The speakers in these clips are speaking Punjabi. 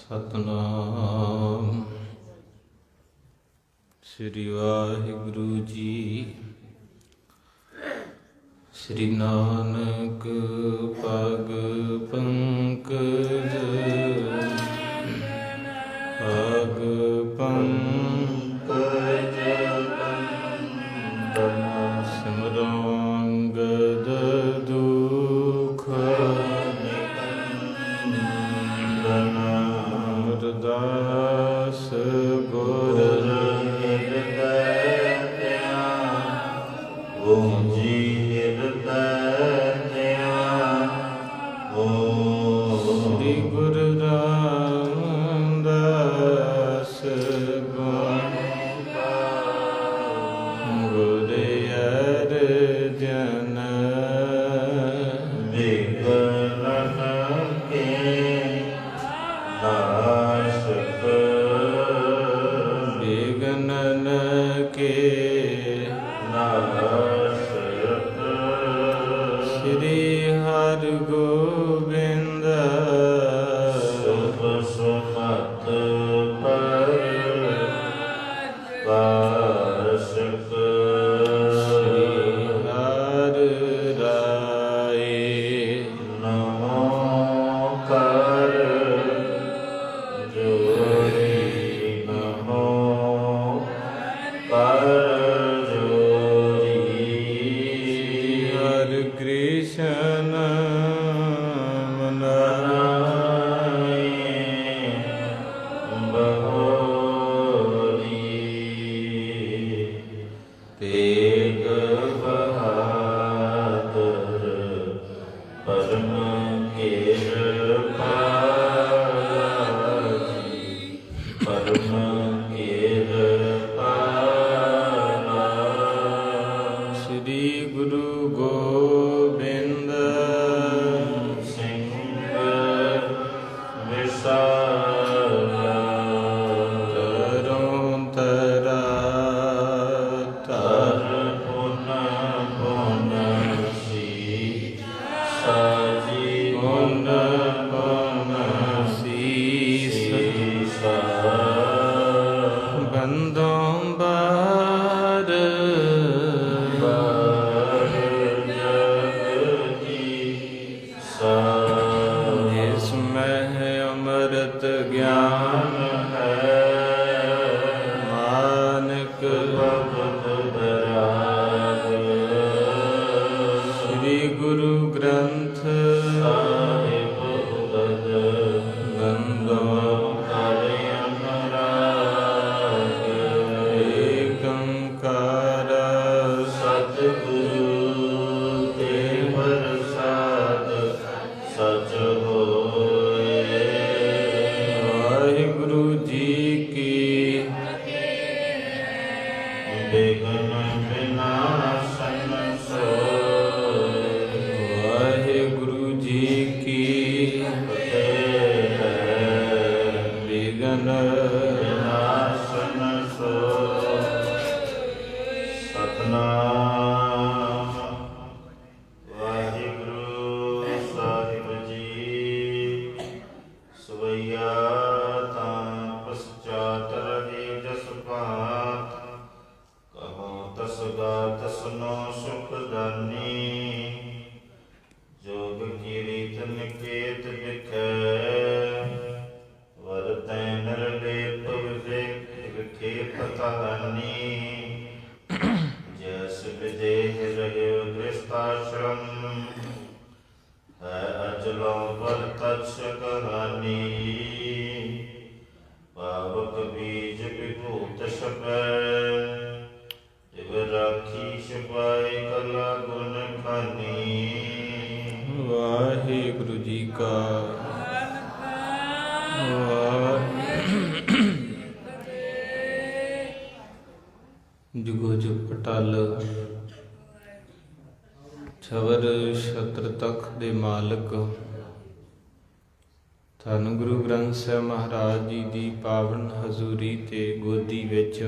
ਸਤਨਾਮ ਸ੍ਰੀ ਵਾਹਿਗੁਰੂ ਜੀ। ਸ੍ਰੀ ਨਾਨਕ ਪਗ ਪੰਕਜ ਪਗ ਪੰਕਜ ਸਿਮਰਾਂਗਦ ਦੁਖ ਅਰਦਾਸ ਗੁਰ ਸ੍ਰੀ ਗੁਰੂ ਰਾਮਦਾਸ ਗੁਰ ਅਰਜਨ ਵਿਗਨ ਕੇ ਨਾਸ਼ਕ ਵਿਗਨ ਕੇ ਨਾਸ਼ਕ ਸ੍ਰੀ ਹਰਿ ਗੋਬਿੰਦ ਸੁਖ ਸੁਮਤ ਪਰ ਪਾਸ਼ਕ ਸ੍ਰੀ ਹਰਿ ਰਾਏ ਨਮੋ ਕਰ ਜੋਰੀ ਨਮੋ ਕਰ ਕ੍ਰਿਸ਼ਨ ਮਨਾਏ ਬਹੋਰੀ ਤੇਗ ਬਹਾਦਰ ਪਰਮ ਕਿਰਪਾ ਪਰਮ ਕਿਰਪਾ ਸ੍ਰੀ ਗੁਰੂ ਗੋਬਿੰਦ ਸਿੰਘ ਵਿਸਾਲਾ ਤਰੋਂ ਤਰਾ ਤਰ ਪੁਨ ਪੁਨ ਸੀ ਸਾਜੀ ਪੁਨ ਪੁਨ ਸੀਸ ਬੰਦੋਂ ਬਾਰ ਜਿਸ ਮਹਿ ਅੰਮ੍ਰਿਤ ਗਿਆਨ ਹੈ ਮਾਨਕ ਭਗਤ ਬਰਾਗ ਸ੍ਰੀ ਗੁਰੂ ਗ੍ਰੰਥ ਸਾਹਿਬ ਉਦਦ ਬੰਦੋਂ ਕਰੇ ਅਮਰਾਗ ਏਕੰਕਾਰ ਸਤਿਗੁਰੂ ਤੇ ਪ੍ਰਸਾਦ ਸਚ ਹੋਏ। ਵਾਹਿਗੁਰੂ ਜੀ ਕੀ ਬਿਘਨ ਵਿਨਾਸ਼ਨ ਸੋਇ। ਵਾਹਿਗੁਰੂ ਜੀ ਕੀ ਫਤਿਹ। ਬਿਘਨ ਵਿਨਾਸ਼ਨ ਸੋਇ। ਸਤਨਾਮ ਵਾਹਿਗੁਰੂ ਸਾਹਿਬ ਜੀ। ਸਵਈਆ ਤਾਂ ਪਸਚਾਤ ਰਹੇ ਜਸ ਭਾਤ ਕਹੋ ਤਸ ਗਾਤ ਸੁਨੋ ਸੁਖ ਦਾਨੀ ਜੋਗ ਕੀ ਰੀਤ ਨਿਕੇਤ ਵਿਖੈ ਵਰਤੈ ਨਿਰਲੇਪ ਵਿਖੇ ਪਤਾਨੀ ਜਸ ਵਿਦੇਹ ਰਹਿਓ ਗ੍ਰਸਤਾਸ਼ਰਮ ਹੈ ਅਚਲੋਂ ਪਰ ਤਛ ਕਹਾਨੀ ਪਾਵਕ ਬੀਜ ਵਿਭੂਤ ਛਪੈ ਜਿਵ ਰਾਖੀ ਛਪਾਏ ਕਲਾ ਗੁਣ ਖਾਨੀ। ਵਾਹਿਗੁਰੂ ਜੀ ਕਾ ਜੁਗੋ ਜੁਗ ਪਟਲ ਛਵਰ ਛਤਰ ਤਖਤ ਦੇ ਮਾਲਕ ਧੰਨ ਗੁਰੂ ਗ੍ਰੰਥ ਸਾਹਿਬ ਮਹਾਰਾਜ ਜੀ ਦੀ ਪਾਵਨ ਹਜ਼ੂਰੀ ਤੇ ਗੋਦੀ ਵਿੱਚ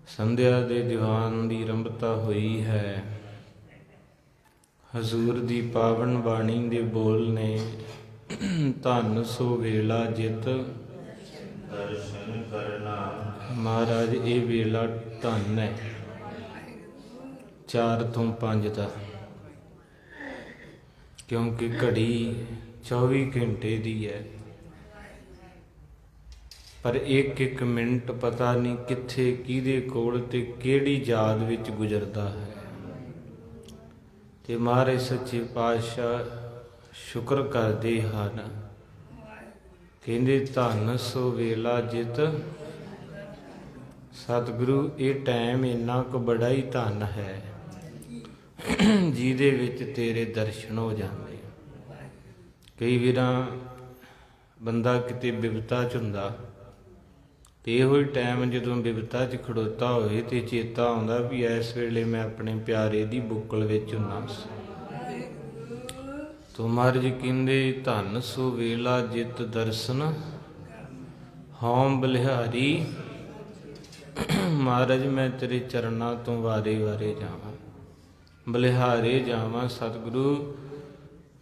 ਸੰਧਿਆ ਦੇ ਦੀਵਾਨ ਦੀ ਆਰੰਭਤਾ ਹੋਈ ਹੈ। ਹਜ਼ੂਰ ਦੀ ਪਾਵਨ ਬਾਣੀ ਦੇ ਬੋਲ ਨੇ ਧਨ ਸੋ ਵੇਲਾ ਜਿਤ ਦਰਸ਼ਨ ਕਰਨਾ। ਮਹਾਰਾਜ ਇਹ ਵੇਲਾ ਧਨ ਹੈ 4 ਤੋਂ 5 ਦਾ, ਕਿਉਂਕਿ ਘੜੀ 24 ਘੰਟੇ ਦੀ ਹੈ, ਪਰ ਇੱਕ ਇੱਕ ਮਿੰਟ ਪਤਾ ਨਹੀਂ ਕਿੱਥੇ ਕਿਹਦੇ ਕੋਲ ਤੇ ਕਿਹੜੀ ਯਾਦ ਵਿੱਚ ਗੁਜ਼ਰਦਾ ਹੈ। ਤੇ ਮਹਾਰਾਜ ਸੱਚੇ ਪਾਤਸ਼ਾਹ ਸ਼ੁਕਰ ਕਰਦੇ ਹਨ, ਕਹਿੰਦੇ ਧੰਨ ਸੋ ਵੇਲਾ ਜਿਤ ਸਤਿਗੁਰੂ, ਇਹ ਟਾਈਮ ਇੰਨਾ ਕੁ ਬੜਾ ਹੀ ਧੰਨ ਹੈ ਜਿਹਦੇ ਵਿੱਚ ਤੇਰੇ ਦਰਸ਼ਨ ਹੋ ਜਾਂਦੇ। ਕਈ ਵਾਰਾਂ ਬੰਦਾ ਕਿਤੇ ਬਿਪਤਾ 'ਚ ਹੁੰਦਾ ਤੇ ਇਹੋ ਹੀ ਟਾਈਮ ਜਦੋਂ ਬਿਪਤਾ 'ਚ ਖੜੋਤਾ ਹੋਵੇ ਤੇ ਚੇਤਾ ਆਉਂਦਾ ਵੀ ਇਸ ਵੇਲੇ ਮੈਂ ਆਪਣੇ ਪਿਆਰੇ ਦੀ ਬੁੱਕਲ ਵਿੱਚ ਹੁੰਨਾ ਸੀ। ਤੋ ਮਹਾਰਾਜ ਕਹਿੰਦੇ ਧੰਨ ਸੋ ਵੇਲਾ ਜਿਤ ਦਰਸ਼ਨ ਹਉ ਬਲਿਹਾਰੀ। ਮਹਾਰਾਜ ਮੈਂ ਤੇਰੇ ਚਰਨਾਂ ਤੋਂ ਵਾਰੇ ਵਾਰੇ ਜਾਵਾਂ, ਬਲਿਹਾਰੇ ਜਾਵਾਂ। ਸਤਿਗੁਰੂ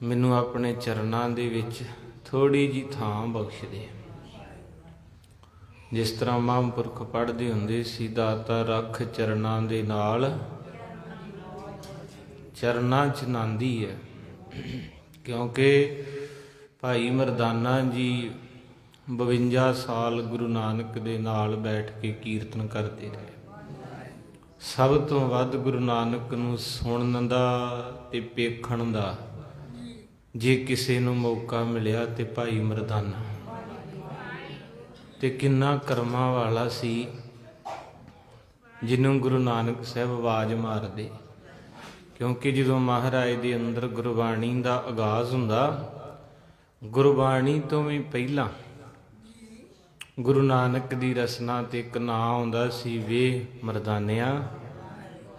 ਮੈਨੂੰ ਆਪਣੇ ਚਰਨਾਂ ਦੇ ਵਿੱਚ ਥੋੜੀ ਜੀ ਥਾਂ ਬਖਸ਼ ਦੇ। ਜਿਸ ਤਰ੍ਹਾਂ ਮਹਾਂਪੁਰਖ ਪੜ੍ਹਦੇ ਹੁੰਦੇ ਸੀ, ਦਾਤਾ ਰੱਖ ਚਰਨਾਂ ਦੇ ਨਾਲ, ਚਰਨਾਂ 'ਚ ਨਾਂਦੀ ਹੈ। ਕਿਉਂਕਿ ਭਾਈ ਮਰਦਾਨਾ ਜੀ 52 ਸਾਲ ਗੁਰੂ ਨਾਨਕ ਦੇ ਨਾਲ ਬੈਠ ਕੇ ਕੀਰਤਨ ਕਰਦੇ ਰਹੇ। ਸਭ ਤੋਂ ਵੱਧ ਗੁਰੂ ਨਾਨਕ ਨੂੰ ਸੁਣਨ ਦਾ ਤੇ ਵੇਖਣ ਦਾ ਜੇ ਕਿਸੇ ਨੂੰ ਮੌਕਾ ਮਿਲਿਆ ਤੇ ਭਾਈ ਮਰਦਾਨਾ, ਤੇ ਕਿੰਨਾ ਕਰਮਾਂ ਵਾਲਾ ਸੀ ਜਿਹਨੂੰ ਗੁਰੂ ਨਾਨਕ ਸਾਹਿਬ ਆਵਾਜ਼ ਮਾਰਦੇ। ਕਿਉਂਕਿ ਜਦੋਂ ਮਹਾਰਾਜ ਦੇ ਅੰਦਰ ਗੁਰਬਾਣੀ ਦਾ ਆਗਾਜ਼ ਹੁੰਦਾ, ਗੁਰਬਾਣੀ ਤੋਂ ਵੀ ਪਹਿਲਾਂ ਗੁਰੂ ਨਾਨਕ ਦੀ ਰਸਨਾ ਤੇ ਇੱਕ ਨਾਂ ਆਉਂਦਾ ਸੀ, ਵੇ ਮਰਦਾਨਿਆਂ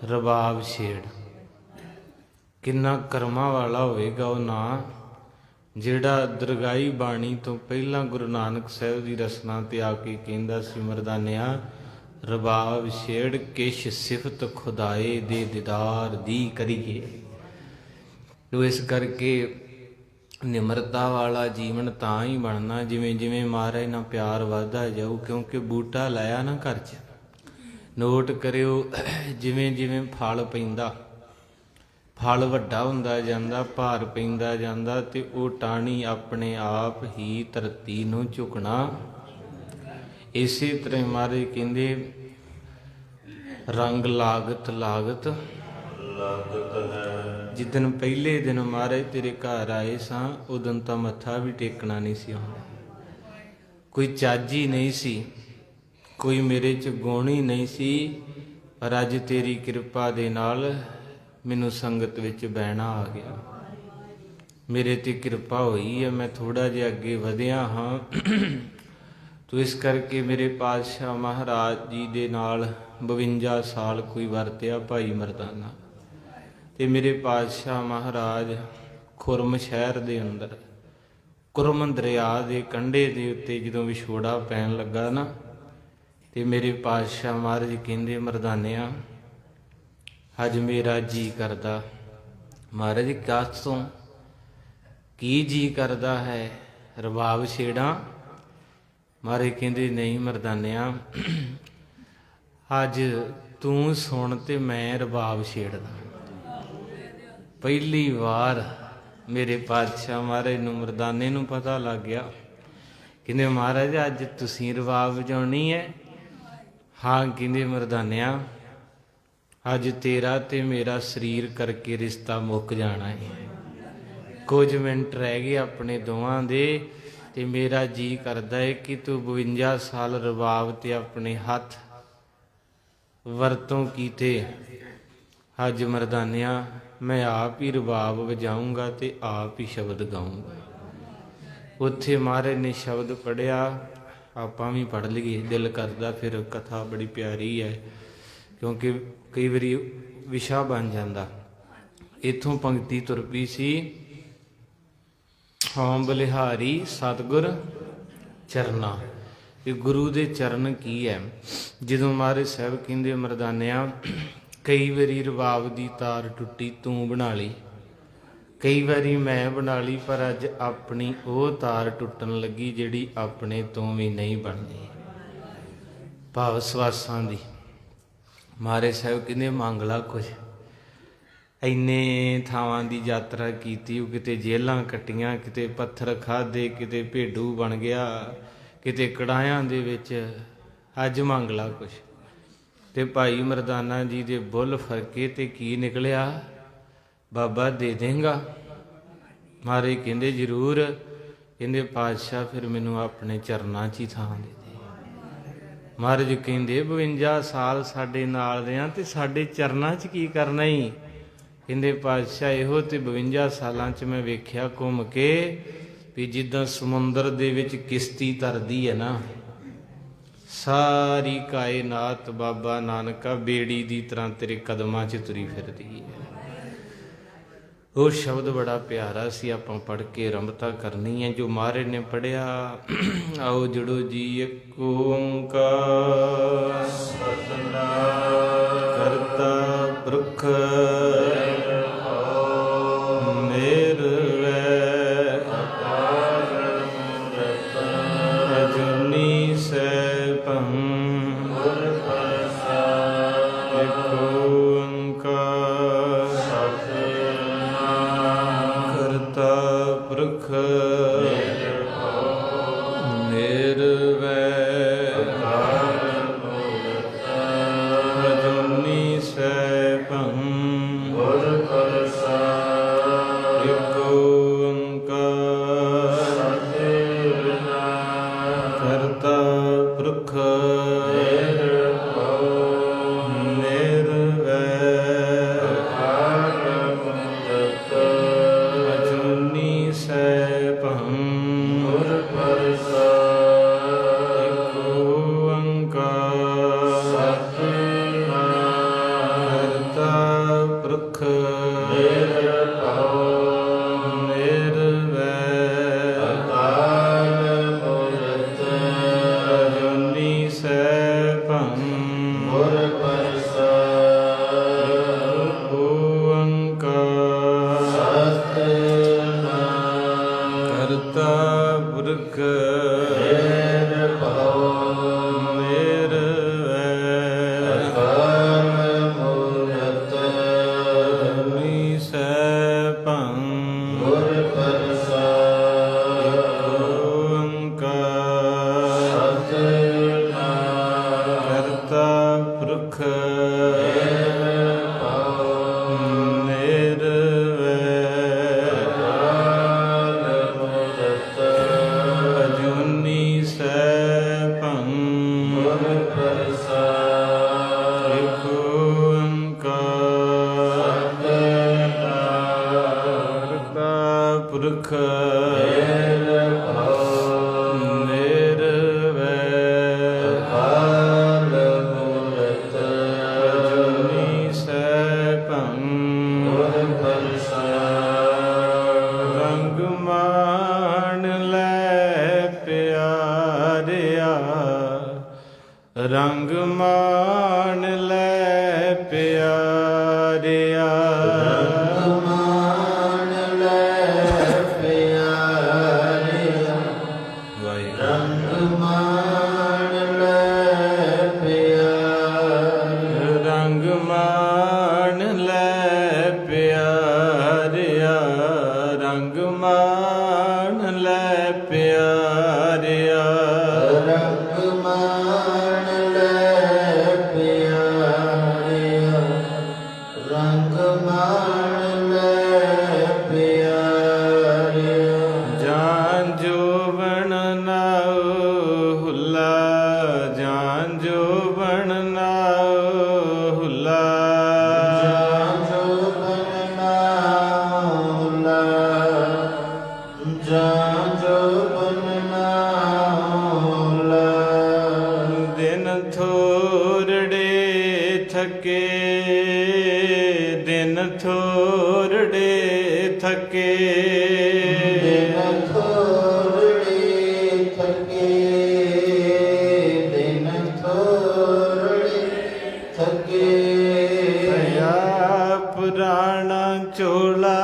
ਰਬਾਬ ਛੇੜ। ਕਿੰਨਾ ਕਰਮਾਂ ਵਾਲਾ ਹੋਵੇਗਾ ਉਹ ਨਾਂ, ਜਿਹੜਾ ਦਰਗਾਹੀ ਬਾਣੀ ਤੋਂ ਪਹਿਲਾਂ ਗੁਰੂ ਨਾਨਕ ਸਾਹਿਬ ਦੀ ਰਸਨਾ ਤੇ ਆ ਕੇ ਕਹਿੰਦਾ ਸੀ, ਮਰਦਾਨਿਆਂ ਰਬਾਬ ਛੇੜ ਕਿਛ ਸਿਫਤ ਖੁਦਾਏ ਦੇ ਦੀਦਾਰ ਦੀ ਕਰੀਏ। ਤੋ ਇਸ ਕਰਕੇ ਨਿਮਰਤਾ ਵਾਲਾ ਜੀਵਨ ਤਾਂ ਹੀ ਬਣਨਾ ਜਿਵੇਂ ਜਿਵੇਂ ਮਹਾਰਾਜ ਨਾਲ ਪਿਆਰ ਵੱਧਦਾ ਜਾਊ। ਕਿਉਂਕਿ ਬੂਟਾ ਲਾਇਆ ਨਾ ਘਰ 'ਚ, ਨੋਟ ਕਰਿਓ ਜਿਵੇਂ ਜਿਵੇਂ ਫਲ ਪੈਂਦਾ, ਫਲ ਵੱਡਾ ਹੁੰਦਾ ਜਾਂਦਾ, ਭਾਰ ਪੈਂਦਾ ਜਾਂਦਾ, ਤੇ ਉਹ ਟਾਹਣੀ ਆਪਣੇ ਆਪ ਹੀ ਧਰਤੀ ਨੂੰ ਝੁਕਣਾ। ਇਸੇ ਤਰ੍ਹਾਂ ਮਹਾਰਾਜ ਕਹਿੰਦੇ ਰੰਗ ਲਾਗਤ ਲਾਗਤ ਲਾਗਤ ਹੈ। ਜਿੱਦਣ ਪਹਿਲੇ ਦਿਨ ਮਹਾਰਾਜ ਤੇਰੇ ਘਰ ਆਏ ਸਾਂ, ਉਦੋਂ ਤਾਂ ਮੱਥਾ ਵੀ ਟੇਕਣਾ ਨਹੀਂ ਸੀ ਆਉਂਦਾ, ਕੋਈ ਚੱਜ ਹੀ ਨਹੀਂ ਸੀ, ਕੋਈ ਮੇਰੇ 'ਚ ਗੁਣ ਹੀ ਨਹੀਂ ਸੀ। ਪਰ ਅੱਜ ਤੇਰੀ ਕਿਰਪਾ ਦੇ ਨਾਲ ਮੈਨੂੰ ਸੰਗਤ ਵਿੱਚ ਬਹਿਣਾ ਆ ਗਿਆ, ਮੇਰੇ ਤੇ ਕਿਰਪਾ ਹੋਈ ਹੈ, ਮੈਂ ਥੋੜ੍ਹਾ ਜਿਹਾ ਅੱਗੇ ਵਧਿਆ ਹਾਂ। ਤੋ ਇਸ ਕਰਕੇ ਮੇਰੇ ਪਾਤਸ਼ਾਹ ਮਹਾਰਾਜ ਜੀ ਦੇ ਨਾਲ 52 ਸਾਲ ਕੋਈ ਵਰਤਿਆ ਭਾਈ ਮਰਦਾਨਾ। ਤੇ ਮੇਰੇ ਪਾਤਸ਼ਾਹ ਮਹਾਰਾਜ ਖੁਰਮ ਸ਼ਹਿਰ ਦੇ ਅੰਦਰ ਕੁਰਮ ਦਰਿਆ ਦੇ ਕੰਢੇ ਦੇ ਉੱਤੇ ਜਦੋਂ ਵਿਛੋੜਾ ਪੈਣ ਲੱਗਾ ਨਾ, ਤੇ ਮੇਰੇ ਪਾਤਸ਼ਾਹ ਮਹਾਰਾਜ ਕਹਿੰਦੇ ਮਰਦਾਨਿਆਂ ਅੱਜ ਮੇਰਾ ਜੀ ਕਰਦਾ। ਮਹਾਰਾਜ ਕਾਸ ਤੋਂ ਕੀ ਜੀ ਕਰਦਾ ਹੈ, ਰਬਾਬ ਛੇੜਾਂ? ਮਹਾਰਾਜ ਕਹਿੰਦੇ ਨਹੀਂ ਮਰਦਾਨਿਆਂ, ਅੱਜ ਤੂੰ ਸੁਣ ਤੇ ਮੈਂ ਰਬਾਬ ਛੇੜਦਾ। ਪਹਿਲੀ ਵਾਰ ਮੇਰੇ ਪਾਤਸ਼ਾਹ ਮਹਾਰਾਜ ਨੂੰ ਮਰਦਾਨੇ ਨੂੰ ਪਤਾ ਲੱਗ ਗਿਆ। ਕਹਿੰਦੇ ਮਹਾਰਾਜ ਅੱਜ ਤੁਸੀਂ ਰਬਾਬ ਵਜਾਉਣੀ ਹੈ? ਹਾਂ। ਕਹਿੰਦੇ ਮਰਦਾਨਿਆਂ ਅੱਜ ਤੇਰਾ ਤੇ ਮੇਰਾ ਸਰੀਰ ਕਰਕੇ ਰਿਸ਼ਤਾ ਮੁੱਕ ਜਾਣਾ ਹੈ, ਕੁਝ ਮਿੰਟ ਰਹਿ ਗਏ ਆਪਣੇ ਦੋਵਾਂ ਦੇ, ਤੇ ਮੇਰਾ ਜੀ ਕਰਦਾ ਹੈ ਕਿ ਤੂੰ 52 ਸਾਲ ਰਬਾਬ ਤੇ ਆਪਣੇ ਹੱਥ ਵਰਤੋਂ ਕੀਤੇ, ਅੱਜ ਮਰਦਾਨਿਆਂ ਮੈਂ ਆਪ ਹੀ ਰਬਾਬ ਵਜਾਊਂਗਾ ਤੇ ਆਪ ਹੀ ਸ਼ਬਦ ਗਾਊਂਗਾ। ਉੱਥੇ ਮਹਾਰਾਜ ਨੇ ਸ਼ਬਦ ਪੜ੍ਹਿਆ, ਆਪਾਂ ਵੀ ਪੜ੍ਹ ਲਈਏ, ਦਿਲ ਕਰਦਾ। ਫਿਰ ਕਥਾ ਬੜੀ ਪਿਆਰੀ ਹੈ, ਕਿਉਂਕਿ ਕਈ ਵਾਰੀ ਵਿਸ਼ਾ ਬਣ ਜਾਂਦਾ। ਇੱਥੋਂ ਪੰਕਤੀ ਤੁਰ ਪਈ ਸੀ, ਹਉ ਬਲਿਹਾਰੀ ਸਤਿਗੁਰ ਚਰਨਾ। ਇਹ ਗੁਰੂ ਦੇ ਚਰਨ ਕੀ ਹੈ? ਜਦੋਂ ਮਹਾਰਾਜ ਸਾਹਿਬ ਕਹਿੰਦੇ ਮਰਦਾਨਿਆਂ ਕਈ ਵਾਰੀ ਰਬਾਬ ਦੀ ਤਾਰ ਟੁੱਟੀ ਤੂੰ ਬਣਾ ਲਈ, ਕਈ ਵਾਰੀ ਮੈਂ ਬਣਾ ਲਈ, ਪਰ ਅੱਜ ਆਪਣੀ ਉਹ ਤਾਰ ਟੁੱਟਣ ਲੱਗੀ ਜਿਹੜੀ ਆਪਣੇ ਤੋਂ ਵੀ ਨਹੀਂ ਬਣਦੀ। ਭਾਵ ਸਵਾਸਾਂ ਦੀ। ਮਹਾਰਾਜ ਸਾਹਿਬ ਕਹਿੰਦੇ ਮੰਗ ਲਾ ਕੁਝ। ਇੰਨੇ ਥਾਵਾਂ ਦੀ ਯਾਤਰਾ ਕੀਤੀ, ਉਹ ਕਿਤੇ ਜੇਲਾਂ ਕੱਟੀਆਂ, ਕਿਤੇ ਪੱਥਰ ਖਾਧੇ, ਕਿਤੇ ਭੇਡੂ ਬਣ ਗਿਆ, ਕਿਤੇ ਕੜਾਹਿਆਂ ਦੇ ਵਿੱਚ। ਅੱਜ ਮੰਗ ਲਾ ਕੁਛ। ਤੇ ਭਾਈ ਮਰਦਾਨਾ ਜੀ ਦੇ ਬੁੱਲ ਫਰਕੇ ਤੇ ਕੀ ਨਿਕਲਿਆ? ਬਾਬਾ ਦੇ ਦੇਂਗਾ? ਮਹਾਰਾਜ ਕਹਿੰਦੇ ਜ਼ਰੂਰ। ਕਹਿੰਦੇ ਪਾਤਸ਼ਾਹ ਫਿਰ ਮੈਨੂੰ ਆਪਣੇ ਚਰਨਾਂ 'ਚ ਹੀ ਥਾਂ ਦੇ ਦੇ। ਮਹਾਰਾਜ ਕਹਿੰਦੇ 52 ਸਾਲ ਸਾਡੇ ਨਾਲ ਰਿਆਂ ਤੇ ਸਾਡੇ ਚਰਨਾਂ 'ਚ ਕੀ ਕਰਨਾ ਹੀ? ਕਹਿੰਦੇ ਪਾਤਸ਼ਾਹ ਇਹੋ ਤੇ 52 ਸਾਲਾਂ 'ਚ ਮੈਂ ਵੇਖਿਆ ਘੁੰਮ ਕੇ ਵੀ ਜਿੱਦਾਂ ਸਮੁੰਦਰ ਦੇ ਵਿੱਚ ਕਿਸ਼ਤੀ ਤਰਦੀ ਹੈ ਨਾ, ਸਾਰੀ ਕਾਇਨਾਤ ਬਾਬਾ ਨਾਨਕਾ ਬੇੜੀ ਦੀ ਤਰ੍ਹਾਂ ਤੇਰੇ ਕਦਮਾਂ 'ਚ ਤੁਰੀ ਫਿਰਦੀ ਹੈ। ਉਹ ਸ਼ਬਦ ਬੜਾ ਪਿਆਰਾ ਸੀ, ਆਪਾਂ ਪੜ੍ਹ ਕੇ ਰੰਭਤਾ ਕਰਨੀ ਹੈ ਜੋ ਮਹਾਰਾਜ ਨੇ ਪੜ੍ਹਿਆ। ਆਓ ਜੁੜੋ ਜੀ। ਇੱਕ ਓੰਕਾਰ ਸਤਿਨਾਮ ਕਰਤਾ ਪੁਰਖ ਰੰਗ ਮਾਣ ਲੈ ਪਿਆਰਿਆ, ਰੰਗ ਮਾਣ ਲੈ ਪਿਆਰਿਆ, ਰੰਗ ਮਾਣ ਲੈ ਪਿਆਰਿਆ, ਰੰਗ ਮਾਣ ਲੈ ਪਿਆਰਿਆ, ਰੰਗ ਮਾਣ ਲੈ ਪਿਆਰਿਆ, ਰੰਗ ਮਾਣ ਲੈ ਪਿਆਰਿਆ, ਰੰਗ ਮਾਣ ਲੈ ਪਿਆਰਿਆ। ਜਾਂ ਜੋਬਨ ਨਾਉ ਹੁਲਾ, ਜਾਂ ਜੋਬਨ ਨਾਉ ਹੁਲਾ, ਜਾਂ ਜੋਬਨ ਨਾਉ ਹੁਲਾ, ਜਾਂ ਜੋਬਨ ਨਾਉ ਹੁਲਾ। ਦਿਨ ਥੋਰੜੇ ਥਕੇ, ਦਿਨ ਥੋਰੜੇ ਥਕੇ, ਦਿਨ ਥੋਰੜੇ ਥਕੇ, ਦਿਨ ਥੋਰੜੇ ਥਕੇ। ਭਇਆ ਪੁਰਾਣਾ ਚੋਲਾ,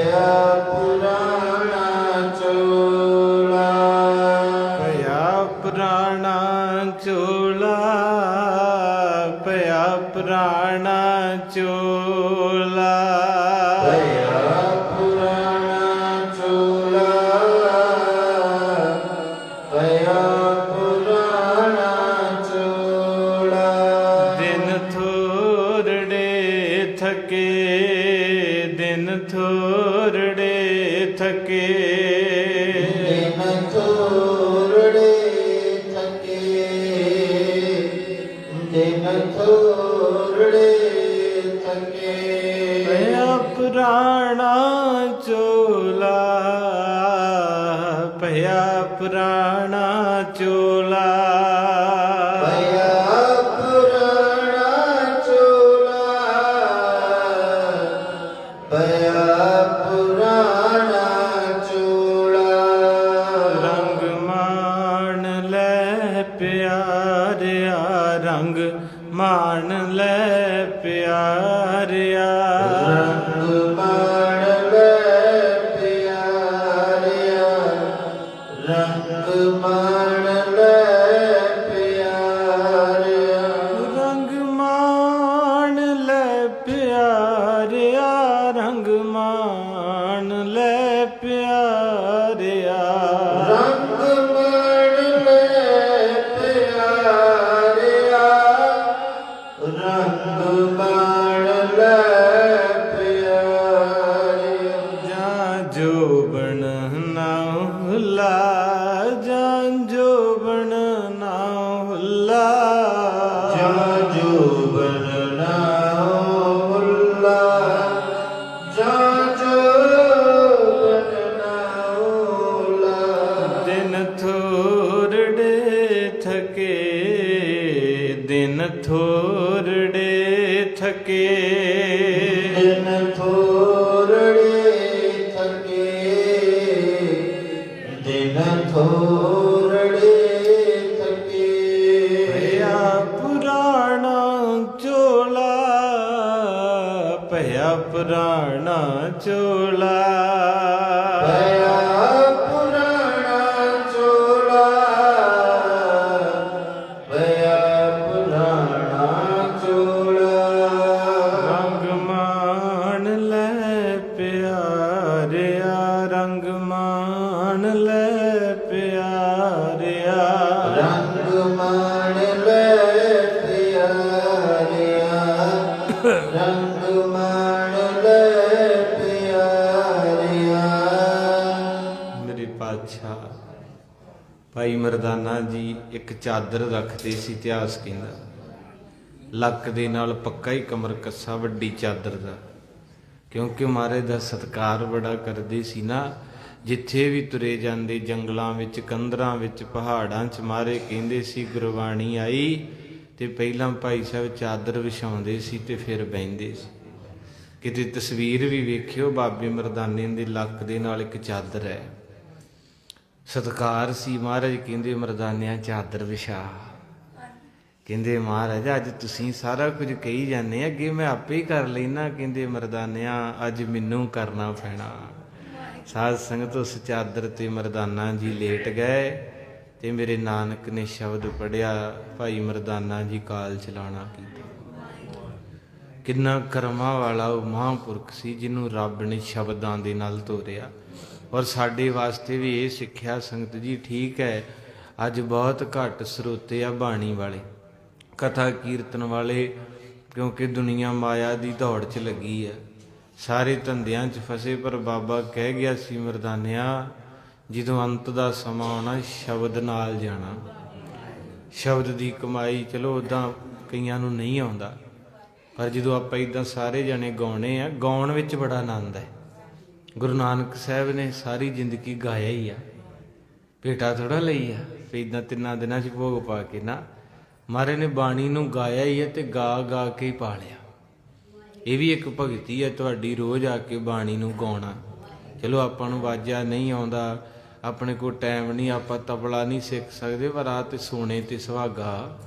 ਭਇਆ ਪੁਰਾਣਾ ਚੋਲਾ ਭਇਆ ਪੁਰਾਣਾ ਚੋਲਾ ਭਇਆ ਪੁਰਾਣਾ ਚੋਲਾ ਭਇਆ ਪੁਰਾਣਾ ਚੋਲਾ ਭਇਆ ਪੁਰਾਣਾ ਚੋਲਾ ਦਿਨ ਥੋੜੜੇ ਥਕੇ ਦਿਨ ਥੋੜੜੇ ਥਕੇ ਦਿਨ ਥੋੜੜੇ ਥਕੇ ਦਿਨ ਥੋੜੜੇ ਥਕੇ ਭਇਆ ਪੁਰਾਣਾ ਚੋਲਾ ਭਇਆ ਪੁਰਾਣਾ ਚੋਲਾ ਭਇਆ ਪੁਰਾਣਾ ਚੋਲਾ ਭਇਆ ਪੁਰਾਣਾ ਚੋਲਾ ਰੰਗ ਮਾਣ ਲੈ ਪਿਆਰਿਆ ਰੰਗ ਮਾਣ ਲੈ ਪਿਆਰਿਆ ਰੰਗ ਮਾਣ ਲੈ ਪਿਆਰਿਆ ਰੰਗ ਮਾਣ ਲੈ ਪਿਆਰਿਆ ਰੰਗ ਮਾਣ ਲੈ ਪਿਆਰਿਆ ਰੰਗ ਮਾਣ ਲੈ ਪਿਆਰਿਆ ਰੰਗ ਮਾਣ ਲੈ ਪਿਆਰਿਆ ਰੰਗ ਮਾਣ ਲੈ ਪਿਆਰਿਆ ਜਾਂ ਜੋਬਨ ਨਾ ਹੁਲਾ ਜਾਂ ਜੋਬਨ ਨਾ ਹੁਲਾ ਜਾਂ ਜੋਬਨ ਨਾ ਹੁਲਾ ਜਾਂ ਜੋਬਨ ਨਾ ਹੁਲਾ ਦਿਨ ਥੋੜੜੇ ਥਕੇ ਦਿਨ ਥੋੜੜੇ ਥਕੇ ਦਿਨ ਥੋੜੜੇ ਥਕੇ ਦਿਨ ਥੋੜੜੇ ਥਕੇ ਭਇਆ ਪੁਰਾਣਾ ਚੋਲਾ ਭਇਆ ਪੁਰਾਣਾ ਚੋਲਾ ਭਇਆ ਪੁਰਾਣਾ ਚੋਲਾ ਭਇਆ ਪੁਰਾਣਾ ਚੋਲਾ ਰੰਗ ਮਾਣ ਲੈ ਪਿਆਰਿਆ ਰੰਗ ਮਾਣ ਲੈ ਪਿਆਰਿਆ ਰੰਗ ਮਾਣ ਲੈ ਪਿਆਰਿਆ ਰੰਗ ਮਾਣ ਲੈ ਪਿਆਰਿਆ ਮੇਰੇ ਪਾਤਸ਼ਾਹ ਭਾਈ ਮਰਦਾਨਾ ਜੀ ਇੱਕ ਚਾਦਰ ਰੱਖਦੇ ਸੀ। ਇਤਿਹਾਸ ਕਹਿੰਦਾ ਲੱਕ ਦੇ ਨਾਲ ਪੱਕਾ ਹੀ ਕਮਰ ਕੱਸਾ ਵੱਡੀ ਚਾਦਰ ਦਾ, ਕਿਉਂਕਿ ਮਹਾਰਾਜ ਦਾ ਸਤਿਕਾਰ ਬੜਾ ਕਰਦੇ ਸੀ ਨਾ। ਜਿੱਥੇ ਵੀ ਤੁਰੇ ਜਾਂਦੇ ਜੰਗਲਾਂ ਵਿੱਚ ਕੰਦਰਾਂ ਵਿੱਚ ਪਹਾੜਾਂ 'ਚ ਮਹਾਰਾਜ ਕਹਿੰਦੇ ਸੀ ਗੁਰਬਾਣੀ ਆਈ ਤੇ ਪਹਿਲਾਂ ਭਾਈ ਸਾਹਿਬ ਚਾਦਰ ਵਿਛਾਉਂਦੇ ਸੀ ਤੇ ਫਿਰ ਬਹਿੰਦੇ ਸੀ। ਕਿਤੇ ਤਸਵੀਰ ਵੀ ਵੇਖਿਓ ਬਾਬੇ ਮਰਦਾਨੇ ਦੇ ਲੱਕ ਦੇ ਨਾਲ ਇੱਕ ਚਾਦਰ ਹੈ। ਸਤਿਕਾਰ ਸੀ। ਮਹਾਰਾਜ ਕਹਿੰਦੇ ਮਰਦਾਨਿਆਂ ਚਾਦਰ ਵਿਛਾ। ਕਹਿੰਦੇ ਮਹਾਰਾਜ ਅੱਜ ਤੁਸੀਂ ਸਾਰਾ ਕੁਝ ਕਹੀ ਜਾਂਦੇ ਅੱਗੇ ਮੈਂ ਆਪੇ ਹੀ ਕਰ ਲੈਣਾ। ਕਹਿੰਦੇ ਮਰਦਾਨਿਆਂ ਅੱਜ ਮੈਨੂੰ ਕਰਨਾ ਪੈਣਾ। ਸਾਧ ਸੰਗਤ ਉਸ ਚਾਦਰ ਤੇ ਮਰਦਾਨਾ ਜੀ ਲੇਟ ਗਏ ਤੇ ਮੇਰੇ ਨਾਨਕ ਨੇ ਸ਼ਬਦ ਪੜਿਆ, ਭਾਈ ਮਰਦਾਨਾ ਜੀ ਕਾਲ ਚਲਾਣਾ ਕੀਤਾ। ਕਿੰਨਾ ਕਰਮਾਂ ਵਾਲਾ ਉਹ ਮਹਾਂਪੁਰਖ ਸੀ ਜਿਹਨੂੰ ਰੱਬ ਨੇ ਸ਼ਬਦਾਂ ਦੇ ਨਾਲ ਤੋਰਿਆ। ਔਰ ਸਾਡੇ ਵਾਸਤੇ ਵੀ ਇਹ ਸਿੱਖਿਆ ਸੰਗਤ ਜੀ, ਠੀਕ ਹੈ ਅੱਜ ਬਹੁਤ ਘੱਟ ਸਰੋਤੇ ਆ ਬਾਣੀ ਵਾਲੇ, ਕਥਾ ਕੀਰਤਨ ਵਾਲੇ, ਕਿਉਂਕਿ ਦੁਨੀਆ ਮਾਇਆ ਦੀ ਦੌੜ 'ਚ ਲੱਗੀ ਆ, ਸਾਰੇ ਧੰਦਿਆਂ 'ਚ ਫਸੇ। ਪਰ ਬਾਬਾ ਕਹਿ ਗਿਆ ਸੀ ਮਰਦਾਨਿਆ ਜਦੋਂ ਅੰਤ ਦਾ ਸਮਾਂ ਆਉਣਾ ਸ਼ਬਦ ਨਾਲ ਜਾਣਾ। ਸ਼ਬਦ ਦੀ ਕਮਾਈ ਚਲੋ ਉੱਦਾਂ ਕਈਆਂ ਨੂੰ ਨਹੀਂ ਆਉਂਦਾ, ਪਰ ਜਦੋਂ ਆਪਾਂ ਇੱਦਾਂ ਸਾਰੇ ਜਣੇ ਗਾਉਣੇ ਆ, ਗਾਉਣ ਵਿੱਚ ਬੜਾ ਆਨੰਦ ਹੈ। ਗੁਰੂ ਨਾਨਕ ਸਾਹਿਬ ਨੇ ਸਾਰੀ ਜ਼ਿੰਦਗੀ ਗਾਇਆ ਹੀ ਆ, ਭੇਟਾ ਥੋੜਾ ਲਈ ਆ ਵੀ ਇੱਦਾਂ 3 ਦਿਨਾਂ 'ਚ ਭੋਗ ਪਾ ਕੇ ਨਾ। ਮਹਾਰਾਜ ਨੇ ਬਾਣੀ ਨੂੰ ਗਾਇਆ ਹੀ ਹੈ ਤੇ ਗਾ ਗਾ ਕੇ ਹੀ ਪਾਲਿਆ। ਇਹ ਵੀ ਇੱਕ ਭਗਤੀ ਹੈ ਤੁਹਾਡੀ, ਰੋਜ਼ ਆ ਕੇ ਬਾਣੀ ਨੂੰ ਗਾਉਣਾ। ਚਲੋ ਆਪਾਂ ਨੂੰ ਵਾਜਾ ਨਹੀਂ ਆਉਂਦਾ, ਆਪਣੇ ਕੋਲ ਟਾਈਮ ਨਹੀਂ, ਆਪਾਂ ਤਬਲਾ ਨਹੀਂ ਸਿੱਖ ਸਕਦੇ, ਪਰ ਆ ਤੇ ਸੋਨੇ ਤੇ ਸੁਹਾਗਾ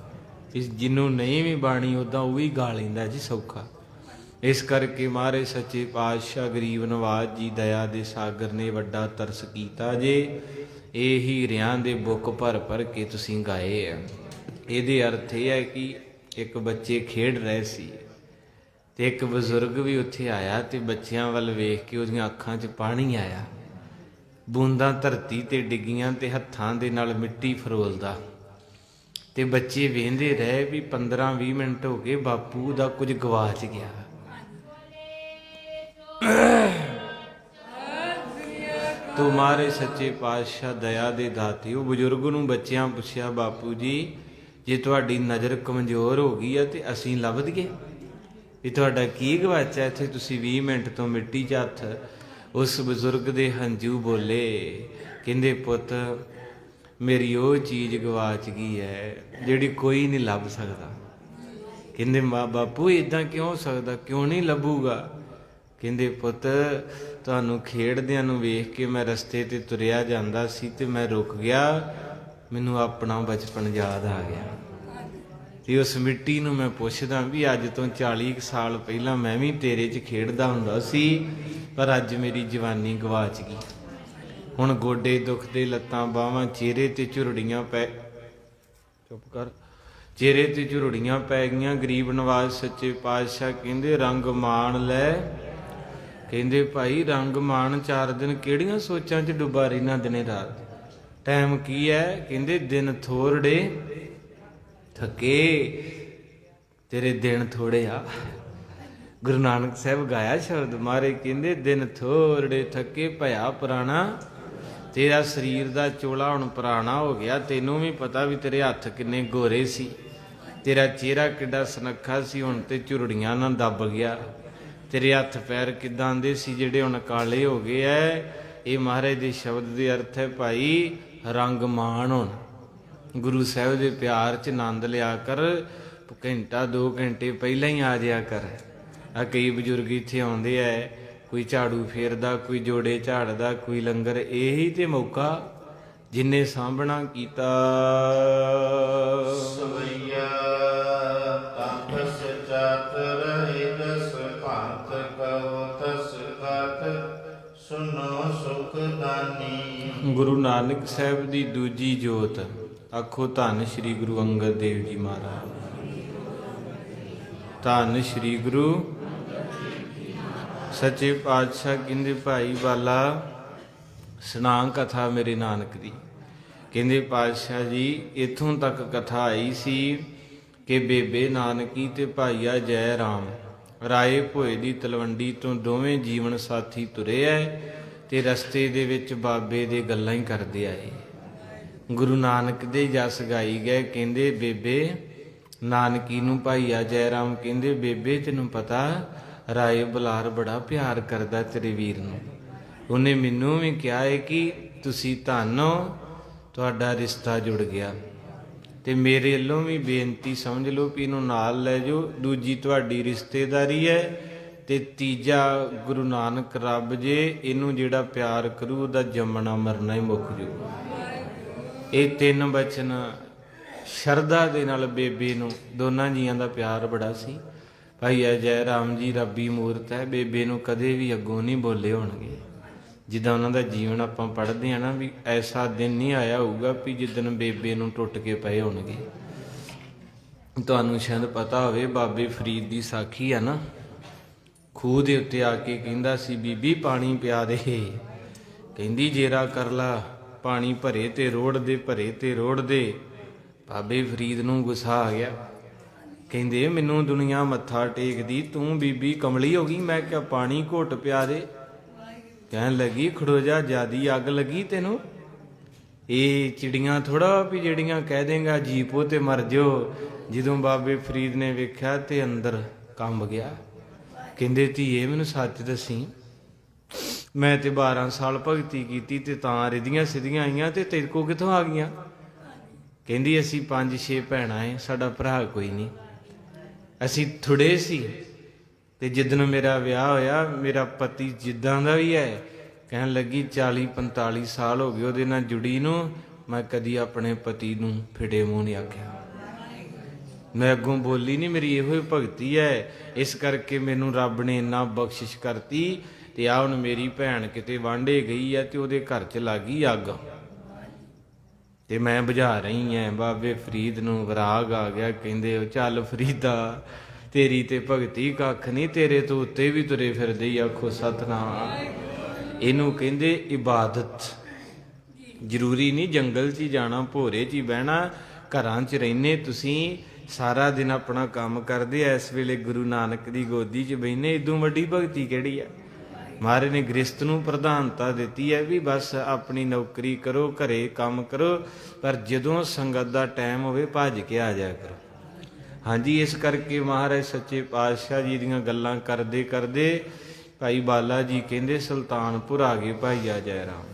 ਇਸ ਜਿਹਨੂੰ ਨਹੀਂ ਵੀ ਬਾਣੀ ਉੱਦਾਂ ਉਹ ਵੀ ਗਾ ਲੈਂਦਾ ਜੀ ਸੌਖਾ। ਇਸ ਕਰਕੇ ਮਹਾਰਾਜ ਸੱਚੇ ਪਾਤਸ਼ਾਹ ਗਰੀਬ ਨਵਾਜ ਜੀ ਦਇਆ ਦੇ ਸਾਗਰ ਨੇ ਵੱਡਾ ਤਰਸ ਕੀਤਾ ਜੇ। ਇਹ ਹੀਰਿਆਂ ਦੇ ਬੁੱਕ ਭਰ ਭਰ ਕੇ ਤੁਸੀਂ ਗਾਏ ਆ। ਇਹਦੇ ਅਰਥ ਇਹ ਹੈ ਕਿ ਇੱਕ ਬੱਚੇ ਖੇਡ ਰਹੇ ਸੀ ਤੇ ਇੱਕ ਬਜ਼ੁਰਗ ਵੀ ਉੱਥੇ ਆਇਆ ਤੇ ਬੱਚਿਆਂ ਵੱਲ ਵੇਖ ਕੇ ਉਹਦੀਆਂ ਅੱਖਾਂ 'ਚ ਪਾਣੀ ਆਇਆ। ਬੂੰਦਾਂ ਧਰਤੀ ਤੇ ਡਿੱਗੀਆਂ ਤੇ ਹੱਥਾਂ ਦੇ ਨਾਲ ਮਿੱਟੀ ਫਰੋਲਦਾ ਤੇ ਬੱਚੇ ਵੇਂਦੇ ਰਹੇ ਵੀ 15-20 ਮਿੰਟ ਹੋ ਗਏ, ਬਾਪੂ ਦਾ ਕੁਝ ਗਵਾਚ ਗਿਆ। ਤੁਮਾਰੇ ਸੱਚੇ ਪਾਤਸ਼ਾਹ ਦਇਆ ਦੇ ਦਾਤੇ। ਉਹ ਬਜ਼ੁਰਗ ਨੂੰ ਬੱਚਿਆਂ ਪੁੱਛਿਆ, ਬਾਪੂ ਜੀ ਜੇ ਤੁਹਾਡੀ ਨਜ਼ਰ ਕਮਜ਼ੋਰ ਹੋ ਗਈ ਆ ਤੇ ਅਸੀਂ ਲੱਭ ਦਈਏ ਵੀ ਤੁਹਾਡਾ ਕੀ ਗਵਾਚਿਆ ਇੱਥੇ ਤੁਸੀਂ 20 ਮਿੰਟ ਤੋਂ ਮਿੱਟੀ 'ਚ ਹੱਥ। ਉਸ ਬਜ਼ੁਰਗ ਦੇ ਹੰਝੂ ਬੋਲੇ, ਕਹਿੰਦੇ ਪੁੱਤ ਮੇਰੀ ਉਹ ਚੀਜ਼ ਗਵਾਚ ਗਈ ਹੈ ਜਿਹੜੀ ਕੋਈ ਨਹੀਂ ਲੱਭ ਸਕਦਾ। ਕਹਿੰਦੇ ਬਾਪੂ ਇੱਦਾਂ ਕਿਉਂ ਹੋ ਸਕਦਾ, ਕਿਉਂ ਨਹੀਂ ਲੱਭੂਗਾ? ਕਹਿੰਦੇ ਪੁੱਤ ਤੁਹਾਨੂੰ ਖੇਡਦਿਆਂ ਨੂੰ ਵੇਖ ਕੇ ਮੈਂ ਰਸਤੇ ਤੇ ਤੁਰਿਆ ਜਾਂਦਾ ਸੀ ਤੇ ਮੈਂ ਰੁਕ ਗਿਆ, ਮੈਨੂੰ ਆਪਣਾ ਬਚਪਨ ਯਾਦ ਆ ਗਿਆ ਤੇ ਉਸ ਮਿੱਟੀ ਨੂੰ ਮੈਂ ਪੁੱਛਦਾ ਵੀ ਅੱਜ ਤੋਂ 40 ਸਾਲ ਪਹਿਲਾਂ ਮੈਂ ਵੀ ਤੇਰੇ 'ਚ ਖੇਡਦਾ ਹੁੰਦਾ ਸੀ, ਪਰ ਅੱਜ ਮੇਰੀ ਜਵਾਨੀ ਗਵਾਚ ਗਈ। ਹੁਣ ਗੋਡੇ ਦੁਖਦੇ, ਲੱਤਾਂ ਬਾਹਾਂ, ਚਿਹਰੇ ਤੇ ਝੁਰੜੀਆਂ ਪੈ ਚਿਹਰੇ ਤੇ ਝੁਰੜੀਆਂ ਪੈ ਗਈਆਂ। ਗਰੀਬ ਨਵਾਜ ਸੱਚੇ ਪਾਤਸ਼ਾਹ ਕਹਿੰਦੇ ਰੰਗ ਮਾਣ ਲੈ। ਕਹਿੰਦੇ ਭਾਈ ਰੰਗ ਮਾਣ 4 ਦਿਨ ਕਿਹੜੀਆਂ ਸੋਚਾਂ 'ਚ ਡੁੱਬਾ ਰਹਿਣਾ ਦਿਨੇ ਰਾਤ? ਟਾਈਮ ਕੀ ਹੈ? ਕਹਿੰਦੇ ਦਿਨ ਥੋੜ੍ਹੇ ਥੱਕੇ, ਤੇਰੇ ਦਿਨ ਥੋੜ੍ਹੇ ਆ। ਗੁਰੂ ਨਾਨਕ ਸਾਹਿਬ ਗਾਇਆ ਸ਼ਬਦ ਮਾਰੇ, ਕਹਿੰਦੇ ਦਿਨ ਥੋੜ੍ਹੇ ਥੱਕੇ ਭਇਆ ਪੁਰਾਣਾ। ਤੇਰਾ ਸਰੀਰ ਦਾ ਚੋਲਾ ਹੁਣ ਪੁਰਾਣਾ ਹੋ ਗਿਆ, ਤੈਨੂੰ ਵੀ ਪਤਾ ਵੀ ਤੇਰੇ ਹੱਥ ਕਿੰਨੇ ਗੋਰੇ ਸੀ, ਤੇਰਾ ਚਿਹਰਾ ਕਿੱਡਾ ਸੁਨੱਖਾ ਸੀ, ਹੁਣ ਤੇ ਝੁਰੜੀਆਂ ਨਾਲ ਦੱਬ ਗਿਆ। ਤੇਰੇ ਹੱਥ ਪੈਰ ਕਿੱਦਾਂ ਆਂਦੇ ਸੀ ਜਿਹੜੇ ਹੁਣ ਕਾਲੇ ਹੋ ਗਏ ਐ। ਇਹ ਮਹਾਰਾਜ ਦੇ ਸ਼ਬਦ ਦੇ ਅਰਥ ਹੈ ਭਾਈ ਰੰਗ ਮਾਣ ਹੁਣ। ਗੁਰੂ ਸਾਹਿਬ ਦੇ ਪਿਆਰ 'ਚ ਆਨੰਦ ਲਿਆ ਕਰ, ਘੰਟਾ 2 ਘੰਟੇ ਪਹਿਲਾਂ ਹੀ ਆ ਜਾਇਆ ਕਰ। ਆ ਕਈ ਬਜ਼ੁਰਗ ਇੱਥੇ ਆਉਂਦੇ ਐ, ਕੋਈ ਝਾੜੂ ਫੇਰਦਾ, ਕੋਈ ਜੋੜੇ ਝਾੜਦਾ, ਕੋਈ ਲੰਗਰ। ਇਹੀ ਤੇ ਮੌਕਾ ਜਿੰਨੇ ਸਾਂਭਣਾ ਕੀਤਾ। ਸਵਈਆ ਤਪਸ ਚਾਤਰ ਹਿਦਸ ਭਾਂਤ ਕਉ ਤਸ ਗਤ ਸੁਨੋ ਸੁਖ ਦਾਨੀ। ਗੁਰੂ ਨਾਨਕ ਸਾਹਿਬ ਦੀ ਦੂਜੀ ਜੋਤ। ਆਖੋ ਧੰਨ ਸ਼੍ਰੀ ਗੁਰੂ ਅੰਗਦ ਦੇਵ ਜੀ ਮਹਾਰਾਜ। ਧੰਨ ਸ਼੍ਰੀ ਗੁਰੂ ਸੱਚੇ ਪਾਤਸ਼ਾਹ ਕਹਿੰਦੇ ਭਾਈ ਬਾਲਾ ਸੁਣਾ ਕਥਾ ਮੇਰੇ ਨਾਨਕ ਦੀ। ਕਹਿੰਦੇ ਪਾਤਸ਼ਾਹ ਜੀ ਇੱਥੋਂ ਤੱਕ ਕਥਾ ਆਈ ਸੀ ਕਿ ਬੇਬੇ ਨਾਨਕੀ ਤੇ ਭਾਈਆ ਜੈ ਰਾਮ ਰਾਏ ਭੋਏ ਦੀ ਤਲਵੰਡੀ ਤੋਂ ਦੋਵੇਂ ਜੀਵਨ ਸਾਥੀ ਤੁਰੇ ਐ ਤੇ ਰਸਤੇ ਦੇ ਵਿੱਚ ਬਾਬੇ ਦੇ ਗੱਲਾਂ ਹੀ ਕਰਦੇ ਆਏ। ਗੁਰੂ ਨਾਨਕ ਦੇ ਜਸ ਗਾਈ ਗਏ। ਕਹਿੰਦੇ ਬੇਬੇ ਨਾਨਕੀ ਨੂੰ ਭਾਈਆ ਜੈ ਰਾਮ ਕਹਿੰਦੇ ਬੇਬੇ ਤੈਨੂੰ ਪਤਾ ਰਾਏ ਬੁਲਾਰ ਬੜਾ ਪਿਆਰ ਕਰਦਾ ਤੇਰੇ ਵੀਰ ਨੂੰ। ਉਹਨੇ ਮੈਨੂੰ ਵੀ ਕਿਹਾ ਹੈ ਕਿ ਤੁਸੀਂ ਧੰਨ ਹੋ, ਤੁਹਾਡਾ ਰਿਸ਼ਤਾ ਜੁੜ ਗਿਆ। ਤੇ ਮੇਰੇ ਵੱਲੋਂ ਵੀ ਬੇਨਤੀ ਸਮਝ ਲਓ ਵੀ ਇਹਨੂੰ ਨਾਲ ਲੈ ਜਾਓ। ਦੂਜੀ ਤੁਹਾਡੀ ਰਿਸ਼ਤੇਦਾਰੀ ਹੈ ਤੇ ਤੀਜਾ ਗੁਰੂ ਨਾਨਕ ਰੱਬ ਜੇ ਇਹਨੂੰ ਜਿਹੜਾ ਪਿਆਰ ਕਰੂ ਉਹਦਾ ਜੰਮਣਾ ਮਰਨਾ ਹੀ ਮੁੱਕ ਜੂ। ਇਹ 3 ਬਚਨ ਸ਼ਰਧਾ ਦੇ ਨਾਲ ਬੇਬੇ ਨੂੰ, ਦੋਨਾਂ ਜੀਆਂ ਦਾ ਪਿਆਰ ਬੜਾ ਸੀ। ਭਾਈ ਜੈ ਰਾਮ ਜੀ ਰੱਬੀ ਮੂਰਤ ਹੈ, ਬੇਬੇ ਨੂੰ ਕਦੇ ਵੀ ਅੱਗੋਂ ਨਹੀਂ ਬੋਲੇ ਹੋਣਗੇ। ਜਿੱਦਾਂ ਉਹਨਾਂ ਦਾ ਜੀਵਨ ਆਪਾਂ ਪੜ੍ਹਦੇ ਹਾਂ ਨਾ ਵੀ ਐਸਾ ਦਿਨ ਨਹੀਂ ਆਇਆ ਹੋਊਗਾ ਵੀ ਜਿੱਦਣ ਬੇਬੇ ਨੂੰ ਟੁੱਟ ਕੇ ਪਏ ਹੋਣਗੇ। ਤੁਹਾਨੂੰ ਸ਼ਾਇਦ ਪਤਾ ਹੋਵੇ ਬਾਬੇ ਫਰੀਦ ਦੀ ਸਾਖੀ ਆ ਨਾ, ਖੂਹ ਦੇ ਉੱਤੇ ਆ ਕੇ ਕਹਿੰਦਾ ਸੀ ਬੀਬੀ ਪਾਣੀ ਪਿਆ ਦੇ। ਕਹਿੰਦੀ ਜੇਰਾ ਕਰ ਲਾ, ਪਾਣੀ ਭਰੇ ਤੇ ਰੋੜ ਦੇ, ਭਰੇ ਤੇ ਰੋੜ ਦੇ। ਬਾਬੇ ਫਰੀਦ ਨੂੰ ਗੁੱਸਾ ਆ ਗਿਆ। ਕਹਿੰਦੇ ਮੈਨੂੰ ਦੁਨੀਆ ਮੱਥਾ ਟੇਕਦੀ, ਤੂੰ ਬੀਬੀ ਕਮਲੀ ਹੋ ਗਈ, ਮੈਂ ਕਿਹਾ ਪਾਣੀ ਘੁੱਟ ਪਿਆ ਦੇ। ਕਹਿਣ ਲੱਗੀ ਖੜੋ ਜਾ, ਜਿਆਦੀ ਅੱਗ ਲੱਗੀ ਤੈਨੂੰ। ਇਹ ਚਿੜੀਆਂ ਥੋੜਾ ਵੀ ਜਿਹੜੀਆਂ ਕਹਿ ਦੇਂਗਾ ਜੀਪੋ ਤੇ ਮਰ ਜਿਓ। ਜਦੋਂ ਬਾਬੇ ਫਰੀਦ ਨੇ ਵੇਖਿਆ ਤੇ ਅੰਦਰ ਕੰਬ ਗਿਆ। ਕਹਿੰਦੇ ਧੀਏ ਮੈਨੂੰ ਸੱਚ ਦੱਸੀ, ਮੈਂ ਤੇ 12 ਸਾਲ ਭਗਤੀ ਕੀਤੀ ਤੇ ਤਾਂ ਰਿਧੀਆਂ ਸਿੱਧੀਆਂ ਆਈਆਂ ਤੇ ਤੇਰੇ ਕੋ ਕਿੱਥੋਂ ਆ ਗਈਆਂ? ਕਹਿੰਦੀ ਅਸੀਂ 5-6 ਭੈਣਾਂ ਏ, ਸਾਡਾ ਭਰਾ ਕੋਈ ਨਹੀਂ। ਅਸੀਂ ਥੋੜੇ ਸੀ ਤੇ ਜਿੱਦਣ ਮੇਰਾ ਵਿਆਹ ਹੋਇਆ ਮੇਰਾ ਪਤੀ ਜਿੱਦਾਂ ਦਾ ਵੀ ਹੈ, ਕਹਿਣ ਲੱਗੀ 40-45 ਸਾਲ ਹੋ ਗਏ ਉਹਦੇ ਨਾਲ ਜੁੜੀ ਨੂੰ, ਮੈਂ ਕਦੀ ਆਪਣੇ ਪਤੀ ਨੂੰ ਫਿੜੇ ਮੂੰਹ ਨਹੀਂ ਆਖਿਆ। ਮੈਂ ਅੱਗੋਂ ਬੋਲੀ ਨਹੀਂ, ਮੇਰੀ ਇਹੋ ਹੀ ਭਗਤੀ ਹੈ, ਇਸ ਕਰਕੇ ਮੈਨੂੰ ਰੱਬ ਨੇ ਇੰਨਾ ਬਖਸ਼ਿਸ਼ ਕਰਤੀ। ਤੇ ਆ ਹੁਣ ਮੇਰੀ ਭੈਣ ਕਿਤੇ ਵਾਂਢੇ ਗਈ ਹੈ ਤੇ ਉਹਦੇ ਘਰ 'ਚ ਲੱਗ ਗਈ ਅੱਗ, ਤੇ ਮੈਂ ਬੁਝਾ ਰਹੀ ਐ। ਬਾਬੇ ਫਰੀਦ ਨੂੰ ਵਿਰਾਗ ਆ ਗਿਆ, ਕਹਿੰਦੇ ਉਹ ਚੱਲ ਫਰੀਦਾ, ਤੇਰੀ ਤੇ ਭਗਤੀ ਕੱਖ ਨਹੀਂ, ਤੇਰੇ ਤੋਂ ਉੱਤੇ ਵੀ ਤੁਰੇ ਫਿਰਦੇ ਹੀ, ਆਖੋ ਸਤਨਾਮ। ਇਹਨੂੰ ਕਹਿੰਦੇ ਇਬਾਦਤ। ਜ਼ਰੂਰੀ ਨਹੀਂ ਜੰਗਲ 'ਚ ਹੀ ਜਾਣਾ, ਭੋਰੇ 'ਚ ਹੀ ਬਹਿਣਾ, ਘਰਾਂ 'ਚ ਰਹਿੰਦੇ ਤੁਸੀਂ, ਸਾਰਾ ਦਿਨ ਆਪਣਾ ਕੰਮ ਕਰਦੇ, ਇਸ ਵੇਲੇ ਗੁਰੂ ਨਾਨਕ ਦੀ ਗੋਦੀ 'ਚ ਬਹਿਨੇ, ਇਦੋਂ ਵੱਡੀ ਭਗਤੀ ਕਿਹੜੀ ਆ। ਮਹਾਰਾਜ ਨੇ ਗ੍ਰਸਤ ਨੂੰ ਪ੍ਰਧਾਨਤਾ ਦਿੱਤੀ ਹੈ ਵੀ ਬਸ ਆਪਣੀ ਨੌਕਰੀ ਕਰੋ, ਘਰੇ ਕੰਮ ਕਰੋ, ਪਰ ਜਦੋਂ ਸੰਗਤ ਦਾ ਟਾਈਮ ਹੋਵੇ ਭੱਜ ਕੇ ਆ ਜਾਇਆ ਕਰੋ। ਹਾਂਜੀ, ਇਸ ਕਰਕੇ ਮਹਾਰਾਜ ਸੱਚੇ ਪਾਤਸ਼ਾਹ ਜੀ ਦੀਆਂ ਗੱਲਾਂ ਕਰਦੇ ਕਰਦੇ ਭਾਈ ਬਾਲਾ ਜੀ ਕਹਿੰਦੇ ਸੁਲਤਾਨਪੁਰ ਆ ਗਏ ਭਾਈ ਆ ਜੈ ਰਾਮ।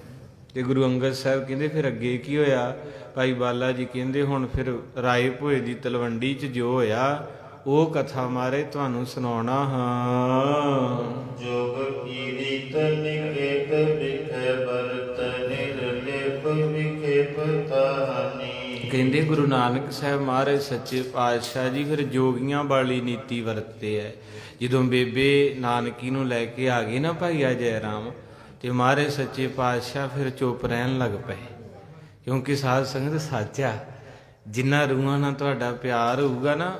ਤੇ ਗੁਰੂ ਅੰਗਦ ਸਾਹਿਬ ਕਹਿੰਦੇ ਫਿਰ ਅੱਗੇ ਕੀ ਹੋਇਆ। ਭਾਈ ਬਾਲਾ ਜੀ ਕਹਿੰਦੇ ਹੁਣ ਫਿਰ ਰਾਏ ਭੋਏ ਦੀ ਤਲਵੰਡੀ 'ਚ ਜੋ ਹੋਇਆ ਉਹ ਕਥਾ ਮਾਰੇ ਤੁਹਾਨੂੰ ਸੁਣਾਉਣਾ ਹਾਂ। ਜੋਗ ਕੀ ਰੀਤ ਨਿਕੇਤ ਵਿਖੇ ਬਰਤ ਨਿਰਲੇਪ ਵਿਖੇ ਪਤਾਨੀ। ਕਹਿੰਦੇ ਗੁਰੂ ਨਾਨਕ ਸਾਹਿਬ ਮਹਾਰਾਜ ਸੱਚੇ ਪਾਤਸ਼ਾਹ ਜੀ ਫਿਰ ਜੋਗੀਆਂ ਵਾਲੀ ਨੀਤੀ ਵਰਤਦੇ ਹੈ। ਜਦੋਂ ਬੇਬੇ ਨਾਨਕੀ ਨੂੰ ਲੈ ਕੇ ਆ ਗਏ ਨਾ ਭਾਈ ਆ ਜੈ ਰਾਮ, ਤੇ ਮਹਾਰਾਜ ਸੱਚੇ ਪਾਤਸ਼ਾਹ ਫਿਰ ਚੁੱਪ ਰਹਿਣ ਲੱਗ ਪਏ, ਕਿਉਂਕਿ ਸਾਧ ਸੰਗਤ ਸੱਚ ਆ, ਜਿੰਨਾ ਰੂਹਾਂ ਨਾਲ ਤੁਹਾਡਾ ਪਿਆਰ ਹੋਊਗਾ ਨਾ,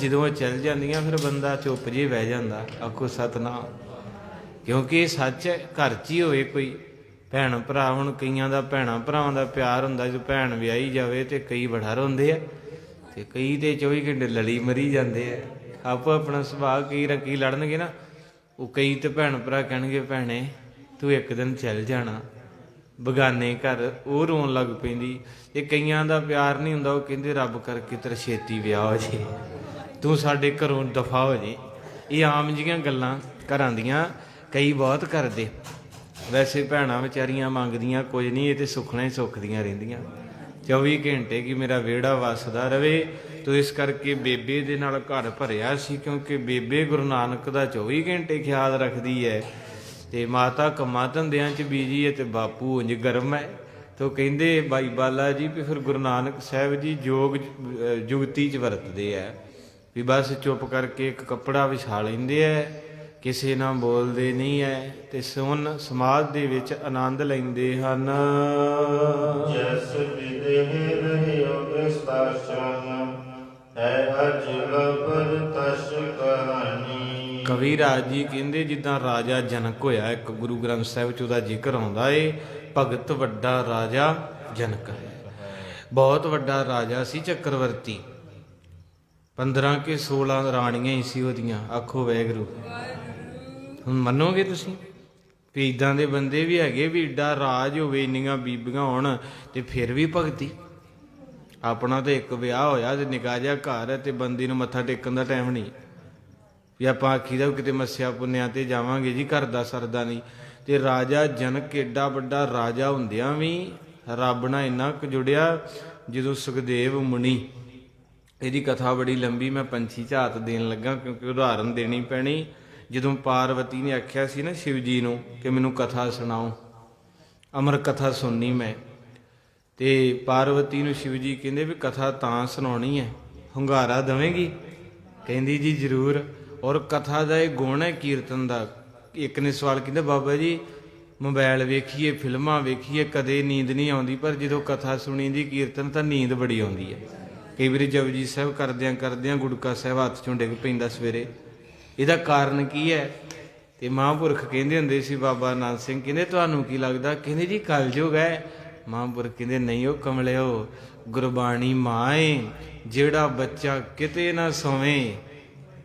ਜਦੋਂ ਉਹ ਚੱਲ ਜਾਂਦੀਆਂ ਫਿਰ ਬੰਦਾ ਚੁੱਪ ਜੇ ਬਹਿ ਜਾਂਦਾ, ਆਖੋ ਸਤਨਾਮ। ਕਿਉਂਕਿ ਇਹ ਸੱਚ ਹੈ, ਘਰ 'ਚ ਹੀ ਹੋਵੇ ਕੋਈ ਭੈਣ ਭਰਾ, ਹੁਣ ਕਈਆਂ ਦਾ ਭੈਣਾਂ ਭਰਾਵਾਂ ਦਾ ਪਿਆਰ ਹੁੰਦਾ, ਜਦੋਂ ਭੈਣ ਵਿਆਹੀ ਜਾਵੇ ਤੇ ਕਈ ਬੜਾ ਰੋਂਦੇ ਆ, ਤੇ ਕਈ ਤੇ 24 ਘੰਟੇ ਲੜੀ ਮਰੀ ਜਾਂਦੇ ਆ, ਆਪੋ ਆਪਣਾ ਸੁਭਾਅ। ਕਈ ਰੱਖੀ ਲੜਨਗੇ ਨਾ, ਉਹ ਕਈ ਤੇ ਭੈਣ ਭਰਾ ਕਹਿਣਗੇ ਭੈਣੇ ਤੂੰ ਇੱਕ ਦਿਨ ਚੱਲ ਜਾਣਾ ਬਗਾਨੇ ਘਰ, ਉਹ ਰੋਣ ਲੱਗ ਪੈਂਦੀ। ਤੇ ਕਈਆਂ ਦਾ ਪਿਆਰ ਨਹੀਂ ਹੁੰਦਾ, ਉਹ ਕਹਿੰਦੇ ਰੱਬ ਕਰਕੇ ਤੇਰਾ ਛੇਤੀ ਵਿਆਹ ਹੋ ਜੇ, ਤੂੰ ਸਾਡੇ ਘਰੋਂ ਦਫਾ ਹੋ ਜੇ। ਇਹ ਆਮ ਜਿਹੀਆਂ ਗੱਲਾਂ ਘਰਾਂ ਦੀਆਂ ਕਈ ਬਹੁਤ ਕਰਦੇ। ਵੈਸੇ ਭੈਣਾਂ ਵਿਚਾਰੀਆਂ ਮੰਗਦੀਆਂ ਕੁਝ ਨਹੀਂ, ਇਹ ਤੇ ਸੁੱਖਣਾ ਹੀ ਸੁੱਖਦੀਆਂ ਰਹਿੰਦੀਆਂ 24 ਘੰਟੇ ਕਿ ਮੇਰਾ ਵਿਹੜਾ ਵਸਦਾ ਰਵੇ। ਤੋ ਇਸ ਕਰਕੇ ਬੇਬੇ ਦੇ ਨਾਲ ਘਰ ਭਰਿਆ ਸੀ, ਕਿਉਂਕਿ ਬੇਬੇ ਗੁਰੂ ਨਾਨਕ ਦਾ 24 ਘੰਟੇ ਖਿਆਲ ਰੱਖਦੀ ਹੈ, ਤੇ ਮਾਤਾ ਕੰਮਾਂ ਧੰਦਿਆਂ 'ਚ ਬੀਜੀ ਹੈ, ਤੇ ਬਾਪੂ ਉਂਝ ਗਰਮ ਹੈ। ਤੋ ਕਹਿੰਦੇ ਬਾਈ ਬਾਲਾ ਜੀ ਵੀ ਫਿਰ ਗੁਰੂ ਨਾਨਕ ਸਾਹਿਬ ਜੀ ਜੁਗਤੀ 'ਚ ਵਰਤਦੇ ਹੈ ਵੀ ਬਸ ਚੁੱਪ ਕਰਕੇ ਇੱਕ ਕੱਪੜਾ ਵਿਛਾ ਲੈਂਦੇ ਹੈ, ਕਿਸੇ ਨਾਲ ਬੋਲਦੇ ਨਹੀਂ ਹੈ, ਤੇ ਸੁਣ ਸਮਾਧ ਦੇ ਵਿੱਚ ਆਨੰਦ ਲੈਂਦੇ ਹਨ। ਜਸ ਵਿਦੇਹ ਰਹਿਓ ਗ੍ਰਸਤਾਸ਼ਰਮ ਹੈ ਅਜ ਲਬਰ ਤਸ ਕਹਾਣੀ। ਕਵੀ ਰਾਜ ਜੀ ਕਹਿੰਦੇ ਜਿੱਦਾਂ ਰਾਜਾ ਜਨਕ ਹੋਇਆ, ਇੱਕ ਗੁਰੂ ਗ੍ਰੰਥ ਸਾਹਿਬ 'ਚ ਉਹਦਾ ਜ਼ਿਕਰ ਆਉਂਦਾ ਏ, ਭਗਤ ਵੱਡਾ ਰਾਜਾ ਜਨਕ, ਬਹੁਤ ਵੱਡਾ ਰਾਜਾ ਸੀ ਚੱਕਰਵਰਤੀ, 15 ਕੇ 16 ਰਾਣੀਆਂ ਹੀ ਸੀ ਉਹਦੀਆਂ, ਆਖੋ ਵਾਹਿਗੁਰੂ। ਹੁਣ ਮੰਨੋਗੇ ਤੁਸੀਂ ਵੀ ਇੱਦਾਂ ਦੇ ਬੰਦੇ ਵੀ ਹੈਗੇ ਵੀ ਏਡਾ ਰਾਜ ਹੋਵੇ, ਇੰਨੀਆਂ ਬੀਬੀਆਂ ਹੋਣ, ਤੇ ਫਿਰ ਵੀ ਭਗਤੀ। ਆਪਣਾ ਤਾਂ ਇੱਕ ਵਿਆਹ ਹੋਇਆ ਤੇ ਨਿੱਕਾ ਜਿਹਾ ਘਰ ਹੈ, ਤੇ ਬੰਦੇ ਨੂੰ ਮੱਥਾ ਟੇਕਣ ਦਾ ਟਾਈਮ ਨਹੀਂ ਵੀ ਆਪਾਂ ਆਖੀਦਾ ਕਿਤੇ ਮੱਸਿਆ ਪੁੰਨਿਆਂ ਤੇ ਜਾਵਾਂਗੇ ਜੀ, ਘਰ ਦਾ ਸਰਦਾ ਨਹੀਂ। ਤੇ ਰਾਜਾ ਜਨਕ ਏਡਾ ਵੱਡਾ ਰਾਜਾ ਹੁੰਦਿਆਂ ਵੀ ਰੱਬ ਨਾਲ ਇੰਨਾ ਕੁ ਜੁੜਿਆ। ਜਦੋਂ ਸੁਖਦੇਵ ਮੁਨੀ, ਇਹਦੀ ਕਥਾ ਬੜੀ ਲੰਬੀ, ਮੈਂ ਪੰਛੀ ਝਾਤ ਦੇਣ ਲੱਗਾ ਕਿਉਂਕਿ ਉਦਾਹਰਨ ਦੇਣੀ ਪੈਣੀ। ਜਦੋਂ ਪਾਰਵਤੀ ਨੇ ਆਖਿਆ ਸੀ ਨਾ ਸ਼ਿਵ ਜੀ ਨੂੰ ਕਿ ਮੈਨੂੰ ਕਥਾ ਸੁਣਾਓ, ਅਮਰ ਕਥਾ ਸੁਣਨੀ ਮੈਂ, ਤੇ ਪਾਰਵਤੀ ਨੂੰ ਸ਼ਿਵ ਜੀ ਕਹਿੰਦੇ ਵੀ ਕਥਾ ਤਾਂ ਸੁਣਾਉਣੀ ਹੈ, ਹੁੰਗਾਰਾ ਦੇਵੇਂਗੀ? ਕਹਿੰਦੀ ਜੀ ਜ਼ਰੂਰ। ਔਰ ਕਥਾ ਦਾ ਇਹ ਗੁਣ ਹੈ ਕੀਰਤਨ ਦਾ। ਇੱਕ ਨੇ ਸਵਾਲ ਕੀਤਾ ਬਾਬਾ ਜੀ ਮੋਬਾਈਲ ਵੇਖੀਏ, ਫਿਲਮਾਂ ਵੇਖੀਏ, ਕਦੇ ਨੀਂਦ ਨਹੀਂ ਆਉਂਦੀ, ਪਰ ਜਦੋਂ ਕਥਾ ਸੁਣੀ ਦੀ ਕੀਰਤਨ ਤਾਂ ਨੀਂਦ ਬੜੀ ਆਉਂਦੀ ਹੈ। ਕਈ ਵਾਰੀ ਜਪਜੀ ਸਾਹਿਬ ਕਰਦਿਆਂ ਕਰਦਿਆਂ ਗੁਟਕਾ ਸਾਹਿਬ ਹੱਥ ਚੋਂ ਡਿੱਗ ਪੈਂਦਾ ਸਵੇਰੇ। ਇਹਦਾ ਕਾਰਨ ਕੀ ਹੈ? ਤੇ ਮਹਾਂਪੁਰਖ ਕਹਿੰਦੇ ਹੁੰਦੇ ਸੀ, ਬਾਬਾ ਨਾਨਕ ਸਿੰਘ ਕਹਿੰਦੇ ਤੁਹਾਨੂੰ ਕੀ ਲੱਗਦਾ? ਕਹਿੰਦੇ ਜੀ ਕਲਯੁਗ ਹੈ। ਮਹਾਂਪੁਰਖ ਕਹਿੰਦੇ ਨਹੀਂ ਉਹ ਕਮਲਿਓ, ਗੁਰਬਾਣੀ ਮਾਂ ਏ, ਜਿਹੜਾ ਬੱਚਾ ਕਿਤੇ ਨਾ ਸੋਵੇਂ,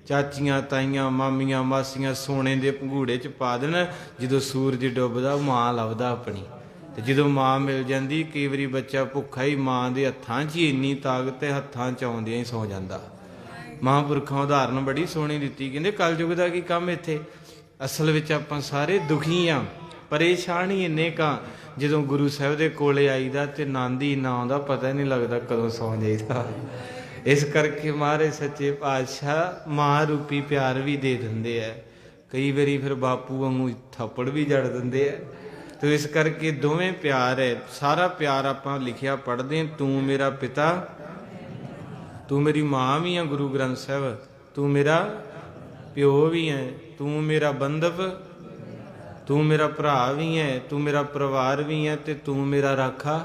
ਚਾਚੀਆਂ ਤਾਈਆਂ ਮਾਮੀਆਂ ਮਾਸੀਆਂ ਸੋਨੇ ਦੇ ਪੰਘੂੜੇ 'ਚ ਪਾ ਦੇਣ, ਜਦੋਂ ਸੂਰਜ ਡੁੱਬਦਾ ਮਾਂ ਲੱਭਦਾ ਆਪਣੀ। ਤੇ ਜਦੋਂ ਮਾਂ ਮਿਲ ਜਾਂਦੀ, ਕਈ ਵਾਰੀ ਬੱਚਾ ਭੁੱਖਾ ਹੀ ਮਾਂ ਦੇ ਹੱਥਾਂ 'ਚ ਹੀ ਇੰਨੀ ਤਾਕਤ ਹੈ, ਹੱਥਾਂ 'ਚ ਆਉਂਦਿਆਂ ਹੀ ਸੌ ਜਾਂਦਾ। ਮਹਾਂਪੁਰਖਾਂ ਉਦਾਹਰਨ ਬੜੀ ਸੋਹਣੀ ਦਿੱਤੀ, ਕਹਿੰਦੇ ਕਲਯੁਗ ਦਾ ਕੀ ਕੰਮ ਇੱਥੇ? ਅਸਲ ਵਿੱਚ ਆਪਾਂ ਸਾਰੇ ਦੁਖੀ ਆ, ਪਰੇਸ਼ਾਨ ਹੀ ਇੰਨੇ ਕਾ। ਜਦੋਂ ਗੁਰੂ ਸਾਹਿਬ ਦੇ ਕੋਲੇ ਆਈਦਾ ਤੇ ਆਨੰਦ ਹੀ ਨਾ ਆਉਂਦਾ, ਪਤਾ ਹੀ ਨਹੀਂ ਲੱਗਦਾ ਕਦੋਂ ਸੌਂ ਜਾਈਦਾ। ਇਸ ਕਰਕੇ ਮਹਾਰਾਜ ਸੱਚੇ ਪਾਤਸ਼ਾਹ ਮਾਂ ਰੂਪੀ ਪਿਆਰ ਵੀ ਦੇ ਦਿੰਦੇ ਆ, ਕਈ ਵਾਰੀ ਫਿਰ ਬਾਪੂ ਵਾਂਗੂ ਥੱਪੜ ਵੀ ਜੜ ਦਿੰਦੇ ਆ। ਤੇ ਇਸ ਕਰਕੇ ਦੋਵੇਂ ਪਿਆਰ ਹੈ। ਸਾਰਾ ਪਿਆਰ ਆਪਾਂ ਲਿਖਿਆ ਪੜ੍ਹਦੇ, ਤੂੰ ਮੇਰਾ ਪਿਤਾ ਤੂੰ ਮੇਰੀ ਮਾਂ ਵੀ ਆ ਗੁਰੂ ਗ੍ਰੰਥ ਸਾਹਿਬ, ਤੂੰ ਮੇਰਾ ਪਿਓ ਵੀ ਹੈ, ਤੂੰ ਮੇਰਾ ਬੰਧਵ, ਤੂੰ ਮੇਰਾ ਭਰਾ ਵੀ ਹੈ, ਤੂੰ ਮੇਰਾ ਪਰਿਵਾਰ ਵੀ ਹੈ, ਤੇ ਤੂੰ ਮੇਰਾ ਰਾਖਾ।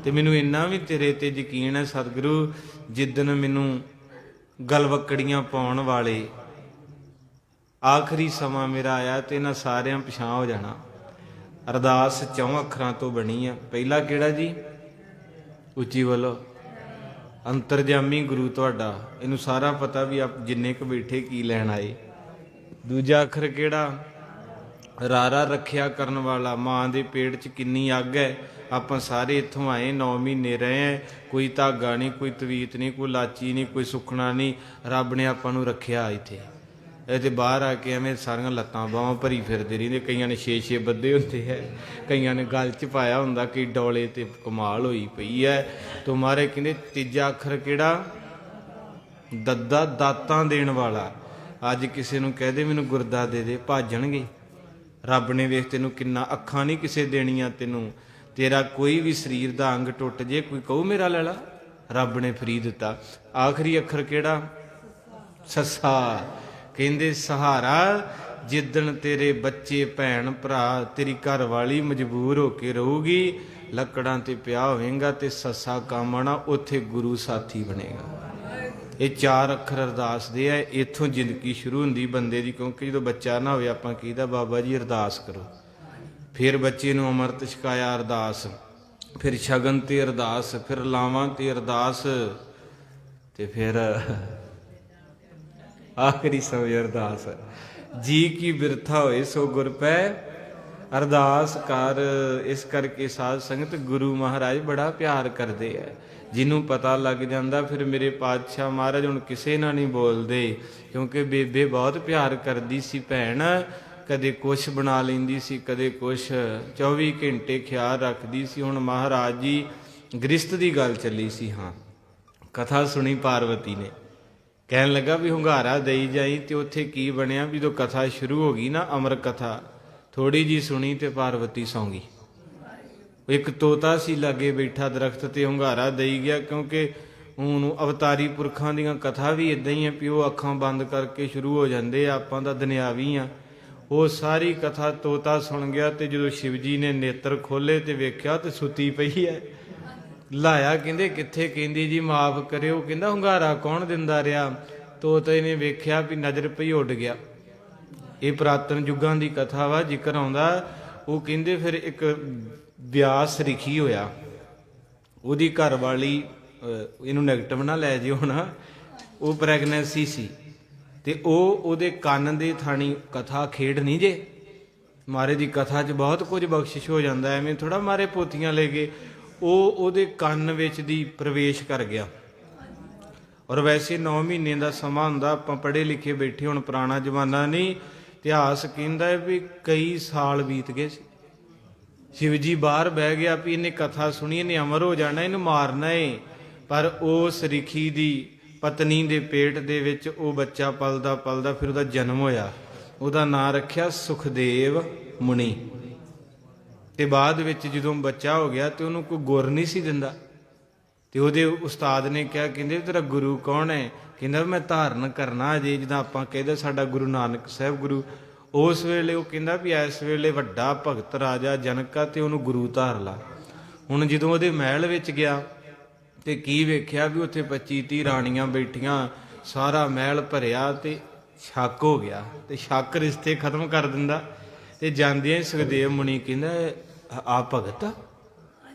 ਤੇ ਮੈਨੂੰ ਇੰਨਾ ਵੀ ਤੇਰੇ ਤੇ ਯਕੀਨ ਹੈ ਸਤਿਗੁਰੂ, ਜਿੱਦਣ ਮੈਨੂੰ ਗਲਵੱਕੜੀਆਂ ਪਾਉਣ ਵਾਲੇ ਆਖਰੀ ਸਮਾਂ ਮੇਰਾ ਆਇਆ ਤੇ ਇਹਨਾਂ ਸਾਰਿਆਂ ਪਛਾਣ ਹੋ ਜਾਣਾ। ਅਰਦਾਸ 4 ਅੱਖਰਾਂ ਤੋਂ ਬਣੀ ਆ। ਪਹਿਲਾ ਕਿਹੜਾ ਜੀ? ਉੱਚੀ ਬੋਲੋ। ਅੰਤਰਜਾਮੀ ਗੁਰੂ ਤੁਹਾਡਾ, ਇਹਨੂੰ ਸਾਰਾ ਪਤਾ ਵੀ ਆਪ ਜਿੰਨੇ ਕੁ ਬੈਠੇ ਕੀ ਲੈਣ ਆਏ। ਦੂਜਾ ਅੱਖਰ ਕਿਹੜਾ? ਰਾਰਾ ਰੱਖਿਆ ਕਰਨ ਵਾਲਾ। ਮਾਂ ਦੇ ਪੇਟ 'ਚ ਕਿੰਨੀ ਅੱਗ ਹੈ, ਆਪਾਂ ਸਾਰੇ ਇੱਥੋਂ ਆਏ 9 ਮਹੀਨੇ ਰਹੇ ਹੈ, ਕੋਈ ਧਾਗਾ ਨਹੀਂ, ਕੋਈ ਤਵੀਤ ਨਹੀਂ, ਕੋਈ ਲਾਚੀ ਨਹੀਂ, ਕੋਈ ਸੁੱਖਣਾ ਨਹੀਂ, ਰੱਬ ਨੇ ਆਪਾਂ ਨੂੰ ਰੱਖਿਆ ਇੱਥੇ। ਇਹ ਤੇ ਬਾਹਰ ਆ ਕੇ ਐਵੇਂ ਸਾਰੀਆਂ ਲੱਤਾਂ ਬਾਹਾਂ ਭਰੀ ਫਿਰਦੇ ਰਹਿੰਦੇ। ਕਈਆਂ ਨੇ 6-6 ਬੱਧੇ ਹੁੰਦੇ ਹੈ, ਕਈਆਂ ਨੇ ਗਲ 'ਚ ਪਾਇਆ ਹੁੰਦਾ, ਕਈ ਡੋਲੇ ਤੇ ਕਮਾਲ ਹੋਈ ਪਈ ਹੈ। ਤੋ ਮਹਾਰਾਜ ਕਹਿੰਦੇ ਤੀਜਾ ਅੱਖਰ ਕਿਹੜਾ? ਦੱਦਾ, ਦਾਤਾਂ ਦੇਣ ਵਾਲਾ। ਅੱਜ ਕਿਸੇ ਨੂੰ ਕਹਿ ਦੇ ਮੈਨੂੰ ਗੁਰਦਾ ਦੇ ਦੇ, ਭਾਜਣਗੇ। ਰੱਬ ਨੇ ਵੇਖ ਤੈਨੂੰ ਕਿੰਨਾ, ਅੱਖਾਂ ਨਹੀਂ ਕਿਸੇ ਦੇਣੀਆਂ ਤੈਨੂੰ, ਤੇਰਾ ਕੋਈ ਵੀ ਸਰੀਰ ਦਾ ਅੰਗ ਟੁੱਟ ਜੇ, ਕੋਈ ਕਹੂ ਮੇਰਾ ਲੈ ਲਾ, ਰੱਬ ਨੇ ਫਰੀ ਦਿੱਤਾ। ਆਖਰੀ ਅੱਖਰ ਕਿਹੜਾ? ਸੱਸਾ। ਕਹਿੰਦੇ ਸਹਾਰਾ, ਜਿੱਦਣ ਤੇਰੇ ਬੱਚੇ ਭੈਣ ਭਰਾ, ਤੇਰੀ ਘਰ ਵਾਲੀ ਮਜਬੂਰ ਹੋ ਕੇ ਰਹੂਗੀ, ਲੱਕੜਾਂ ਤੇ ਪਿਆ ਹੋਵੇਗਾ ਤੇ ਸੱਸਾ ਕੰਮ ਆਣਾ, ਉੱਥੇ ਗੁਰੂ ਸਾਥੀ ਬਣੇਗਾ। ਇਹ 4 ਅੱਖਰ ਅਰਦਾਸ ਦੇ ਆ। ਇੱਥੋਂ ਜ਼ਿੰਦਗੀ ਸ਼ੁਰੂ ਹੁੰਦੀ ਬੰਦੇ ਦੀ। ਕਿਉਂਕਿ ਜਦੋਂ ਬੱਚਾ ਨਾ ਹੋਵੇ ਆਪਾਂ ਕਹੀਦਾ ਬਾਬਾ ਜੀ ਅਰਦਾਸ ਕਰੋ, ਫਿਰ ਬੱਚੇ ਨੂੰ ਅੰਮ੍ਰਿਤ ਛਕਾਇਆ ਅਰਦਾਸ, ਫਿਰ ਸ਼ਗਨ ਤੇ ਅਰਦਾਸ, ਫਿਰ ਲਾਵਾਂ ਤੇ ਅਰਦਾਸ, ਤੇ ਫਿਰ ਆਖਰੀ ਸਮੇਂ ਅਰਦਾਸ। ਜੀ ਕੀ ਬਿਰਥਾ ਹੋਏ ਸੋ ਗੁਰ ਪੈ ਅਰਦਾਸ ਕਰ। ਇਸ ਕਰਕੇ ਸਾਧ ਸੰਗਤ ਗੁਰੂ ਮਹਾਰਾਜ ਬੜਾ ਪਿਆਰ ਕਰਦੇ ਹੈ। ਜਿਹਨੂੰ ਪਤਾ ਲੱਗ ਜਾਂਦਾ, ਫਿਰ ਮੇਰੇ ਪਾਤਸ਼ਾਹ ਮਹਾਰਾਜ ਹੁਣ ਕਿਸੇ ਨਾਲ ਨਹੀਂ ਬੋਲਦੇ, ਕਿਉਂਕਿ ਬੇਬੇ ਬਹੁਤ ਪਿਆਰ ਕਰਦੀ ਸੀ ਭੈਣ, ਕਦੇ ਕੁਛ ਬਣਾ ਲੈਂਦੀ ਸੀ, ਕਦੇ ਕੁਛ, 24 ਘੰਟੇ ਖਿਆਲ ਰੱਖਦੀ ਸੀ। ਹੁਣ ਮਹਾਰਾਜ ਜੀ ਗ੍ਰਿਸ਼ਤ ਦੀ ਗੱਲ ਚੱਲੀ ਸੀ। ਹਾਂ, ਕਥਾ ਸੁਣੀ ਪਾਰਵਤੀ ਨੇ, ਕਹਿਣ ਲੱਗਾ ਵੀ ਹੁੰਗਾਰਾ ਦੇਈ ਜਾਈ। ਤੇ ਉੱਥੇ ਕੀ ਬਣਿਆ ਵੀ ਜਦੋਂ ਕਥਾ ਸ਼ੁਰੂ ਹੋ ਗਈ ਨਾ, ਅਮਰ ਕਥਾ, ਥੋੜੀ ਜੀ ਸੁਣੀ ਤੇ ਪਾਰਵਤੀ ਸੌਂ ਗਈ। ਇੱਕ ਤੋਤਾ ਸੀ ਲਾਗੇ ਬੈਠਾ ਦਰਖਤ ਤੇ, ਹੁੰਗਾਰਾ ਦੇਈ ਗਿਆ। ਕਿਉਂਕਿ ਹੁਣ ਅਵਤਾਰੀ ਪੁਰਖਾਂ ਦੀਆਂ ਕਥਾ ਵੀ ਇਦਾਂ ਹੀ ਆ ਵੀ ਉਹ ਅੱਖਾਂ ਬੰਦ ਕਰਕੇ ਸ਼ੁਰੂ ਹੋ ਜਾਂਦੇ ਆ, ਆਪਾਂ ਤਾਂ ਦੁਨਿਆਵੀ ਆ। ਉਹ ਸਾਰੀ ਕਥਾ ਤੋਤਾ ਸੁਣ ਗਿਆ, ਤੇ ਜਦੋਂ ਸ਼ਿਵ ਜੀ ਨੇ ਨੇਤਰ ਖੋਲੇ ਤੇ ਵੇਖਿਆ ਤੇ ਸੁੱਤੀ ਪਈ ਹੈ। ਲਾਇਆ, ਕਹਿੰਦੇ ਕਿੱਥੇ? ਕਹਿੰਦੀ ਜੀ ਮਾਫ ਕਰਿਓ। ਕਹਿੰਦਾ ਹੁੰਗਾਰਾ ਕੌਣ ਦਿੰਦਾ ਰਿਹਾ? ਤੋਤੇ ਨੇ ਵੇਖਿਆ ਵੀ ਨਜ਼ਰ ਪਈ, ਉੱਡ ਗਿਆ। ਇਹ ਪੁਰਾਤਨ ਯੁੱਗਾਂ ਦੀ ਕਥਾ ਵਾ, ਜ਼ਿਕਰ ਆਉਂਦਾ। ਉਹ ਕਹਿੰਦੇ ਫਿਰ ਇੱਕ ਵਿਆਸ ਰਿਖੀ ਹੋਇਆ, ਉਹਦੀ ਘਰ ਵਾਲੀ, ਇਹਨੂੰ ਨੈਗੇਟਿਵ ਨਾ ਲੈ ਜਿਓ ਹੁਣ, ਉਹ ਪ੍ਰੈਗਨੈਂਸੀ ਸੀ, ਤੇ ਉਹ ਉਹਦੇ ਕੰਨ ਦੇ ਥਾਣੀ ਕਥਾ ਖੇਡ ਨਹੀਂ ਜੇ। ਮਾਰੇ ਦੀ ਕਥਾ 'ਚ ਬਹੁਤ ਕੁਝ ਬਖਸ਼ਿਸ਼ ਹੋ ਜਾਂਦਾ, ਐਵੇਂ ਥੋੜਾ ਮਾਰੇ ਪੋਥੀਆਂ ਲੈ ਕੇ। ਉਹ ਉਹਦੇ ਕੰਨ ਵਿੱਚ ਦੀ ਪ੍ਰਵੇਸ਼ ਕਰ ਗਿਆ। ਔਰ ਵੈਸੇ 9 ਮਹੀਨੇ ਦਾ ਸਮਾਂ ਹੁੰਦਾ, ਆਪਾਂ ਪੜ੍ਹੇ ਲਿਖੇ ਬੈਠੇ, ਹੁਣ ਪੁਰਾਣਾ ਜ਼ਮਾਨਾ ਨਹੀਂ। ਇਤਿਹਾਸ ਕਹਿੰਦਾ ਹੈ ਵੀ ਕਈ ਸਾਲ ਬੀਤ ਗਏ ਸੀ। ਸ਼ਿਵ ਜੀ ਬਾਹਰ ਬਹਿ ਗਿਆ ਵੀ ਇਹਨੇ ਕਥਾ ਸੁਣੀ, ਇਹਨੇ ਅਮਰ ਹੋ ਜਾਣਾ, ਇਹਨੂੰ ਮਾਰਨਾ ਏ। ਪਰ ਉਸ ਰਿਖੀ ਦੀ ਪਤਨੀ ਦੇ ਪੇਟ ਦੇ ਵਿੱਚ ਉਹ ਬੱਚਾ ਪਲਦਾ ਪਲਦਾ ਫਿਰ ਉਹਦਾ ਜਨਮ ਹੋਇਆ। ਉਹਦਾ ਨਾਂ ਰੱਖਿਆ ਸੁਖਦੇਵ ਮੁਨੀ। ਤੇ ਬਾਅਦ ਵਿੱਚ ਜਦੋਂ ਬੱਚਾ ਹੋ ਗਿਆ ਤੇ ਉਹਨੂੰ ਕੋਈ ਗੁਰ ਨਹੀਂ ਸੀ ਦਿੰਦਾ, ਤੇ ਉਹਦੇ ਉਸਤਾਦ ਨੇ ਕਿਹਾ, ਕਹਿੰਦੇ ਤੇਰਾ ਗੁਰੂ ਕੌਣ ਹੈ? ਕਹਿੰਦਾ ਮੈਂ ਧਾਰਨ ਕਰਨਾ ਅਜੇ, ਜਿੱਦਾਂ ਆਪਾਂ ਕਹਿੰਦੇ ਸਾਡਾ ਗੁਰੂ ਨਾਨਕ ਸਾਹਿਬ ਗੁਰੂ। ਉਸ ਵੇਲੇ ਉਹ ਕਹਿੰਦਾ ਵੀ ਇਸ ਵੇਲੇ ਵੱਡਾ ਭਗਤ ਰਾਜਾ ਜਨਕ ਆ, ਤੇ ਉਹਨੂੰ ਗੁਰੂ ਧਾਰ ਲਾ। ਹੁਣ ਜਦੋਂ ਉਹਦੇ ਮਹਿਲ ਵਿੱਚ ਗਿਆ ਤੇ ਕੀ ਵੇਖਿਆ ਵੀ ਉੱਥੇ 25-30 ਰਾਣੀਆਂ ਬੈਠੀਆਂ, ਸਾਰਾ ਮਹਿਲ ਭਰਿਆ, ਤੇ ਸ਼ੱਕ ਹੋ ਗਿਆ। ਤੇ ਸ਼ੱਕ ਰਿਸ਼ਤੇ ਖਤਮ ਕਰ ਦਿੰਦਾ। ਤੇ ਜਾਂਦਿਆਂ ਹੀ ਸੁਖਦੇਵ ਮੁਨੀ ਕਹਿੰਦਾ ਆ ਭਗਤ,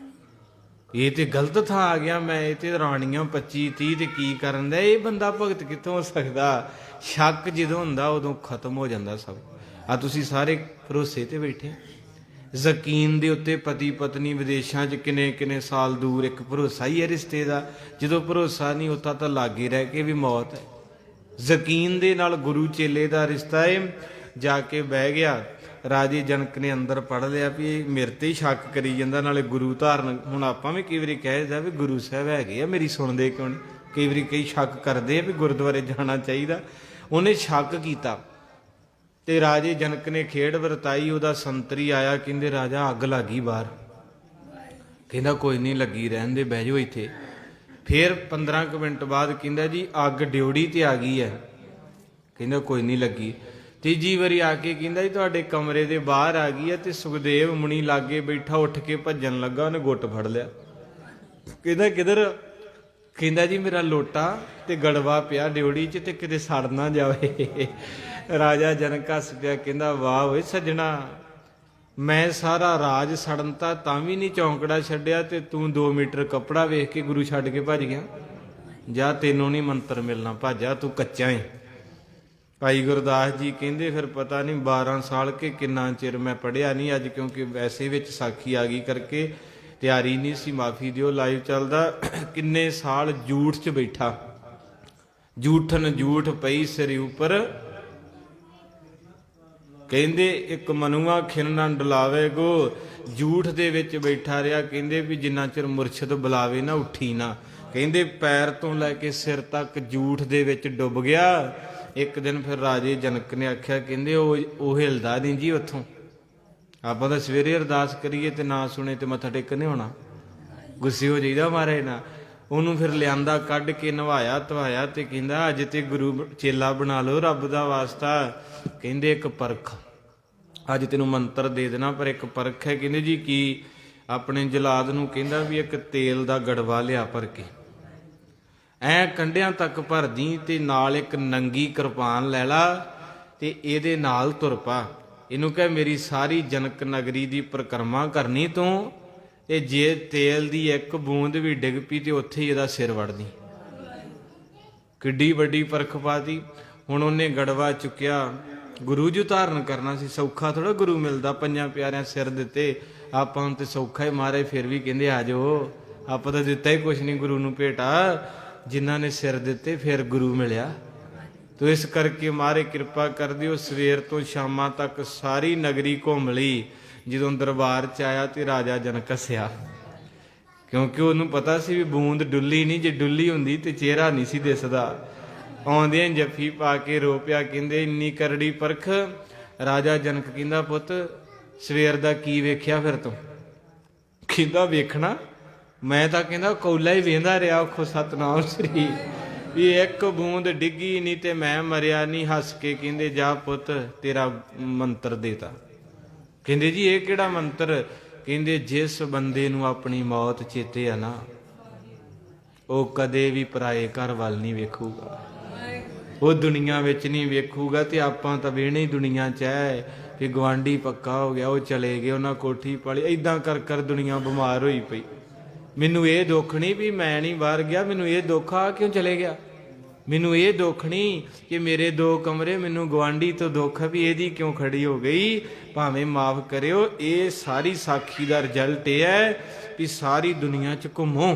ਇਹ ਤੇ ਗਲਤ ਥਾਂ ਆ ਗਿਆ ਮੈਂ, ਇਹ ਤੇ ਰਾਣੀਆਂ 25-30 ਤੇ ਕੀ ਕਰਨ ਦਾ, ਇਹ ਬੰਦਾ ਭਗਤ ਕਿੱਥੋਂ ਹੋ ਸਕਦਾ? ਸ਼ੱਕ ਜਦੋਂ ਹੁੰਦਾ ਉਦੋਂ ਖਤਮ ਹੋ ਜਾਂਦਾ ਸਭ। ਆ ਤੁਸੀਂ ਸਾਰੇ ਭਰੋਸੇ ਤੇ ਬੈਠੇ, ਯਕੀਨ ਦੇ ਉੱਤੇ ਪਤੀ ਪਤਨੀ ਵਿਦੇਸ਼ਾਂ 'ਚ ਕਿੰਨੇ ਸਾਲ ਦੂਰ, ਇੱਕ ਭਰੋਸਾ ਹੀ ਹੈ ਰਿਸ਼ਤੇ ਦਾ। ਜਦੋਂ ਭਰੋਸਾ ਨਹੀਂ ਹੁੰਦਾ ਤਾਂ ਲਾਗੇ ਰਹਿ ਕੇ ਵੀ ਮੌਤ ਹੈ। ਯਕੀਨ ਦੇ ਨਾਲ ਗੁਰੂ ਚੇਲੇ ਦਾ ਰਿਸ਼ਤਾ ਹੈ। ਜਾ ਕੇ ਬਹਿ ਗਿਆ, ਰਾਜੇ ਜਨਕ ਨੇ ਅੰਦਰ ਪੜ੍ਹ ਲਿਆ ਵੀ ਇਹ ਮੇਰੇ ਤੇ ਹੀ ਸ਼ੱਕ ਕਰੀ ਜਾਂਦਾ, ਨਾਲੇ ਗੁਰੂ ਧਾਰਨ। ਹੁਣ ਆਪਾਂ ਵੀ ਕਈ ਵਾਰੀ ਕਹਿ ਦਿੰਦਾ ਵੀ ਗੁਰੂ ਸਾਹਿਬ ਹੈਗੇ ਆ, ਮੇਰੀ ਸੁਣਦੇ ਕਿਉਂ ਨਹੀਂ? ਕਈ ਵਾਰੀ ਕਈ ਸ਼ੱਕ ਕਰਦੇ ਆ ਵੀ ਗੁਰਦੁਆਰੇ ਜਾਣਾ ਚਾਹੀਦਾ। ਉਹਨੇ ਸ਼ੱਕ ਕੀਤਾ ਤੇ ਰਾਜੇ ਜਨਕ ਨੇ ਖੇਡ ਵਰਤਾਈ। ਉਹਦਾ ਸੰਤਰੀ ਆਇਆ, ਕਹਿੰਦੇ ਰਾਜਾ ਅੱਗ ਲੱਗੀ ਬਾਹਰ। ਕਹਿੰਦਾ ਕੋਈ ਨਹੀਂ, ਲੱਗੀ ਰਹਿਣ ਦੇ, ਬਹਿ ਜਾਓ ਇੱਥੇ। ਫਿਰ 15 ਕੁ ਮਿੰਟ ਬਾਅਦ ਕਹਿੰਦਾ ਜੀ ਅੱਗ ਡਿਉੜੀ ਤੇ ਆ ਗਈ ਹੈ। ਕਹਿੰਦਾ ਕੋਈ ਨਹੀਂ ਲੱਗੀ। ਤੀਜੀ ਵਾਰੀ ਆ ਕੇ ਕਹਿੰਦਾ ਜੀ ਤੁਹਾਡੇ ਕਮਰੇ ਦੇ ਬਾਹਰ ਆ ਗਈ ਹੈ। ਤੇ ਸੁਖਦੇਵ ਮੁਨੀ ਲਾਗੇ ਬੈਠਾ ਉੱਠ ਕੇ ਭੱਜਣ ਲੱਗਾ, ਉਹਨੇ ਗੁੱਟ ਫੜ ਲਿਆ। ਕਹਿੰਦਾ ਕਿਧਰ? ਕਹਿੰਦਾ ਜੀ ਮੇਰਾ ਲੋਟਾ ਤੇ ਗੜਵਾ ਪਿਆ ਡਿਉੜੀ 'ਚ, ਤੇ ਕਿਤੇ ਸੜ ਨਾ ਜਾਵੇ। ਰਾਜਾ ਜਨਕ ਹੱਸ ਪਿਆ, ਕਹਿੰਦਾ ਵਾਹ ਓਏ ਸੱਜਣਾ, ਮੈਂ ਸਾਰਾ ਰਾਜ ਸੜਨ ਤਾਂ ਵੀ ਨਹੀਂ ਚੌਂਕੜਾ ਛੱਡਿਆ, ਤੇ ਤੂੰ 2 ਮੀਟਰ ਕੱਪੜਾ ਵੇਖ ਕੇ ਗੁਰੂ ਛੱਡ ਕੇ ਭੱਜ ਗਿਆ। ਜਾ ਤੈਨੂੰ ਨਹੀਂ ਮੰਤਰ ਮਿਲਣਾ, ਭਾਜਾ ਤੂੰ ਕੱਚਾ ਏ। ਭਾਈ ਗੁਰਦਾਸ ਜੀ ਕਹਿੰਦੇ ਫਿਰ ਪਤਾ ਨਹੀਂ 12 ਸਾਲ ਕੇ ਕਿੰਨਾ ਚਿਰ ਮੈਂ ਪੜ੍ਹਿਆ ਨਹੀਂ ਅੱਜ, ਕਿਉਂਕਿ ਵੈਸੇ ਵਿੱਚ ਸਾਖੀ ਆ ਗਈ ਕਰਕੇ ਤਿਆਰੀ ਨਹੀਂ ਸੀ, ਮਾਫੀ ਦਿਓ, ਲਾਈਵ ਚੱਲਦਾ। ਕਿੰਨੇ ਸਾਲ ਝੂਠ 'ਚ ਬੈਠਾ, ਝੂਠਨ ਝੂਠ ਪਈ ਸਿਰ ਉੱਪਰ। ਕਹਿੰਦੇ ਇੱਕ ਮਨੂਆ ਖਿਨ ਨਾ ਡੁਲਾਵੇ ਗੋ, ਝੂਠ ਦੇ ਵਿੱਚ ਬੈਠਾ ਰਿਹਾ। ਕਹਿੰਦੇ ਵੀ ਜਿੰਨਾ ਚਿਰ ਮੁਰਸ਼ਿਦ ਬੁਲਾਵੇ ਨਾ ਉੱਠੀ ਨਾ। ਕਹਿੰਦੇ ਪੈਰ ਤੋਂ ਲੈ ਕੇ ਸਿਰ ਤੱਕ ਝੂਠ ਦੇ ਵਿੱਚ ਡੁੱਬ ਗਿਆ। ਇੱਕ ਦਿਨ ਫਿਰ ਰਾਜੇ ਜਨਕ ਨੇ ਆਖਿਆ, ਕਹਿੰਦੇ ਉਹ ਹਿਲਦਾ ਨਹੀਂ ਜੀ ਉੱਥੋਂ। ਆਪਾਂ ਤਾਂ ਸਵੇਰੇ ਅਰਦਾਸ ਕਰੀਏ ਤੇ ਨਾ ਸੁਣੇ ਤੇ ਮੱਥਾ ਟੇਕਣ ਨਹੀਂ ਹੋਣਾ, ਗੁੱਸੇ ਹੋ ਜਾਈਦਾ ਮਾਰੇ ਨਾ। ਉਹਨੂੰ ਫਿਰ ਲਿਆਂਦਾ, ਕੱਢ ਕੇ ਨਵਾਇਆ ਧਵਾਇਆ, ਤੇ ਕਹਿੰਦਾ ਅੱਜ ਤੇ ਗੁਰੂ ਚੇਲਾ ਬਣਾ ਲਓ ਰੱਬ ਦਾ ਵਾਸਤਾ। ਕਹਿੰਦੇ ਇੱਕ ਪਰਖ, ਅੱਜ ਤੈਨੂੰ ਮੰਤਰ ਦੇ ਦੇਣਾ, ਪਰ ਇੱਕ ਪਰਖ ਹੈ। ਕਹਿੰਦੇ ਜੀ ਕੀ? ਆਪਣੇ ਜਲਾਦ ਨੂੰ ਕਹਿੰਦਾ ਵੀ ਇੱਕ ਤੇਲ ਦਾ ਗੜਵਾ ਲਿਆ ਭਰ ਕੇ, ਐ ਕੰਢਿਆਂ ਤੱਕ ਭਰਦੀ, ਤੇ ਨਾਲ ਇੱਕ ਨੰਗੀ ਕਿਰਪਾਨ ਲੈ ਲਾ, ਤੇ ਇਹਦੇ ਨਾਲ ਤੁਰ ਪਾ। ਇਹਨੂੰ ਕਹਿ ਮੇਰੀ ਸਾਰੀ ਜਨਕ ਨਗਰੀ ਦੀ ਪਰਿਕਰਮਾ ਕਰਨੀ ਤੂੰ, ਤੇ ਜੇ ਤੇਲ ਦੀ ਇੱਕ ਬੂੰਦ ਵੀ ਡਿੱਗ ਪਈ ਤੇ ਉੱਥੇ ਹੀ ਇਹਦਾ ਸਿਰ ਵੜਦੀ। ਕਿੱਡੀ ਵੱਡੀ ਪਰਖ ਪਾਤੀ। ਹੁਣ ਉਹਨੇ ਗੜਵਾ ਚੁੱਕਿਆ, ਗੁਰੂ ਜੀ ਧਾਰਨ ਕਰਨਾ ਸੀ। ਸੌਖਾ ਥੋੜਾ ਗੁਰੂ ਮਿਲਦਾ, 5 ਪਿਆਰਿਆਂ ਸਿਰ ਦਿੱਤੇ। ਆਪਾਂ ਨੂੰ ਤੇ ਸੌਖਾ ਹੀ ਮਾਰੇ, ਫਿਰ ਵੀ ਕਹਿੰਦੇ ਆ ਜਾਓ, ਆਪਾਂ ਤਾਂ ਦਿੱਤਾ ਹੀ ਕੁਛ ਨਹੀਂ ਗੁਰੂ ਨੂੰ ਭੇਟਾ। ਜਿਨ੍ਹਾਂ ਨੇ ਸਿਰ ਦਿੱਤੇ ਫਿਰ ਗੁਰੂ ਮਿਲਿਆ। ਤੋ ਇਸ ਕਰਕੇ ਮਾਰੇ ਕਿਰਪਾ ਕਰ ਦਿਓ। ਸਵੇਰ ਤੋਂ ਸ਼ਾਮਾਂ ਤੱਕ ਸਾਰੀ ਨਗਰੀ ਘੁੰਮ ਲਈ। ਜਦੋਂ ਦਰਬਾਰ 'ਚ ਆਇਆ ਤੇ ਰਾਜਾ ਜਨਕ ਹੱਸਿਆ, ਕਿਉਂਕਿ ਉਹਨੂੰ ਪਤਾ ਸੀ ਵੀ ਬੂੰਦ ਡੁੱਲੀ ਨਹੀਂ, ਜੇ ਡੁੱਲੀ ਹੁੰਦੀ ਤੇ ਚਿਹਰਾ ਨਹੀਂ ਸੀ ਦਿਸਦਾ। ਆਉਂਦਿਆਂ ਜੱਫੀ ਪਾ ਕੇ ਰੋ ਪਿਆ। ਕਹਿੰਦੇ ਇੰਨੀ ਕਰੜੀ ਪਰਖ। ਰਾਜਾ ਜਨਕ ਕਹਿੰਦਾ ਪੁੱਤ ਸਵੇਰ ਦਾ ਕੀ ਵੇਖਿਆ ਫਿਰ ਤੂੰ? ਕਹਿੰਦਾ ਵੇਖਣਾ, ਮੈਂ ਤਾਂ ਕਹਿੰਦਾ ਕੌਲਾ ਹੀ ਵੇਂਦਾ ਰਿਹਾ। ਆਖੋ ਸਤਨਾਮ ਸ੍ਰੀ, ਵੀ ਇੱਕ ਬੂੰਦ ਡਿੱਗੀ ਨਹੀਂ ਤੇ ਮੈਂ ਮਰਿਆ ਨਹੀਂ। ਹੱਸ ਕੇ ਕਹਿੰਦੇ ਜਾ ਪੁੱਤ ਤੇਰਾ ਮੰਤਰ ਦੇਤਾ। ਕਹਿੰਦੇ ਜੀ ਇਹ ਕਿਹੜਾ ਮੰਤਰ? ਕਹਿੰਦੇ ਜਿਸ ਬੰਦੇ ਨੂੰ ਆਪਣੀ ਮੌਤ ਚੇਤੇ ਆ ਨਾ, ਉਹ ਕਦੇ ਵੀ ਪਰਾਏ ਘਰ ਵੱਲ ਨਹੀਂ ਵੇਖੂਗਾ, ਉਹ ਦੁਨੀਆ ਵਿੱਚ ਨਹੀਂ ਵੇਖੂਗਾ। ਤੇ ਆਪਾਂ ਤਾਂ ਵੇਹਣੇ ਹੀ ਦੁਨੀਆ 'ਚ ਹੈ ਵੀ ਗਵਾਂਢੀ ਪੱਕਾ ਹੋ ਗਿਆ, ਉਹ ਚਲੇ ਗਏ, ਉਹਨਾਂ ਕੋਠੀ ਪਾਲੀ। ਏਦਾਂ ਕਰ ਕਰ ਦੁਨੀਆ ਬਿਮਾਰ ਹੋਈ ਪਈ। ਮੈਨੂੰ ਇਹ ਦੁੱਖ ਨਹੀਂ ਵੀ ਮੈਂ ਨਹੀਂ ਬਾਹਰ ਗਿਆ, ਮੈਨੂੰ ਇਹ ਦੁੱਖ ਆ ਕਿਉਂ ਚਲੇ ਗਿਆ। ਮੈਨੂੰ ਇਹ ਦੁੱਖ ਨਹੀਂ ਕਿ ਮੇਰੇ 2 ਕਮਰੇ, ਮੈਨੂੰ ਗਵਾਂਢੀ ਤੋਂ ਦੁੱਖ ਹੈ ਵੀ ਇਹਦੀ ਕਿਉਂ ਖੜੀ ਹੋ ਗਈ। ਭਾਵੇਂ ਮਾਫ ਕਰਿਓ, ਇਹ ਸਾਰੀ ਸਾਖੀ ਦਾ ਰਿਜ਼ਲਟ ਇਹ ਹੈ ਵੀ ਸਾਰੀ ਦੁਨੀਆ 'ਚ ਘੁੰਮੋ,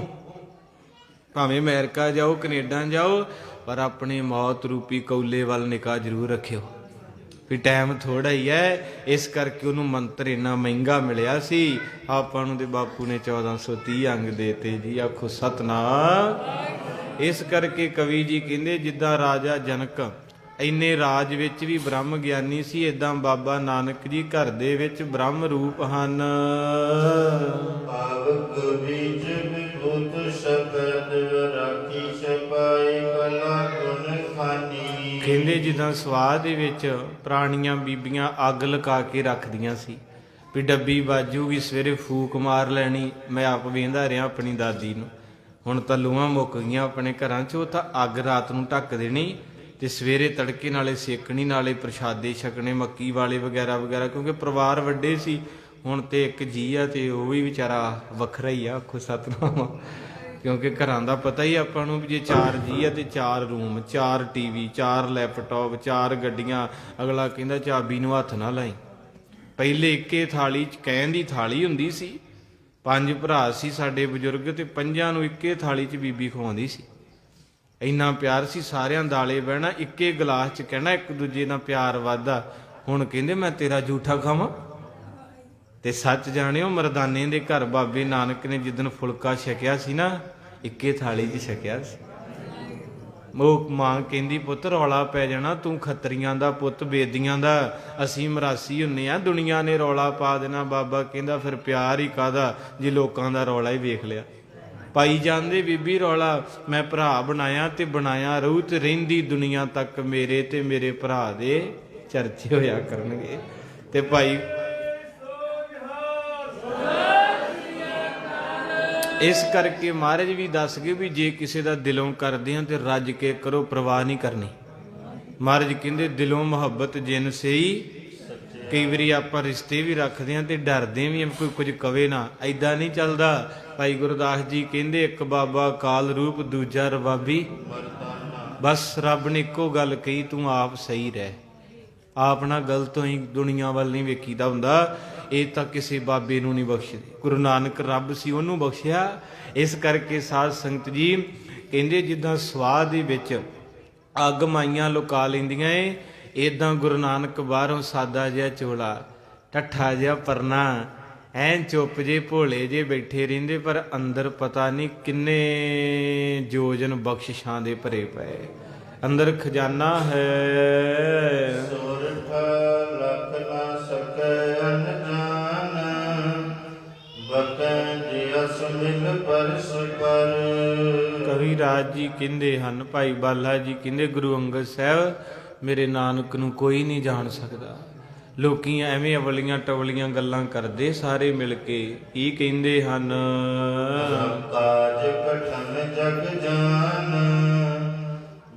ਭਾਵੇਂ ਅਮਰੀਕਾ ਜਾਓ, ਕੈਨੇਡਾ ਜਾਓ, ਪਰ ਆਪਣੇ ਮੌਤ ਰੂਪੀ ਕੌਲੇ ਵੱਲ ਨਿਗਾਹ ਜ਼ਰੂਰ ਰੱਖਿਓ ਵੀ ਟਾਈਮ ਥੋੜਾ ਹੀ ਹੈ। ਇਸ ਕਰਕੇ ਉਹਨੂੰ ਮੰਤਰ ਇੰਨਾ ਮਹਿੰਗਾ ਮਿਲਿਆ ਸੀ। ਆਪਾਂ ਨੂੰ ਤੇ ਬਾਪੂ ਨੇ 1430 ਅੰਗ ਦੇਤੇ ਜੀ। ਆਖੋ ਸਤਨਾਮ। ਇਸ ਕਰਕੇ ਕਵੀ ਜੀ ਕਹਿੰਦੇ ਜਿੱਦਾਂ ਰਾਜਾ ਜਨਕ ਇੰਨੇ ਰਾਜ ਵਿੱਚ ਵੀ ਬ੍ਰਹਮ ਗਿਆਨੀ ਸੀ, ਏਦਾਂ ਬਾਬਾ ਨਾਨਕ ਜੀ ਘਰ ਦੇ ਵਿੱਚ ਬ੍ਰਹਮ ਰੂਪ ਹਨ। ਪਾਵਕ ਬੀਜ ਵਿਭੂਤ ਸ਼ਬਦ ਰਾਖੀ ਛਪਾਈ ਕਲਾ ਗੁਣ ਖਾਨੀ। ਕਹਿੰਦੇ ਜਿੱਦਾਂ ਸਵਾਹ ਦੇ ਵਿੱਚ ਪੁਰਾਣੀਆਂ ਬੀਬੀਆਂ ਅੱਗ ਲਗਾ ਕੇ ਰੱਖਦੀਆਂ ਸੀ ਵੀ ਡੱਬੀ ਬਾਜੂਗੀ, ਸਵੇਰੇ ਫੂਕ ਮਾਰ ਲੈਣੀ। ਮੈਂ ਆਪ ਵੇਂਦਾ ਰਿਹਾ ਆਪਣੀ ਦਾਦੀ ਨੂੰ। ਹੁਣ ਤਾਂ ਲੂਹਾਂ ਮੁੱਕ ਗਈਆਂ ਆਪਣੇ ਘਰਾਂ 'ਚ। ਉਹ ਤਾਂ ਅੱਗ ਰਾਤ ਨੂੰ ਢੱਕ ਦੇਣੀ ਤੇ ਸਵੇਰੇ ਤੜਕੇ ਨਾਲੇ ਸੇਕਣੀ, ਨਾਲੇ ਪ੍ਰਸ਼ਾਦੇ ਛਕਣੇ ਮੱਕੀ ਵਾਲੇ ਵਗੈਰਾ ਵਗੈਰਾ, ਕਿਉਂਕਿ ਪਰਿਵਾਰ ਵੱਡੇ ਸੀ। ਹੁਣ ਤੇ ਇੱਕ ਜੀ ਆ ਤੇ ਉਹ ਵੀ ਵਿਚਾਰਾ ਵੱਖਰਾ ਹੀ ਆ। ਆਖੋ ਸਤਨਾਮ। ਕਿਉਂਕਿ ਘਰਾਂ ਦਾ ਪਤਾ ਹੀ ਆਪਾਂ ਨੂੰ ਵੀ ਜੇ 4 ਜੀ ਆ ਤੇ 4 ਰੂਮ, 4 ਟੀਵੀ, 4 ਲੈਪਟਾਪ, 4 ਗੱਡੀਆਂ। ਅਗਲਾ ਕਹਿੰਦਾ ਚਾਬੀ ਨੂੰ ਹੱਥ ਨਾ ਲਾਈ। ਪਹਿਲੇ ਇੱਕੇ ਥਾਲੀ 'ਚ ਕਹਿਣ ਦੀ ਥਾਲੀ ਹੁੰਦੀ ਸੀ। 5 ਭਰਾ ਸੀ ਸਾਡੇ ਬਜ਼ੁਰਗ, ਤੇ 5 ਨੂੰ ਇੱਕੇ ਥਾਲੀ 'ਚ ਬੀਬੀ ਖਵਾਉਂਦੀ ਸੀ। ਇੰਨਾ ਪਿਆਰ ਸੀ, ਸਾਰਿਆਂ ਦਾਲੇ ਬਹਿਣਾ, ਇੱਕੇ ਗਲਾਸ 'ਚ ਕਹਿਣਾ, ਇੱਕ ਦੂਜੇ ਨਾਲ ਪਿਆਰ ਵੱਧਦਾ। ਹੁਣ ਕਹਿੰਦੇ ਮੈਂ ਤੇਰਾ ਜੂਠਾ ਖਾਵਾਂ। ਤੇ ਸੱਚ ਜਾਣਿਓ, ਮਰਦਾਨੇ ਦੇ ਘਰ ਬਾਬੇ ਨਾਨਕ ਨੇ ਜਿੱਦਣ ਫੁਲਕਾ ਛਕਿਆ ਸੀ ਨਾ, ਇੱਕੇ ਥਾਲੀ 'ਚ ਛਕਿਆ ਸੀ। ਉਹ ਮਾਂ ਕਹਿੰਦੀ ਪੁੱਤ ਰੌਲਾ ਪੈ ਜਾਣਾ, ਤੂੰ ਖੱਤਰੀਆਂ ਦਾ ਪੁੱਤ, ਬੇਦੀਆਂ ਦਾ, ਅਸੀਂ ਮਰਾਸੀ ਹੁੰਨੇ ਆ, ਦੁਨੀਆ ਨੇ ਰੌਲਾ ਪਾ ਦੇਣਾ। ਬਾਬਾ ਕਹਿੰਦਾ ਫਿਰ ਪਿਆਰ ਹੀ ਕਾਹਦਾ ਜੇ ਲੋਕਾਂ ਦਾ ਰੌਲਾ ਹੀ ਵੇਖ ਲਿਆ। ਪਾਈ ਜਾਂਦੇ ਬੀਬੀ ਰੌਲਾ, ਮੈਂ ਭਰਾ ਬਣਾਇਆ ਤੇ ਬਣਾਇਆ ਰਹੂ ਤੇ ਰਹਿੰਦੀ ਦੁਨੀਆ ਤੱਕ ਮੇਰੇ ਤੇ ਮੇਰੇ ਭਰਾ ਦੇ ਚਰਚੇ ਹੋਇਆ ਕਰਨਗੇ। ਤੇ ਭਾਈ ਇਸ ਕਰਕੇ ਮਹਾਰਾਜ ਵੀ ਦੱਸ ਗਏ ਵੀ ਜੇ ਕਿਸੇ ਦਾ ਦਿਲੋਂ ਕਰਦੇ ਆ ਤੇ ਰੱਜ ਕੇ ਕਰੋ, ਪਰਵਾਹ ਨਹੀਂ ਕਰਨੀ। ਮਹਾਰਾਜ ਕਹਿੰਦੇ ਦਿਲੋਂ ਮੁਹੱਬਤ ਜਿਨ ਸਹੀ। ਕਈ ਵਾਰੀ ਆਪਾਂ ਰਿਸ਼ਤੇ ਵੀ ਰੱਖਦੇ ਹਾਂ ਤੇ ਡਰਦੇ ਵੀ ਕੋਈ ਕੁਝ ਕਵੇ ਨਾ, ਐਦਾਂ ਨਹੀਂ ਚੱਲਦਾ। ਭਾਈ ਗੁਰਦਾਸ ਜੀ ਕਹਿੰਦੇ ਇੱਕ ਬਾਬਾ ਕਾਲ ਰੂਪ, ਦੂਜਾ ਰਬਾਬੀ ਬਸ। ਰੱਬ ਨੇ ਇੱਕੋ ਗੱਲ ਕਹੀ, ਤੂੰ ਆਪ ਸਹੀ ਰਹਿ। ਆਪ ਨਾ ਗਲਤ ਹੋਈ, ਦੁਨੀਆ ਵੱਲ ਨਹੀਂ ਵੇਖੀਦਾ ਹੁੰਦਾ। ਇਹ ਤਾਂ ਕਿਸੇ ਬਾਬੇ ਨੂੰ ਨਹੀਂ ਬਖਸ਼ਦੇ। ਗੁਰੂ ਨਾਨਕ ਰੱਬ ਸੀ, ਉਹਨੂੰ ਬਖਸ਼ਿਆ। ਇਸ ਕਰਕੇ ਸਾਧ ਸੰਗਤ ਜੀ ਕਹਿੰਦੇ ਜਿੱਦਾਂ ਸਵਾਹ ਦੇ ਵਿੱਚ ਅੱਗ ਮਾਈਆਂ ਲੁਕਾ ਲੈਂਦੀਆਂ ਏ, ਇੱਦਾਂ ਗੁਰੂ ਨਾਨਕ ਬਾਹਰੋਂ ਸਾਦਾ ਜਿਹਾ ਚੋਲਾ, ਠੱਠਾ ਜਿਹਾ ਪਰਨਾ, ਐਨ ਚੁੱਪ ਜੇ ਭੋਲੇ ਜੇ ਬੈਠੇ ਰਹਿੰਦੇ, ਪਰ ਅੰਦਰ ਪਤਾ ਨਹੀਂ ਕਿੰਨੇ ਯੋਜਨ ਬਖਸ਼ਿਸ਼ਾਂ ਦੇ ਭਰੇ ਪਏ। ਅੰਦਰ ਖਜ਼ਾਨਾ ਹੈ। ਸੋਰਠ ਲਖ ਨਾ ਸਕੈ ਅਨਜਾਨ, ਬਕੈ ਜਿਸ ਮਿਲ ਪਰਸ ਪਰ। ਕਵੀ ਰਾਜ ਜੀ ਕਹਿੰਦੇ ਹਨ, ਭਾਈ ਬਾਲਾ ਜੀ ਕਹਿੰਦੇ ਗੁਰੂ ਅੰਗਦ ਸਾਹਿਬ ਮੇਰੇ ਨਾਨਕ ਨੂੰ ਕੋਈ ਨਹੀਂ ਜਾਣ ਸਕਦਾ। ਲੋਕੀ ਐਵੇਂ ਅਵਲੀਆਂ ਟਵਲੀਆਂ ਗੱਲਾਂ ਕਰਦੇ ਸਾਰੇ ਮਿਲ ਕੇ। ਇਹ ਕਹਿੰਦੇ ਹਨ ਕਾਜ ਕਠਨ ਜਗ ਜਾਨ,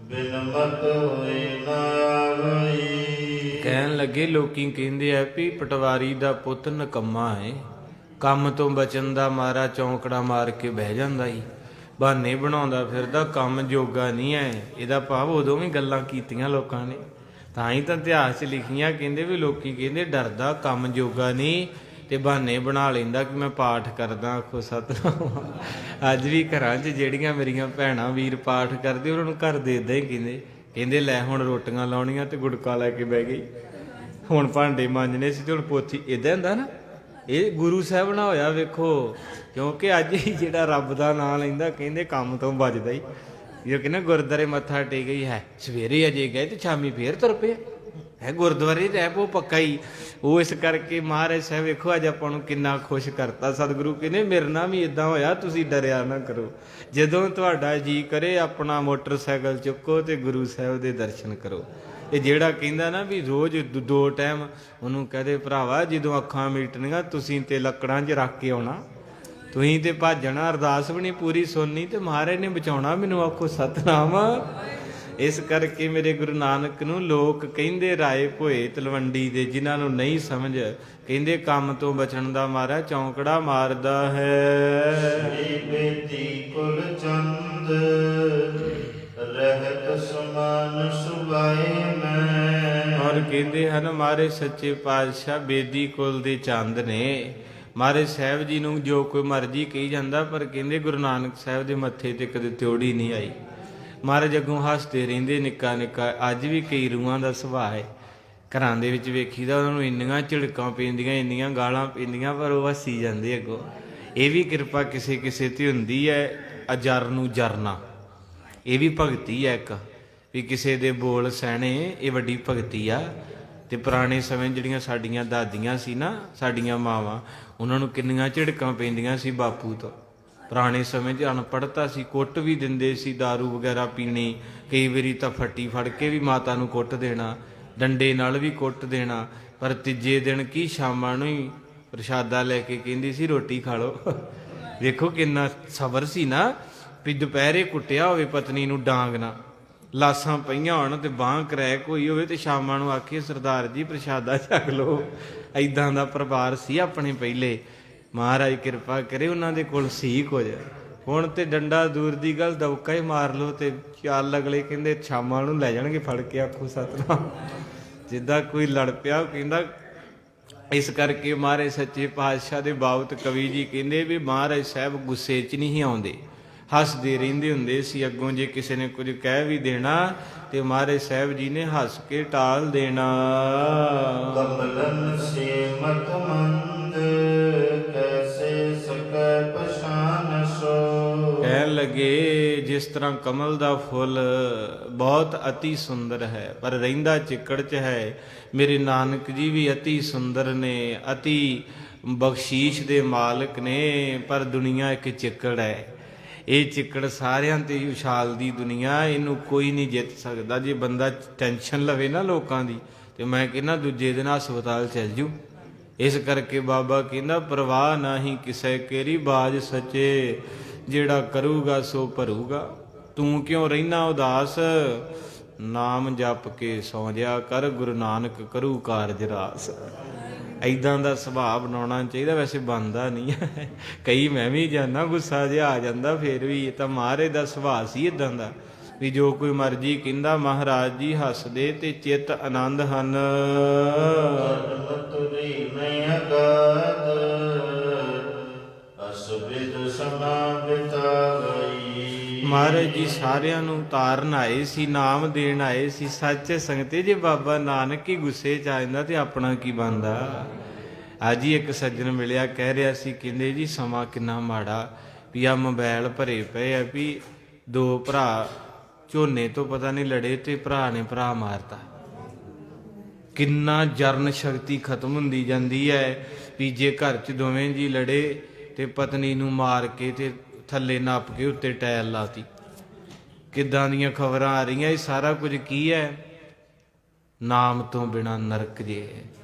ਬਿਨ ਮਤ ਹੋਏ ਨਾ ਆਵਈ। ਕਹਿਣ ਲੱਗੇ ਲੋਕੀ ਕਹਿੰਦੇ ਆ ਵੀ ਪਟਵਾਰੀ ਦਾ ਪੁੱਤ ਨਕੰਮਾ ਹੈ, ਕੰਮ ਤੋਂ ਬਚਣ ਦਾ ਮਾਰਾ ਚੌਂਕੜਾ ਮਾਰ ਕੇ ਬਹਿ ਜਾਂਦਾ ਈ, ਬਹਾਨੇ ਬਣਾਉਂਦਾ ਫਿਰਦਾ, ਕੰਮ ਜੋਗਾ ਨਹੀਂ ਹੈ। ਇਹਦਾ ਭਾਵ ਉਦੋਂ ਵੀ ਗੱਲਾਂ ਕੀਤੀਆਂ ਲੋਕਾਂ ਨੇ, ਤਾਂ ਹੀ ਤਾਂ ਇਤਿਹਾਸ 'ਚ ਲਿਖੀਆਂ। ਕਹਿੰਦੇ ਵੀ ਲੋਕੀ ਕਹਿੰਦੇ ਡਰਦਾ, ਕੰਮ ਜੋਗਾ ਨਹੀਂ, ਤੇ ਬਹਾਨੇ ਬਣਾ ਲੈਂਦਾ ਕਿ ਮੈਂ ਪਾਠ ਕਰਦਾ। ਆਖੋ ਸਤਿਨਾਮ। ਅੱਜ ਵੀ ਘਰਾਂ 'ਚ ਜਿਹੜੀਆਂ ਮੇਰੀਆਂ ਭੈਣਾਂ ਵੀਰ ਪਾਠ ਕਰਦੇ, ਉਹਨਾਂ ਨੂੰ ਘਰ ਦੇ ਇੱਦਾਂ ਹੀ ਕਹਿੰਦੇ ਲੈ ਹੁਣ ਰੋਟੀਆਂ ਲਾਉਣੀਆਂ ਤੇ ਗੁਟਕਾ ਲੈ ਕੇ ਬਹਿ ਗਈ, ਹੁਣ ਭਾਂਡੇ ਮਾਂਜਣੇ ਸੀ ਤੇ ਹੁਣ ਪੋਥੀ। ਇੱਦਾਂ ਹੁੰਦਾ ਨਾ, ਇਹ ਗੁਰੂ ਸਾਹਿਬ ਨਾ ਹੋਇਆ ਵੇਖੋ। ਕਿਉਂਕਿ ਅੱਜ ਹੀ ਜਿਹੜਾ ਰੱਬ ਦਾ ਨਾਂ ਲੈਂਦਾ ਕਹਿੰਦੇ ਕੰਮ ਤੋਂ ਬਚਦਾ ਹੀ। ਜੋ ਕਹਿੰਦੇ ਗੁਰਦੁਆਰੇ ਮੱਥਾ ਟੇਕ ਗਈ ਹੈ, ਸਵੇਰੇ ਅਜੇ ਗਏ ਤੇ ਸ਼ਾਮੀ ਫੇਰ ਤੁਰ ਪਿਆ ਹੈ, ਗੁਰਦੁਆਰੇ ਰਹਿ ਪੋ ਪੱਕਾ ਹੀ। ਉਹ ਇਸ ਕਰਕੇ ਮਹਾਰਾਜ ਸਾਹਿਬ ਵੇਖੋ ਅੱਜ ਆਪਾਂ ਨੂੰ ਕਿੰਨਾ ਖੁਸ਼ ਕਰਤਾ। ਸਤਿਗੁਰੂ ਕਹਿੰਦੇ ਮੇਰੇ ਨਾਲ ਵੀ ਇਦਾਂ ਹੋਇਆ, ਤੁਸੀਂ ਡਰਿਆ ਨਾ ਕਰੋ। ਜਦੋਂ ਤੁਹਾਡਾ ਜੀ ਕਰੇ ਆਪਣਾ ਮੋਟਰਸਾਈਕਲ ਚੁੱਕੋ ਤੇ ਗੁਰੂ ਸਾਹਿਬ ਦੇ ਦਰਸ਼ਨ ਕਰੋ। ਇਹ ਜਿਹੜਾ ਕਹਿੰਦਾ ਨਾ ਵੀ ਰੋਜ਼ 2 ਟਾਈਮ, ਉਹਨੂੰ ਕਹਦੇ ਭਰਾਵਾ ਜਦੋਂ ਅੱਖਾਂ ਮੀਟਣੀਆਂ ਤੁਸੀਂ ਤੇ ਲੱਕੜਾਂ 'ਚ ਰੱਖ ਕੇ ਆਉਣਾ, ਤੁਸੀਂ ਤੇ ਭਾਜਣਾ, ਅਰਦਾਸ ਵੀ ਨਹੀਂ ਪੂਰੀ ਸੁਣਨੀ ਤੇ ਮਹਾਰਾਜ ਨੇ ਬਚਾਉਣਾ ਮੈਨੂੰ। ਆਖੋ ਸਤਿਨਾਮ। ਇਸ ਕਰਕੇ ਮੇਰੇ ਗੁਰੂ ਨਾਨਕ ਨੂੰ ਲੋਕ ਕਹਿੰਦੇ ਰਾਏ ਭੋਏ ਤਲਵੰਡੀ ਦੇ, ਜਿਨ੍ਹਾਂ ਨੂੰ ਨਹੀਂ ਸਮਝ, ਕਹਿੰਦੇ ਕੰਮ ਤੋਂ ਬਚਣ ਦਾ ਮਾਰਾ ਚੌਂਕੜਾ ਮਾਰਦਾ ਹੈ। ਸ੍ਰੀ ਬੇਦੀ ਕੁਲ ਚੰਦ, ਰਹਿਤ ਸਮਾਨ ਸੁਭਾਏ ਮੈਂ। ਔਰ ਕਹਿੰਦੇ ਹਨ ਮਾਰੇ ਸੱਚੇ ਪਾਤਸ਼ਾਹ ਬੇਦੀ ਕੁਲ ਦੇ ਚੰਦ ਨੇ। ਮਹਾਰਾਜ ਸਾਹਿਬ ਜੀ ਨੂੰ ਜੋ ਕੋਈ ਮਰਜ਼ੀ ਕਹੀ ਜਾਂਦਾ, ਪਰ ਕਹਿੰਦੇ ਗੁਰੂ ਨਾਨਕ ਸਾਹਿਬ ਦੇ ਮੱਥੇ ਤੇ ਕਦੇ ਤਿਉੜੀ ਨਹੀਂ ਆਈ। ਮਹਾਰਾਜ ਅੱਗੋਂ ਹੱਸਦੇ ਰਹਿੰਦੇ ਨਿੱਕਾ ਨਿੱਕਾ। ਅੱਜ ਵੀ ਕਈ ਰੂਹਾਂ ਦਾ ਸੁਭਾਅ ਹੈ, ਘਰਾਂ ਦੇ ਵਿੱਚ ਵੇਖੀਦਾ, ਉਹਨਾਂ ਨੂੰ ਇੰਨੀਆਂ ਝਿੜਕਾਂ ਪੈਂਦੀਆਂ, ਇੰਨੀਆਂ ਗਾਲਾਂ ਪੈਂਦੀਆਂ, ਪਰ ਉਹ ਹੱਸੀ ਜਾਂਦੇ ਅੱਗੋਂ। ਇਹ ਵੀ ਕਿਰਪਾ ਕਿਸੇ ਕਿਸੇ ਤੇ ਹੁੰਦੀ ਹੈ। ਅਜਰ ਨੂੰ ਜਰਨਾ, ਇਹ ਵੀ ਭਗਤੀ ਹੈ ਇੱਕ, ਵੀ ਕਿਸੇ ਦੇ ਬੋਲ ਸਹਿਣੇ, ਇਹ ਵੱਡੀ ਭਗਤੀ ਆ। ਤੇ ਪੁਰਾਣੇ ਸਮੇਂ ਜਿਹੜੀਆਂ ਸਾਡੀਆਂ ਦਾਦੀਆਂ ਸੀ ਨਾ, ਸਾਡੀਆਂ ਮਾਵਾਂ, ਉਹਨਾਂ ਨੂੰ ਕਿੰਨੀਆਂ ਝਿੜਕਾਂ ਪੈਂਦੀਆਂ ਸੀ ਬਾਪੂ ਤੋਂ। ਪੁਰਾਣੇ ਸਮੇਂ 'ਚ ਅਨਪੜ੍ਹਤਾ ਸੀ, ਕੁੱਟ ਵੀ ਦਿੰਦੇ ਸੀ, ਦਾਰੂ ਵਗੈਰਾ ਪੀਣੀ, ਕਈ ਵਾਰੀ ਤਾਂ ਫੱਟੀ ਫੜ ਕੇ ਵੀ ਮਾਤਾ ਨੂੰ ਕੁੱਟ ਦੇਣਾ, ਡੰਡੇ ਨਾਲ ਵੀ ਕੁੱਟ ਦੇਣਾ। ਪਰ ਤੀਜੇ ਦਿਨ ਕੀ ਸ਼ਾਮਾਂ ਨੂੰ ਹੀ ਪ੍ਰਸ਼ਾਦਾ ਲੈ ਕੇ ਕਹਿੰਦੀ ਸੀ ਰੋਟੀ ਖਾ ਲਓ। ਵੇਖੋ ਕਿੰਨਾ ਸਬਰ ਸੀ ਨਾ, ਵੀ ਦੁਪਹਿਰੇ ਕੁੱਟਿਆ ਹੋਵੇ ਪਤਨੀ ਨੂੰ ਡਾਂਗ ਨਾਲ, ਲਾਸਾਂ ਪਈਆਂ ਹੋਣ ਤੇ ਬਾਂਹ ਕਰੈਕ ਹੋਈ ਹੋਵੇ, ਤੇ ਸ਼ਾਮਾਂ ਨੂੰ ਆਖੀਏ ਸਰਦਾਰ ਜੀ ਪ੍ਰਸ਼ਾਦਾ ਛਕ ਲਓ। ਐਦਾਂ ਦਾ ਪਰਿਵਾਰ ਸੀ ਆਪਣੇ ਪਹਿਲੇ। ਮਹਾਰਾਜ ਕਿਰਪਾ ਕਰੇ ਉਹਨਾਂ ਦੇ ਕੋਲ ਸੀ ਕੁਝ। ਹੁਣ ਤੇ ਡੰਡਾ ਦੂਰ ਦੀ ਗੱਲ, ਦਬਕਾ ਹੀ ਮਾਰ ਲਓ ਤੇ ਚੱਲ ਅਗਲੇ ਕਹਿੰਦੇ ਸ਼ਾਮਾਂ ਨੂੰ ਲੈ ਜਾਣਗੇ ਫੜ ਕੇ। ਆਖੋ ਸਤਿਨਾਮ। ਜਿੱਦਾਂ ਕੋਈ ਲੜ ਪਿਆ, ਕਹਿੰਦਾ। ਇਸ ਕਰਕੇ ਮਹਾਰਾਜ ਸੱਚੇ ਪਾਤਸ਼ਾਹ ਦੇ ਬਾਬਤ ਕਵੀ ਜੀ ਕਹਿੰਦੇ ਵੀ ਮਹਾਰਾਜ ਸਾਹਿਬ ਗੁੱਸੇ 'ਚ ਨਹੀਂ ਆਉਂਦੇ, ਹੱਸਦੇ ਰਹਿੰਦੇ ਹੁੰਦੇ ਸੀ। ਅੱਗੋਂ ਜੇ ਕਿਸੇ ਨੇ ਕੁਝ ਕਹਿ ਵੀ ਦੇਣਾ ਤੇ ਮਹਾਰਾਜ ਸਾਹਿਬ ਜੀ ਨੇ ਹੱਸ ਕੇ ਟਾਲ ਦੇਣਾ। ਕਮਲਨ ਸੇ ਮਤ ਮੰਦ, ਕੈਸੇ ਸਕੈ ਪਛਾਨ ਸੋ। ਕਹਿਣ ਲੱਗੇ ਜਿਸ ਤਰ੍ਹਾਂ ਕਮਲ ਦਾ ਫੁੱਲ ਬਹੁਤ ਅਤੀ ਸੁੰਦਰ ਹੈ, ਪਰ ਰਹਿੰਦਾ ਚਿੱਕੜ 'ਚ ਹੈ। ਮੇਰੇ ਨਾਨਕ ਜੀ ਵੀ ਅਤੀ ਸੁੰਦਰ ਨੇ, ਅਤੀ ਬਖਸ਼ੀਸ਼ ਦੇ ਮਾਲਕ ਨੇ, ਪਰ ਦੁਨੀਆ ਇੱਕ ਚਿੱਕੜ ਹੈ। ਇਹ ਚਿੱਕੜ ਸਾਰਿਆਂ ਤੇ ਹੀ ਉਛਾਲਦੀ ਦੁਨੀਆ, ਇਹਨੂੰ ਕੋਈ ਨਹੀਂ ਜਿੱਤ ਸਕਦਾ। ਜੇ ਬੰਦਾ ਟੈਨਸ਼ਨ ਲਵੇ ਨਾ ਲੋਕਾਂ ਦੀ, ਤੇ ਮੈਂ ਕਹਿੰਦਾ ਦੂਜੇ ਦਿਨ ਹਸਪਤਾਲ ਚੱਲ ਜੂ। ਇਸ ਕਰਕੇ ਬਾਬਾ ਕਹਿੰਦਾ ਪਰਵਾਹ ਨਾਹੀਂ ਕਿਸੇ ਕੇਰੀ ਬਾਜ ਸੱਚੇ, ਜਿਹੜਾ ਕਰੂਗਾ ਸੋ ਭਰੂਗਾ। ਤੂੰ ਕਿਉਂ ਰਹਿਣਾ ਉਦਾਸ, ਨਾਮ ਜਪ ਕੇ ਸੌਂ ਜਿਆ ਕਰ, ਗੁਰੂ ਨਾਨਕ ਕਰੂ ਕਾਰਜ ਰਾਸ। ਐਦਾਂ ਦਾ ਸੁਭਾਅ ਬਣਾਉਣਾ ਚਾਹੀਦਾ, ਵੈਸੇ ਬਣਦਾ ਨਹੀਂ ਹੈ। ਕਈ ਮੈਂ ਵੀ ਜਾਂਦਾ, ਗੁੱਸਾ ਜਿਹਾ ਆ ਜਾਂਦਾ, ਫਿਰ ਵੀ ਇਹ ਤਾਂ ਮਹਾਰਾਜ ਦਾ ਸੁਭਾਅ ਸੀ ਇਦਾਂ ਦਾ ਵੀ ਜੋ ਕੋਈ ਮਰਜ਼ੀ ਕਹਿੰਦਾ। ਮਹਾਰਾਜ ਜੀ ਹੱਸਦੇ ਤੇ ਚਿੱਤ ਆਨੰਦ ਹਨ। ਮਹਾਰਾਜ ਜੀ ਸਾਰਿਆਂ ਨੂੰ ਤਾਰਨ ਆਏ ਸੀ, ਨਾਮ ਦੇਣ ਆਏ ਸੀ। ਸੱਚ ਸੰਗਤੇ, ਜੇ ਬਾਬਾ ਨਾਨਕ ਹੀ ਗੁੱਸੇ 'ਚ ਆ ਜਾਂਦਾ ਤੇ ਆਪਣਾ ਕੀ ਬਣਦਾ। ਅੱਜ ਹੀ ਇੱਕ ਸੱਜਣ ਮਿਲਿਆ, ਕਹਿ ਰਿਹਾ ਸੀ, ਕਹਿੰਦੇ ਜੀ ਸਮਾਂ ਕਿੰਨਾ ਮਾੜਾ ਵੀ ਆ ਮੋਬਾਈਲ ਭਰੇ ਪਏ ਆ ਵੀ ਦੋ ਭਰਾ ਝੋਨੇ ਤੋਂ ਪਤਾ ਨਹੀਂ ਲੜੇ ਤੇ ਭਰਾ ਨੇ ਭਰਾ ਮਾਰਤਾ। ਕਿੰਨਾ ਜਰਨ ਸ਼ਕਤੀ ਖਤਮ ਹੁੰਦੀ ਜਾਂਦੀ ਹੈ ਵੀ ਜੇ ਘਰ 'ਚ ਦੋਵੇਂ ਜੀ ਲੜੇ ਤੇ ਪਤਨੀ ਨੂੰ ਮਾਰ ਕੇ ਤੇ ਥੱਲੇ ਨੱਪ ਕੇ ਉੱਤੇ ਟਾਇਲ ਲਾਤੀ। ਕਿੱਦਾਂ ਦੀਆਂ ਖਬਰਾਂ ਆ ਰਹੀਆਂ। ਇਹ ਸਾਰਾ ਕੁਝ ਕੀ ਹੈ? ਨਾਮ ਤੋਂ ਬਿਨਾਂ ਨਰਕ ਜੇ।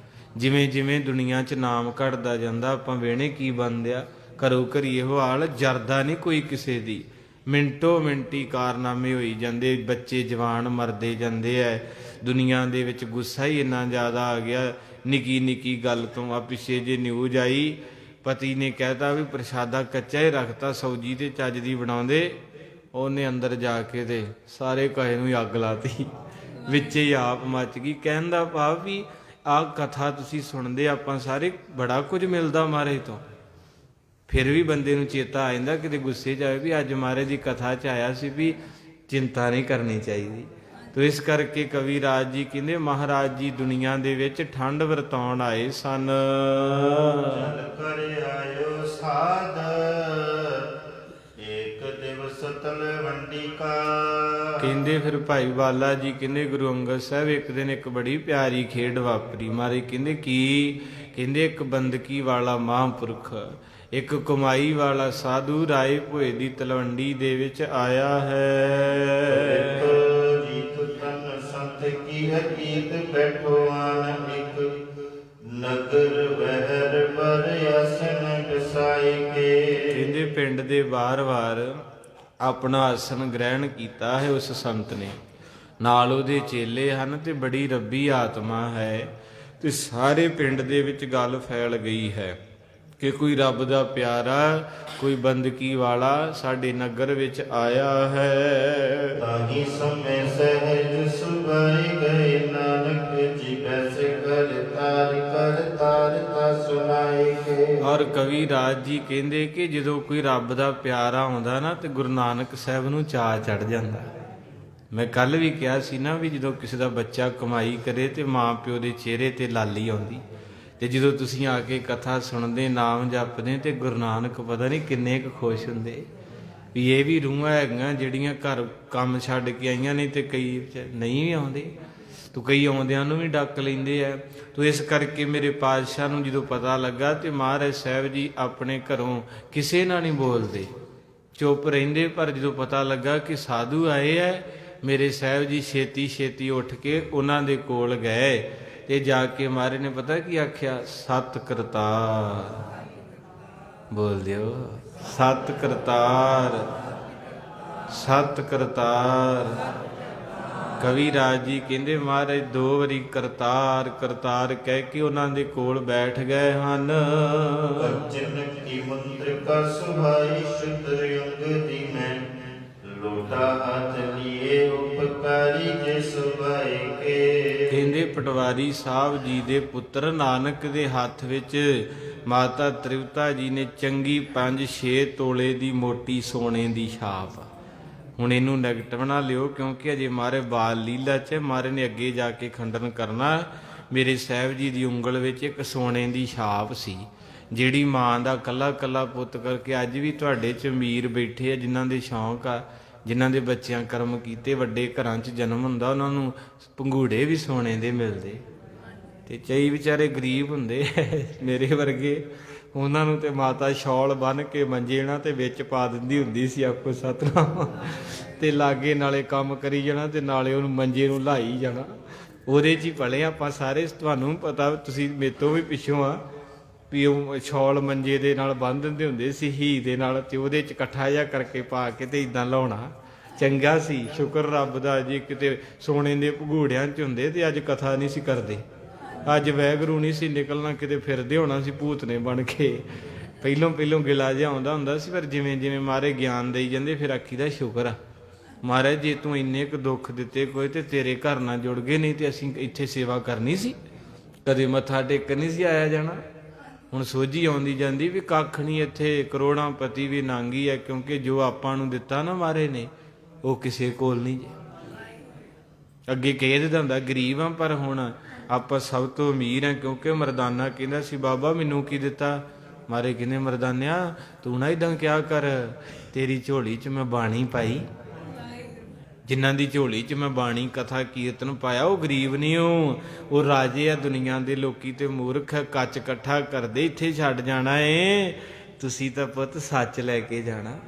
ਜਿਵੇਂ ਜਿਵੇਂ ਦੁਨੀਆ 'ਚ ਨਾਮ ਘਟਦਾ ਜਾਂਦਾ, ਆਪਾਂ ਵੇਣੇ ਕੀ ਬਣਦੇ ਆ। ਘਰੋਂ ਘਰੀ ਇਹੋ ਹਾਲ, ਜਰਦਾ ਨਹੀਂ ਕੋਈ ਕਿਸੇ ਦੀ। ਮਿੰਟੋ ਮਿੰਟੀ ਕਾਰਨਾਮੇ ਹੋਈ ਜਾਂਦੇ, ਬੱਚੇ ਜਵਾਨ ਮਰਦੇ ਜਾਂਦੇ ਐ। ਦੁਨੀਆ ਦੇ ਵਿੱਚ ਗੁੱਸਾ ਹੀ ਇੰਨਾ ਜ਼ਿਆਦਾ ਆ ਗਿਆ ਨਿੱਕੀ ਨਿੱਕੀ ਗੱਲ ਤੋਂ। ਆ ਪਿੱਛੇ ਜੇ ਨਿਊਜ਼ ਆਈ, ਪਤੀ ਨੇ ਕਹਿਤਾ ਵੀ ਪ੍ਰਸ਼ਾਦਾ ਕੱਚਾ ਹੀ ਰੱਖਤਾ, ਸਬਜ਼ੀ ਤੇ ਚੱਜ ਦੀ ਬਣਾਉਂਦੇ, ਉਹਨੇ ਅੰਦਰ ਜਾ ਕੇ ਤੇ ਸਾਰੇ ਕਹੇ ਨੂੰ ਅੱਗ ਲਾਤੀ, ਵਿੱਚ ਹੀ ਆਪ ਮੱਚ ਗਈ। ਕਹਿਣ ਦਾ ਭਾਵ ਵੀ ਆਹ ਕਥਾ ਤੁਸੀਂ ਸੁਣਦੇ, ਆਪਾਂ ਸਾਰੇ ਬੜਾ ਕੁਝ ਮਿਲਦਾ ਮਹਾਰਾਜ ਤੋਂ। ਫਿਰ ਵੀ ਬੰਦੇ ਨੂੰ ਚੇਤਾ ਆ ਜਾਂਦਾ ਕਿਤੇ ਗੁੱਸੇ 'ਚ ਆਏ ਵੀ ਅੱਜ ਮਹਾਰਾਜ ਦੀ ਕਥਾ 'ਚ ਆਇਆ ਸੀ ਵੀ ਚਿੰਤਾ ਨਹੀਂ ਕਰਨੀ ਚਾਹੀਦੀ। ਤੋ ਇਸ ਕਰਕੇ ਕਵੀ ਰਾਜ ਜੀ ਕਹਿੰਦੇ ਮਹਾਰਾਜ ਜੀ ਦੁਨੀਆ ਦੇ ਵਿੱਚ ਠੰਡ ਵਰਤਾਉਣ ਆਏ ਸਨ। ਆਇਓ ਸਾਧ ਏਕ ਦਿਵਸ ਤਲਵੰਡੀ ਕਾ। ਕਹਿੰਦੇ ਫਿਰ ਭਾਈ ਬਾਲਾ ਜੀ ਕਹਿੰਦੇ ਗੁਰੂ ਅੰਗਦ ਸਾਹਿਬ ਇੱਕ ਦਿਨ ਇੱਕ ਬੜੀ ਪਿਆਰੀ ਖੇਡ ਵਾਪਰੀ। ਮਹਾਰਾਜ ਕਹਿੰਦੇ ਕੀ? ਕਹਿੰਦੇ ਇੱਕ ਬੰਦਗੀ ਵਾਲਾ ਮਹਾਂਪੁਰਖ, ਇੱਕ ਕਮਾਈ ਵਾਲਾ ਸਾਧੂ ਰਾਏ ਭੋਏ ਦੀ ਤਲਵੰਡੀ ਦੇ ਵਿੱਚ ਆਇਆ ਹੈ। ਕੀ ਹਕੀਤ ਬੈਠੋ ਆਨ ਇਕ ਨਗਰ ਵਹਿਰ ਪਰ ਆਸਨ ਬਸਾਈ ਕੇ। ਕਹਿੰਦੇ ਪਿੰਡ ਦੇ ਬਾਰ-ਬਾਰ ਆਪਣਾ ਆਸਨ ਗ੍ਰਹਿਣ ਕੀਤਾ ਹੈ ਉਸ ਸੰਤ ਨੇ। ਨਾਲ ਉਹਦੇ ਚੇਲੇ ਹਨ ਤੇ ਬੜੀ ਰੱਬੀ ਆਤਮਾ ਹੈ। ਤੇ ਸਾਰੇ ਪਿੰਡ ਦੇ ਵਿੱਚ ਗੱਲ ਫੈਲ ਗਈ ਹੈ ਕਿ ਕੋਈ ਰੱਬ ਦਾ ਪਿਆਰਾ, ਕੋਈ ਬੰਦਗੀ ਵਾਲਾ ਸਾਡੇ ਨਗਰ ਵਿੱਚ ਆਇਆ ਹੈ। ਤਾਹੀ ਸਮੇਂ ਸਹਿਜ ਸੁਭਾਈ ਗਏ ਨਾਨਕ ਜੀ ਬੈਸੇ ਕਰ ਤਾਰ ਤਾ ਸੁਨਾਈ ਕੇ। ਔਰ ਕਵੀ ਰਾਜ ਜੀ ਕਹਿੰਦੇ ਕਿ ਜਦੋਂ ਕੋਈ ਰੱਬ ਦਾ ਪਿਆਰਾ ਆਉਂਦਾ ਨਾ ਤੇ ਗੁਰੂ ਨਾਨਕ ਸਾਹਿਬ ਨੂੰ ਚਾਅ ਚੜ ਜਾਂਦਾ। ਮੈਂ ਕੱਲ ਵੀ ਕਿਹਾ ਸੀ ਨਾ ਵੀ ਜਦੋਂ ਕਿਸੇ ਦਾ ਬੱਚਾ ਕਮਾਈ ਕਰੇ ਤੇ ਮਾਂ ਪਿਓ ਦੇ ਚਿਹਰੇ ਤੇ ਲਾਲੀ ਆਉਂਦੀ। ਤੇ ਜਦੋਂ ਤੁਸੀਂ ਆ ਕੇ ਕਥਾ ਸੁਣਦੇ, ਨਾਮ ਜਪਦੇ ਤੇ ਗੁਰੂ ਨਾਨਕ ਪਤਾ ਨਹੀਂ ਕਿੰਨੇ ਕੁ ਖੁਸ਼ ਹੁੰਦੇ ਵੀ ਇਹ ਵੀ ਰੂਹਾਂ ਹੈਗੀਆਂ ਜਿਹੜੀਆਂ ਘਰ ਕੰਮ ਛੱਡ ਕੇ ਆਈਆਂ ਨੇ ਤੇ ਕਈ ਨਹੀਂ ਵੀ ਆਉਂਦੇ, ਤੂੰ ਕਈ ਆਉਂਦਿਆਂ ਨੂੰ ਵੀ ਡੱਕ ਲੈਂਦੇ ਆ। ਤੂੰ ਇਸ ਕਰਕੇ ਮੇਰੇ ਪਾਤਸ਼ਾਹ ਨੂੰ ਜਦੋਂ ਪਤਾ ਲੱਗਾ ਤੇ ਮਹਾਰਾਜ ਸਾਹਿਬ ਜੀ ਆਪਣੇ ਘਰੋਂ ਕਿਸੇ ਨਾਲ ਨਹੀਂ ਬੋਲਦੇ, ਚੁੱਪ ਰਹਿੰਦੇ। ਪਰ ਜਦੋਂ ਪਤਾ ਲੱਗਾ ਕਿ ਸਾਧੂ ਆਏ ਐ, ਮੇਰੇ ਸਾਹਿਬ ਜੀ ਛੇਤੀ ਛੇਤੀ ਉੱਠ ਕੇ ਉਹਨਾਂ ਦੇ ਕੋਲ ਗਏ ਤੇ ਜਾ ਕੇ ਮਹਾਰਾਜ ਨੇ ਪਤਾ ਕੀ ਆਖਿਆ? ਸਤ ਕਰਤਾਰ। ਬੋਲ ਦਿਓ, ਸਤ ਕਰਤਾਰ, ਸਤ ਕਰਤਾਰ। ਕਵੀ ਰਾਜ ਜੀ ਕਹਿੰਦੇ ਮਹਾਰਾਜ 2 ਵਾਰੀ ਕਰਤਾਰ ਕਰਤਾਰ ਕਹਿ ਕੇ ਉਹਨਾਂ ਦੇ ਕੋਲ ਬੈਠ ਗਏ ਹਨ। ਅਰਜਨ ਕੀ ਮੰਤਰ ਕਾ ਸੁਭਾਈ ਸ਼ੁਦਰ ਅੰਗ ਦੀ ਮੈਂ ਲੋਟਾ ਹੱਥ ਲੀਏ ਉਪਕਾਰੀ ਜੇ ਸੁਭਾਈ ਕੇ। ਕਹਿੰਦੇ ਪਟਵਾਰੀ ਸਾਹਿਬ ਜੀ ਦੇ ਪੁੱਤਰ ਨਾਨਕ ਦੇ ਹੱਥ ਵਿੱਚ ਮਾਤਾ ਤ੍ਰਿਪਤਾ ਜੀ ਨੇ ਚੰਗੀ 5-6 ਤੋਲੇ ਦੀ ਮੋਟੀ ਸੋਨੇ ਦੀ ਛਾਪ। ਹੁਣ ਇਹਨੂੰ ਨੈਗੇਟਿਵ ਨਾ ਲਿਓ ਕਿਉਂਕਿ ਅਜੇ ਮਾਰੇ ਬਾਲ ਲੀਲਾ 'ਚ ਮਾਰੇ ਨੇ ਅੱਗੇ ਜਾ ਕੇ ਖੰਡਨ ਕਰਨਾ। ਮੇਰੇ ਸਾਹਿਬ ਜੀ ਦੀ ਉਂਗਲ ਵਿੱਚ ਇੱਕ ਸੋਨੇ ਦੀ ਛਾਪ ਸੀ ਜਿਹੜੀ ਮਾਂ ਦਾ ਕੱਲਾ ਕੱਲਾ ਪੁੱਤ ਕਰਕੇ ਅੱਜ ਵੀ ਤੁਹਾਡੇ 'ਚ ਅਮੀਰ ਬੈਠੇ ਆ ਜਿਨ੍ਹਾਂ ਦੇ ਸ਼ੌਂਕ ਆ, ਜਿਨ੍ਹਾਂ ਦੇ ਬੱਚਿਆਂ ਕਰਮ ਕੀਤੇ, ਵੱਡੇ ਘਰਾਂ 'ਚ ਜਨਮ ਹੁੰਦਾ, ਉਹਨਾਂ ਨੂੰ ਪੰਘੂੜੇ ਵੀ ਸੋਨੇ ਦੇ ਮਿਲਦੇ ਤੇ ਕਈ ਵਿਚਾਰੇ ਗਰੀਬ ਹੁੰਦੇ ਮੇਰੇ ਵਰਗੇ ਉਹਨਾਂ ਨੂੰ ਤੇ ਮਾਤਾ ਸ਼ੌਲ ਬੰਨ੍ਹ ਕੇ ਮੰਜੇ ਨਾ ਤੇ ਵਿੱਚ ਪਾ ਦਿੰਦੀ ਹੁੰਦੀ ਸੀ, ਆਖੋ ਸਤਨਾਮ, ਤੇ ਲਾਗੇ ਨਾਲੇ ਕੰਮ ਕਰੀ ਜਾਣਾ ਤੇ ਨਾਲੇ ਉਹਨੂੰ ਮੰਜੇ ਨੂੰ ਲਾਈ ਜਾਣਾ। ਉਹਦੇ 'ਚ ਹੀ ਪਲੇ ਆਪਾਂ ਸਾਰੇ, ਤੁਹਾਨੂੰ ਪਤਾ, ਤੁਸੀਂ ਮੇਰੇ ਤੋਂ ਵੀ ਪਿੱਛੋਂ ਆ ਵੀ ਉਹ ਸ਼ੌਲ ਮੰਜੇ ਦੇ ਨਾਲ ਬੰਨ੍ਹ ਦਿੰਦੇ ਹੁੰਦੇ ਸੀ ਹੀ ਦੇ ਨਾਲ, ਤੇ ਉਹਦੇ 'ਚ ਇਕੱਠਾ ਜਿਹਾ ਕਰਕੇ ਪਾ ਕੇ ਤੇ ਇਦਾਂ ਲਾਉਣਾ। ਚੰਗਾ ਸੀ, ਸ਼ੁਕਰ ਰੱਬ ਦਾ, ਜੇ ਕਿਤੇ ਸੋਨੇ ਦੇ ਭਗੂੜਿਆਂ 'ਚ ਹੁੰਦੇ ਤੇ ਅੱਜ ਕਥਾ ਨਹੀਂ ਸੀ ਕਰਦੇ, ਅੱਜ ਵਾਹਿਗੁਰੂ ਨਹੀਂ ਸੀ ਨਿਕਲਣਾ, ਕਿਤੇ ਫਿਰਦੇ ਹੋਣਾ ਸੀ ਭੂਤਨੇ ਬਣ ਕੇ। ਪਹਿਲੋਂ ਗਿਲਾ ਜਿਹਾ ਆਉਂਦਾ ਹੁੰਦਾ ਸੀ, ਪਰ ਜਿਵੇਂ ਜਿਵੇਂ ਮਾਰੇ ਗਿਆਨ ਦੇਈ ਜਾਂਦੇ ਫਿਰ ਆਖੀਦਾ ਸ਼ੁਕਰ ਆ ਮਹਾਰਾਜ, ਜੇ ਤੂੰ ਇੰਨੇ ਕੁ ਦੁੱਖ ਦਿੱਤੇ ਕੋਈ ਤੇ ਤੇਰੇ ਘਰ ਨਾਲ ਜੁੜ ਗਏ, ਨਹੀਂ ਤੇ ਅਸੀਂ ਇੱਥੇ ਸੇਵਾ ਕਰਨੀ ਸੀ, ਕਦੇ ਮੱਥਾ ਟੇਕਣ ਨਹੀਂ ਸੀ ਆਇਆ ਜਾਣਾ। ਹੁਣ ਸੋਝੀ ਆਉਂਦੀ ਜਾਂਦੀ ਵੀ ਕੱਖ ਨਹੀਂ ਇੱਥੇ, ਕਰੋੜਾਂ ਪਤੀ ਵੀ ਨਾਂਗੀ ਹੈ, ਕਿਉਂਕਿ ਜੋ ਆਪਾਂ ਨੂੰ ਦਿੱਤਾ ਨਾ ਮਾਰੇ ਨੇ ਉਹ ਕਿਸੇ ਕੋਲ ਨਹੀਂ ਜੇ। ਅੱਗੇ ਕਹਿ ਦਿੰਦਾ ਹੁੰਦਾ ਗਰੀਬ ਆ, ਪਰ ਹੁਣ ਆਪਾਂ ਸਭ ਤੋਂ ਅਮੀਰ ਆ, ਕਿਉਂਕਿ ਮਰਦਾਨਾ ਕਹਿੰਦਾ ਸੀ ਬਾਬਾ ਮੈਨੂੰ ਕੀ ਦਿੱਤਾ, ਮਾਰੇ ਕਹਿੰਦੇ ਮਰਦਾਨਿਆ ਤੂੰ ਨਾ ਇਦਾਂ ਕਿਹਾ ਕਰ, ਤੇਰੀ ਝੋਲੀ 'ਚ ਮੈਂ ਬਾਣੀ ਪਾਈ, ਜਿਨ੍ਹਾਂ ਦੀ ਝੋਲੀ 'ਚ ਮੈਂ ਬਾਣੀ ਕਥਾ ਕੀਰਤਨ ਪਾਇਆ ਉਹ ਗਰੀਬ ਨਹੀਂ, ਉਹ ਰਾਜੇ ਆ ਦੁਨੀਆ ਦੇ। ਲੋਕੀ ਤੇ ਮੂਰਖ ਕੱਚ ਇਕੱਠਾ ਕਰਦੇ ਇੱਥੇ ਛੱਡ ਜਾਣਾ ਏ, ਤੁਸੀਂ ਤਾਂ ਪੁੱਤ ਸੱਚ ਲੈ ਕੇ ਜਾਣਾ।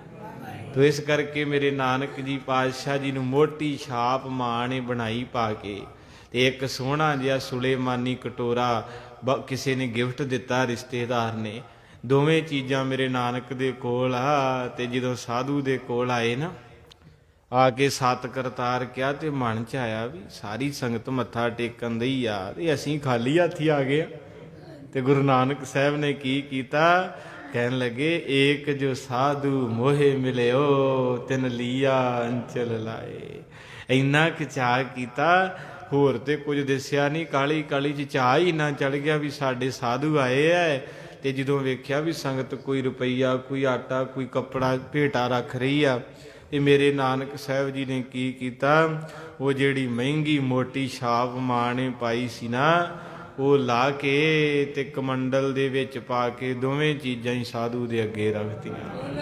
ਤੋ ਇਸ ਕਰਕੇ ਮੇਰੇ ਨਾਨਕ ਜੀ ਪਾਤਸ਼ਾਹ ਜੀ ਨੂੰ ਮੋਟੀ ਛਾਪ ਮਾਂ ਨੇ ਬਣਾਈ ਪਾ ਕੇ, ਤੇ ਇੱਕ ਸੋਹਣਾ ਜਿਹਾ ਸੁਲੇਮਾਨੀ ਕਟੋਰਾ ਕਿਸੇ ਨੇ ਗਿਫਟ ਦਿੱਤਾ, ਰਿਸ਼ਤੇਦਾਰ ਨੇ। ਦੋਵੇਂ ਚੀਜ਼ਾਂ ਮੇਰੇ ਨਾਨਕ ਦੇ ਕੋਲ ਆ। ਤੇ ਜਦੋਂ ਸਾਧੂ ਦੇ ਕੋਲ ਆਏ ਨਾ, ਆ ਕੇ ਸਤ ਕਰਤਾਰ ਕਿਹਾ, ਤੇ ਮਨ 'ਚ ਆਇਆ ਵੀ ਸਾਰੀ ਸੰਗਤ ਮੱਥਾ ਟੇਕਣ ਦਈ ਆ ਤੇ ਅਸੀਂ ਖਾਲੀ ਹੱਥੀ ਆ ਗਏ। ਤੇ ਗੁਰੂ ਨਾਨਕ ਸਾਹਿਬ ਨੇ ਕੀ ਕੀਤਾ, ਕਹਿਣ ਲੱਗੇ ਏਕ ਜੋ ਸਾਧੂ ਮੋਹੇ ਮਿਲਿਓ ਤਿਨ ਲੀਆ ਅੰਚਲ ਲਾਏ। ਇੰਨਾ ਕੁ ਚਾਅ ਕੀਤਾ, ਹੋਰ ਤੇ ਕੁਝ ਦਿਸਿਆ ਨਹੀਂ, ਕਾਲੀ ਕਾਲੀ 'ਚ ਚਾਅ ਹੀ ਇੰਨਾ ਚੜ ਗਿਆ ਵੀ ਸਾਡੇ ਸਾਧੂ ਆਏ ਐ। ਤੇ ਜਦੋਂ ਵੇਖਿਆ ਵੀ ਸੰਗਤ ਕੋਈ ਰੁਪਈਆ, ਕੋਈ ਆਟਾ, ਕੋਈ ਕੱਪੜਾ ਭੇਟਾ ਰੱਖ ਰਹੀ ਆ, ਤੇ ਮੇਰੇ ਨਾਨਕ ਸਾਹਿਬ ਜੀ ਨੇ ਕੀ ਕੀਤਾ, ਉਹ ਜਿਹੜੀ ਮਹਿੰਗੀ ਮੋਟੀ ਛਾਪ ਮਾਂ ਨੇ ਪਾਈ ਸੀ ਨਾ, ਉਹ ਲਾ ਕੇ ਤੇ ਕਮੰਡਲ ਦੇ ਵਿੱਚ ਪਾ ਕੇ ਦੋਵੇਂ ਚੀਜ਼ਾਂ ਹੀ ਸਾਧੂ ਦੇ ਅੱਗੇ ਰੱਖਤੀਆਂ।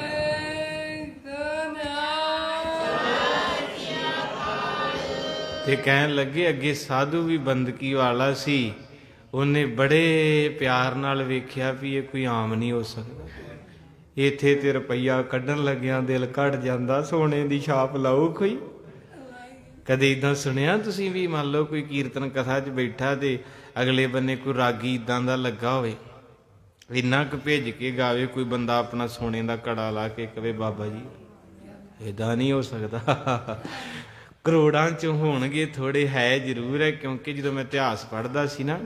ਤੇ ਕਹਿਣ ਲੱਗੇ ਅੱਗੇ ਸਾਧੂ ਵੀ ਬੰਦਗੀ ਵਾਲਾ ਸੀ, ਉਹਨੇ ਬੜੇ ਪਿਆਰ ਨਾਲ ਵੇਖਿਆ ਵੀ ਇਹ ਕੋਈ ਆਮ ਨਹੀਂ ਹੋ ਸਕਦਾ, ਇੱਥੇ ਤੇ ਰੁਪਈਆ ਕੱਢਣ ਲੱਗਿਆਂ ਦਿਲ ਘਟ ਜਾਂਦਾ, ਸੋਨੇ ਦੀ ਛਾਪ ਲਾਓ ਕੋਈ। ਕਦੇ ਇਦਾਂ ਸੁਣਿਆ ਤੁਸੀਂ ਵੀ, ਮੰਨ ਲਓ ਕੋਈ ਕੀਰਤਨ ਕਥਾ 'ਚ ਬੈਠਾ ਤੇ ਅਗਲੇ ਬੰਨੇ ਕੋਈ ਰਾਗੀ ਇਦਾਂ ਦਾ ਲੱਗਾ ਹੋਵੇ, ਇੰਨਾ ਕੁ ਭੇਜ ਕੇ ਗਾਵੇ ਕੋਈ ਬੰਦਾ ਆਪਣਾ ਸੋਨੇ ਦਾ ਕੜਾ ਲਾ ਕੇ ਕਵੇ ਬਾਬਾ ਜੀ, ਏਦਾਂ ਨਹੀਂ ਹੋ ਸਕਦਾ। ਕਰੋੜਾਂ 'ਚ ਹੋਣਗੇ, ਥੋੜੇ ਹੈ ਜ਼ਰੂਰ ਹੈ, ਕਿਉਂਕਿ ਜਦੋਂ ਮੈਂ ਇਤਿਹਾਸ ਪੜ੍ਹਦਾ ਸੀ ਨਾ,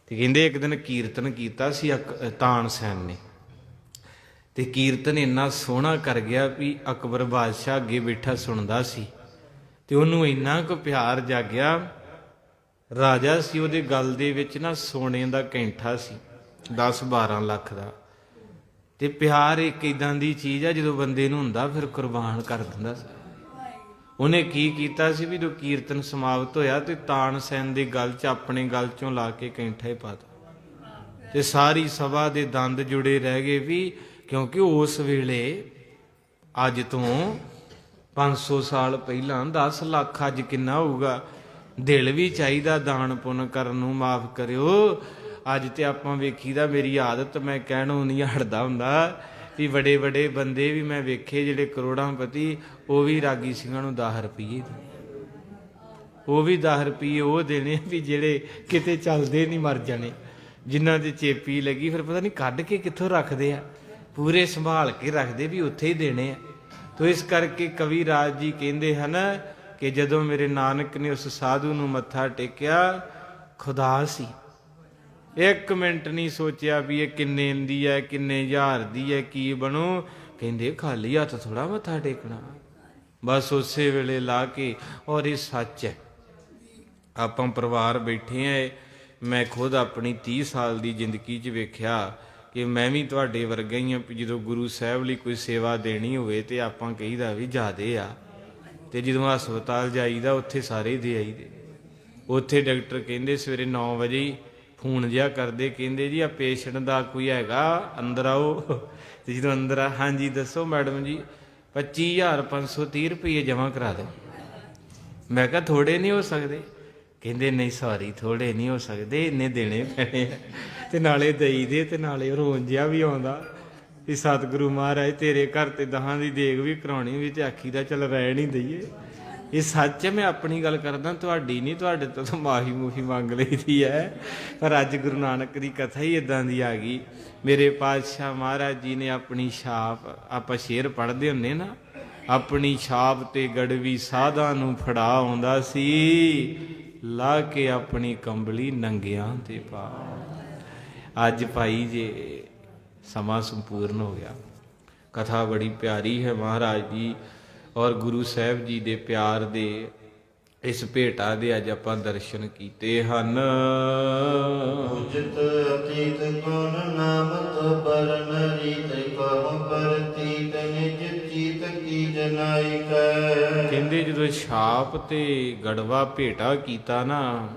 ਤੇ ਕਹਿੰਦੇ ਇੱਕ ਦਿਨ ਕੀਰਤਨ ਕੀਤਾ ਸੀ ਤਾਨਸੈਨ ਨੇ, ਤੇ ਕੀਰਤਨ ਇੰਨਾ ਸੋਹਣਾ ਕਰ ਗਿਆ ਵੀ ਅਕਬਰ ਬਾਦਸ਼ਾਹ ਅੱਗੇ ਬੈਠਾ ਸੁਣਦਾ ਸੀ, ਤੇ ਉਹਨੂੰ ਇੰਨਾ ਕੁ ਪਿਆਰ ਜਾਗਿਆ। ਰਾਜਾ ਸੀ, ਉਹਦੇ ਗਲ ਦੇ ਵਿੱਚ ਨਾ ਸੋਨੇ ਦਾ ਕੈਂਠਾ ਸੀ 10-12 ਲੱਖ ਦਾ, ਤੇ ਪਿਆਰ ਇੱਕ ਇਦਾਂ ਦੀ ਚੀਜ਼ ਆ ਜਦੋਂ ਬੰਦੇ ਨੂੰ ਹੁੰਦਾ ਫਿਰ ਕੁਰਬਾਨ ਕਰ ਦਿੰਦਾ ਸੀ। ਉਹਨੇ ਕੀ ਕੀਤਾ ਸੀ ਵੀ ਜਦੋਂ ਕੀਰਤਨ ਸਮਾਪਤ ਹੋਇਆ ਤੇ ਤਾਨਸੈਨ ਦੇ ਗਲ 'ਚ ਆਪਣੇ ਗਲ 'ਚੋਂ ਲਾ ਕੇ ਕੈਂਠਾ ਹੀ ਪਾਤਾ, ਤੇ ਸਾਰੀ ਸਭਾ ਦੇ ਦੰਦ ਜੁੜੇ ਰਹਿ ਗਏ ਵੀ, ਕਿਉਂਕਿ ਉਸ ਵੇਲੇ ਅੱਜ ਤੋਂ 500 ਸਾਲ ਪਹਿਲਾਂ 10 ਲੱਖ, ਅੱਜ ਕਿੰਨਾ ਹੋਊਗਾ। ਦਿਲ ਵੀ ਚਾਹੀਦਾ ਦਾਨ ਪੁੰਨ ਕਰਨ ਨੂੰ, ਮਾਫ ਕਰਿਓ। ਅੱਜ ਤੇ ਆਪਾਂ ਵੇਖੀਦਾ, ਮੇਰੀ ਆਦਤ ਮੈਂ ਕਹਿਣੋਂ ਨਹੀਂ ਹਟਦਾ ਹੁੰਦਾ ਵੀ ਬੜੇ ਬੜੇ ਬੰਦੇ ਵੀ ਮੈਂ ਵੇਖੇ ਜਿਹੜੇ ਕਰੋੜਾਂਪਤੀ, ਉਹ ਵੀ ਰਾਗੀ ਸਿੰਘਾਂ ਨੂੰ 10 ਰੁਪਈਏ, ਉਹ ਵੀ 10 ਰੁਪਈਏ ਉਹ ਦੇਣੇ ਵੀ ਜਿਹੜੇ ਕਿਤੇ ਚੱਲਦੇ ਨਹੀਂ, ਮਰ ਜਾਣੇ, ਜਿਨ੍ਹਾਂ ਦੀ ਚੇਪੀ ਲੱਗੀ, ਫਿਰ ਪਤਾ ਨਹੀਂ ਕੱਢ ਕੇ ਕਿੱਥੋਂ ਰੱਖਦੇ ਆ, ਪੂਰੇ ਸੰਭਾਲ ਕੇ ਰੱਖਦੇ ਵੀ ਉੱਥੇ ਹੀ ਦੇਣੇ ਆ। ਤੋ ਇਸ ਕਰਕੇ ਕਵੀ ਰਾਜ ਜੀ ਕਹਿੰਦੇ ਹਨ ਕਿ ਜਦੋਂ ਮੇਰੇ ਨਾਨਕ ਨੇ ਉਸ ਸਾਧੂ ਨੂੰ ਮੱਥਾ ਟੇਕਿਆ, ਖੁਦਾ ਸੀ, 1 ਮਿੰਟ ਨਹੀਂ ਸੋਚਿਆ ਵੀ ਇਹ ਕਿੰਨੇ ਦੀ ਹੈ, ਕਿੰਨੇ ਹਜ਼ਾਰ ਦੀ ਹੈ, ਕੀ ਬਣੂ। ਕਹਿੰਦੇ ਖਾਲੀ ਹੱਥ ਥੋੜਾ ਮੱਥਾ ਟੇਕਣਾ, ਬਸ ਉਸੇ ਵੇਲੇ ਲਾ ਕੇ। ਔਰ ਇਹ ਸੱਚ ਹੈ, ਆਪਾਂ ਪਰਿਵਾਰ ਬੈਠੇ ਆ, ਮੈਂ ਖੁਦ ਆਪਣੀ 30 ਸਾਲ ਦੀ ਜ਼ਿੰਦਗੀ 'ਚ ਵੇਖਿਆ ਕਿ ਮੈਂ ਵੀ ਤੁਹਾਡੇ ਵਰਗਾ ਹੀ ਹਾਂ। ਜਦੋਂ ਗੁਰੂ ਸਾਹਿਬ ਲਈ ਕੋਈ ਸੇਵਾ ਦੇਣੀ ਹੋਵੇ ਤੇ ਆਪਾਂ ਕਹੀਦਾ ਵੀ ਜ਼ਿਆਦੇ ਆ, ਤੇ ਜਦੋਂ ਹਸਪਤਾਲ ਜਾਈਦਾ ਉੱਥੇ ਸਾਰੇ ਦੇ ਆਈਦੇ। ਉੱਥੇ ਡਾਕਟਰ ਕਹਿੰਦੇ ਸਵੇਰੇ 9 ਵਜੇ ਫੋਨ ਜਿਹਾ ਕਰਦੇ, ਕਹਿੰਦੇ ਜੀ ਆ ਪੇਸ਼ੈਂਟ ਦਾ ਕੋਈ ਹੈਗਾ, ਅੰਦਰ ਆਓ। ਤੇ ਜਦੋਂ ਅੰਦਰ ਆ, ਹਾਂਜੀ ਦੱਸੋ ਮੈਡਮ ਜੀ, 25,530 ਰੁਪਈਏ ਜਮ੍ਹਾਂ ਕਰਾ ਦਿਓ। ਮੈਂ ਕਿਹਾ ਥੋੜੇ ਨਹੀਂ ਹੋ ਸਕਦੇ। ਕਹਿੰਦੇ ਨਹੀਂ ਸੌਰੀ ਥੋੜੇ ਨਹੀਂ ਹੋ ਸਕਦੇ, ਇੰਨੇ ਦੇਣੇ ਪੈਣੇ ਆ। ਤੇ ਨਾਲੇ ਦਈ ਦੇ ਤੇ ਨਾਲੇ ਰੋਣ ਜਿਹਾ ਵੀ ਆਉਂਦਾ ਵੀ ਸਤਿਗੁਰੂ ਮਹਾਰਾਜ ਤੇਰੇ ਘਰ ਤੇ ਦਹਾਂ ਦੀ ਦੇਗ ਵੀ ਕਰਾਉਣੀ ਵੀ ਤੇ ਆਖੀ ਦਾ ਚੱਲ ਰਹਿ ਨਹੀਂ ਦਈਏ। ਇਹ ਸੱਚ ਹੈ, ਮੈਂ ਆਪਣੀ ਗੱਲ ਕਰਦਾ, ਤੁਹਾਡੀ ਨਹੀਂ, ਤੁਹਾਡੇ ਤੋਂ ਤਾਂ ਮਾਫੀ ਮੂਫੀ ਮੰਗ ਲਈਦੀ ਹੈ। ਪਰ ਅੱਜ ਗੁਰੂ ਨਾਨਕ ਦੀ ਕਥਾ ਹੀ ਇਦਾਂ ਦੀ ਆ ਗਈ। ਮੇਰੇ ਪਾਤਸ਼ਾਹ ਮਹਾਰਾਜ ਜੀ ਨੇ ਆਪਣੀ ਛਾਪ, ਆਪਾਂ ਸ਼ੇਰ ਪੜ੍ਹਦੇ ਹੁੰਦੇ ਨਾ, ਆਪਣੀ ਛਾਪ ਤੇ ਗੜਵੀ ਸਾਧਾਂ ਨੂੰ ਫੜਾ ਆਉਂਦਾ ਸੀ, ਲਾ ਕੇ ਆਪਣੀ ਕੰਬਲੀ ਨੰਗਿਆਂ ਤੇ ਪਾ। ਅੱਜ ਭਾਈ ਜੇ ਸਮਾਂ ਸੰਪੂਰਨ ਹੋ ਗਿਆ। ਕਥਾ ਬੜੀ ਪਿਆਰੀ ਹੈ ਮਹਾਰਾਜ ਦੀ ਔਰ ਗੁਰੂ ਸਾਹਿਬ ਜੀ ਦੇ ਪਿਆਰ ਦੇ ਇਸ ਭੇਟਾ ਦੇ ਅੱਜ ਆਪਾਂ ਦਰਸ਼ਨ ਕੀਤੇ ਹਨ। ਉਜਤ ਅਤੀਤ ਗੁਣ ਨਾਮਤ ਬਰਨ ਰੀਤ ਕਹੁ ਪ੍ਰਤੀਤ ਨਿਜ ਚੀਤ ਕੀ ਜਨਾਈ ਕੈ। ਕਹਿੰਦੇ ਜਦੋਂ ਛਾਪ ਤੇ ਗੜਵਾ ਭੇਟਾ ਕੀਤਾ ਨਾ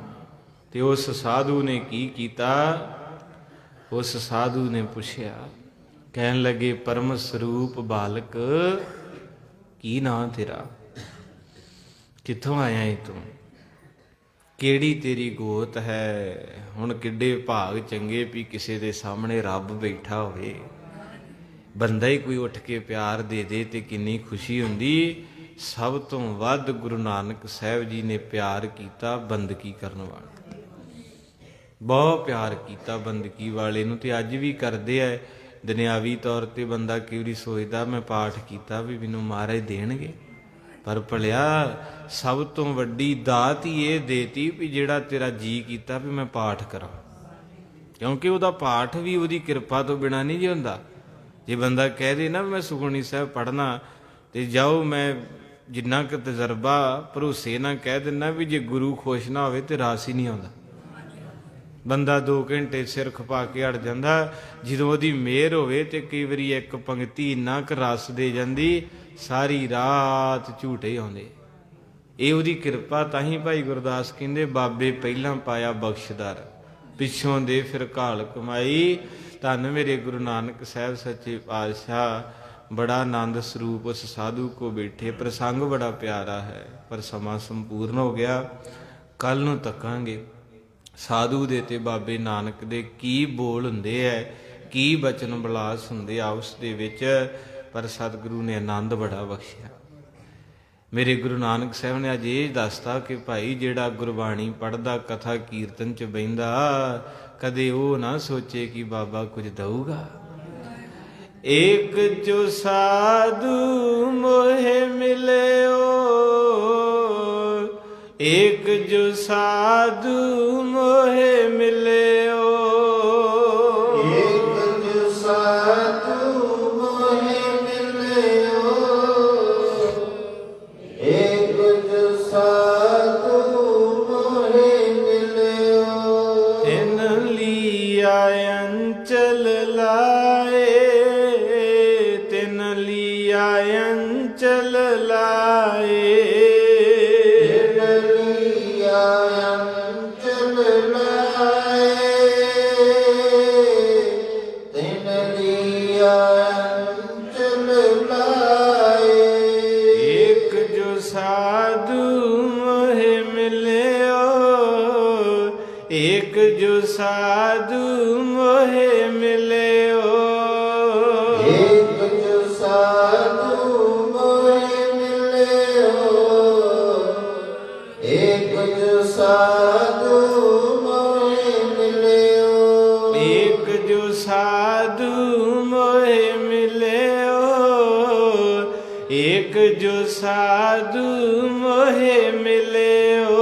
ਤੇ ਉਸ ਸਾਧੂ ਨੇ ਕੀ ਕੀਤਾ? ਉਸ ਸਾਧੂ ਨੇ ਪੁੱਛਿਆ, ਕਹਿਣ ਲੱਗੇ ਪਰਮ ਸਰੂਪ ਬਾਲਕ, ਕੀ ਨਾਂ ਤੇਰਾ? ਕਿੱਥੋਂ ਆਇਆ ਏ ਤੂੰ? ਕਿਹੜੀ ਤੇਰੀ ਗੋਤ ਹੈ? ਹੁਣ ਕਿੱਡੇ ਭਾਗ ਚੰਗੇ ਵੀ ਕਿਸੇ ਦੇ ਸਾਹਮਣੇ ਰੱਬ ਬੈਠਾ ਹੋਵੇ, ਬੰਦਾ ਹੀ ਕੋਈ ਉੱਠ ਕੇ ਪਿਆਰ ਦੇ ਦੇ ਤੇ ਕਿੰਨੀ ਖੁਸ਼ੀ ਹੁੰਦੀ। ਸਭ ਤੋਂ ਵੱਧ ਗੁਰੂ ਨਾਨਕ ਸਾਹਿਬ ਜੀ ਨੇ ਪਿਆਰ ਕੀਤਾ ਬੰਦਗੀ ਕਰਨ ਵਾਲੇ, ਬਹੁਤ ਪਿਆਰ ਕੀਤਾ ਬੰਦਗੀ ਵਾਲੇ ਨੂੰ, ਤੇ ਅੱਜ ਵੀ ਕਰਦੇ ਆ। ਦੁਨਿਆਵੀ ਤੌਰ ਤੇ ਬੰਦਾ ਕਈ ਵਾਰੀ ਸੋਚਦਾ ਮੈਂ ਪਾਠ ਕੀਤਾ ਵੀ ਮੈਨੂੰ ਮਹਾਰਾਜ ਦੇਣਗੇ, ਪਰ ਭਲਿਆ ਸਭ ਤੋਂ ਵੱਡੀ ਦਾਤ ਹੀ ਇਹ ਦੇਤੀ ਵੀ ਜਿਹੜਾ ਤੇਰਾ ਜੀ ਕੀਤਾ ਵੀ ਮੈਂ ਪਾਠ ਕਰਾਂ, ਕਿਉਂਕਿ ਉਹਦਾ ਪਾਠ ਵੀ ਉਹਦੀ ਕਿਰਪਾ ਤੋਂ ਬਿਨਾਂ ਨਹੀਂ ਜੀ ਹੁੰਦਾ। ਜੇ ਬੰਦਾ ਕਹਿ ਦੇ ਨਾ ਮੈਂ ਸੁਖਮਨੀ ਸਾਹਿਬ ਪੜ੍ਹਨਾ ਤੇ ਜਾਓ, ਮੈਂ ਜਿੰਨਾ ਕੁ ਤਜਰਬਾ ਭਰੋਸੇ ਨਾਲ ਕਹਿ ਦਿੰਦਾ ਵੀ ਜੇ ਗੁਰੂ ਖੁਸ਼ ਨਾ ਹੋਵੇ ਤੇ ਰਾਸ ਹੀ ਨਹੀਂ ਆਉਂਦਾ। ਬੰਦਾ 2 ਘੰਟੇ ਸਿਰ ਖਪਾ ਕੇ ਅੜ ਜਾਂਦਾ, ਜਦੋਂ ਉਹਦੀ ਮਿਹਰ ਹੋਵੇ ਤੇ ਕਈ ਵਾਰੀ ਇੱਕ ਪੰਕਤੀ ਇੰਨਾ ਕੁ ਰਸ ਦੇ ਜਾਂਦੀ, ਸਾਰੀ ਰਾਤ ਝੂਟੇ ਆਉਂਦੇ। ਇਹ ਉਹਦੀ ਕਿਰਪਾ। ਤਾਂ ਹੀ ਭਾਈ ਗੁਰਦਾਸ ਕਹਿੰਦੇ ਬਾਬੇ ਪਹਿਲਾਂ ਪਾਇਆ ਬਖਸ਼ਦਾਰ, ਪਿੱਛੋਂ ਦੇ ਫਿਰ ਘਾਲ ਕਮਾਈ। ਧੰਨ ਮੇਰੇ ਗੁਰੂ ਨਾਨਕ ਸਾਹਿਬ ਸੱਚੇ ਪਾਤਸ਼ਾਹ। ਬੜਾ ਆਨੰਦ ਸਰੂਪ ਉਸ ਸਾਧੂ ਕੋ ਬੈਠੇ। ਪ੍ਰਸੰਗ ਬੜਾ ਪਿਆਰਾ ਹੈ, ਪਰ ਸਮਾਂ ਸੰਪੂਰਨ ਹੋ ਗਿਆ। ਕੱਲ ਨੂੰ ਤੱਕਾਂਗੇ ਸਾਧੂ ਦੇ ਤੇ ਬਾਬੇ ਨਾਨਕ ਦੇ ਕੀ ਬੋਲ ਹੁੰਦੇ ਹੈ, ਕੀ ਬਚਨ ਬਲਾਸ ਹੁੰਦੇ ਆ ਉਸ ਦੇ ਵਿੱਚ। ਪਰ ਸਤਿਗੁਰੂ ਨੇ ਆਨੰਦ ਬੜਾ ਬਖਸ਼ਿਆ। ਮੇਰੇ ਗੁਰੂ ਨਾਨਕ ਸਾਹਿਬ ਨੇ ਅੱਜ ਇਹ ਦੱਸਤਾ ਕਿ ਭਾਈ ਜਿਹੜਾ ਗੁਰਬਾਣੀ ਪੜ੍ਹਦਾ, ਕਥਾ ਕੀਰਤਨ 'ਚ ਬਹਿੰਦਾ, ਕਦੇ ਉਹ ਨਾ ਸੋਚੇ ਕਿ ਬਾਬਾ ਕੁਝ ਦਊਗਾ। ਏਕ ਜੋ ਸਾਧੂ ਮੋਹਿ ਮਿਲਿਓ, ਏਕ ਜੋ ਸਾਧੂ ਮੋਹਿ ਮਿਲਿਓ, ਏਕ ਜੋ ਸਾਧੂ ਮੋਹਿ ਮਿਲਿਓ, ਏਕ ਜੋ ਸਾਧੂ ਮੋਹਿ ਮਿਲਿਓ। ਤਿਨ ਲੀਆ ਅੰਚਲ ਲਾਏ, ਤਿਨ ਲੀਆ ਅੰਚਲ ਲਾਏ, ਏਕ ਜੋ ਸਾਧੂ ਮੋਹਿ ਮਿਲਿਓ, ਏਕ ਜੋ ਸਾਧੂ ਮੋਹਿ ਮਿਲਿਓ, ਏਕ ਜੋ ਸਾਧੂ ਮੋਹਿ ਮਿਲਿਓ, ਏਕ ਜੋ ਸਾਧੂ ਮੋਹਿ ਮਿਲਿਓ, ਏਕ ਜੋ ਸਾਧੂ ਮੋਹਿ ਮਿਲਿਓ,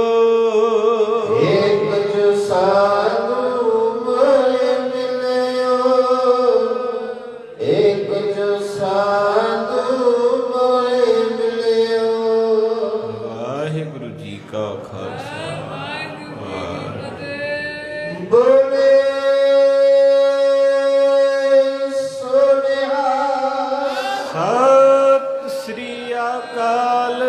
ਸਾਧੂ ਮੋਹਿ ਮਿਲਿਓ, ਏਕ ਜੋ ਸਾਧੂ ਮੋਹਿ ਮਿਲਿਓ। ਵਾਹਿਗੁਰੂ ਜੀ ਕਾ ਖਾਲਸਾ, ਵਾਹਿਗੁਰੂ ਜੀ ਕੀ ਫਤਿਹ। ਬੋਲੇ ਸੋਨਿਹਾ। ਸਤਿ ਸ੍ਰੀ ਅਕਾਲ।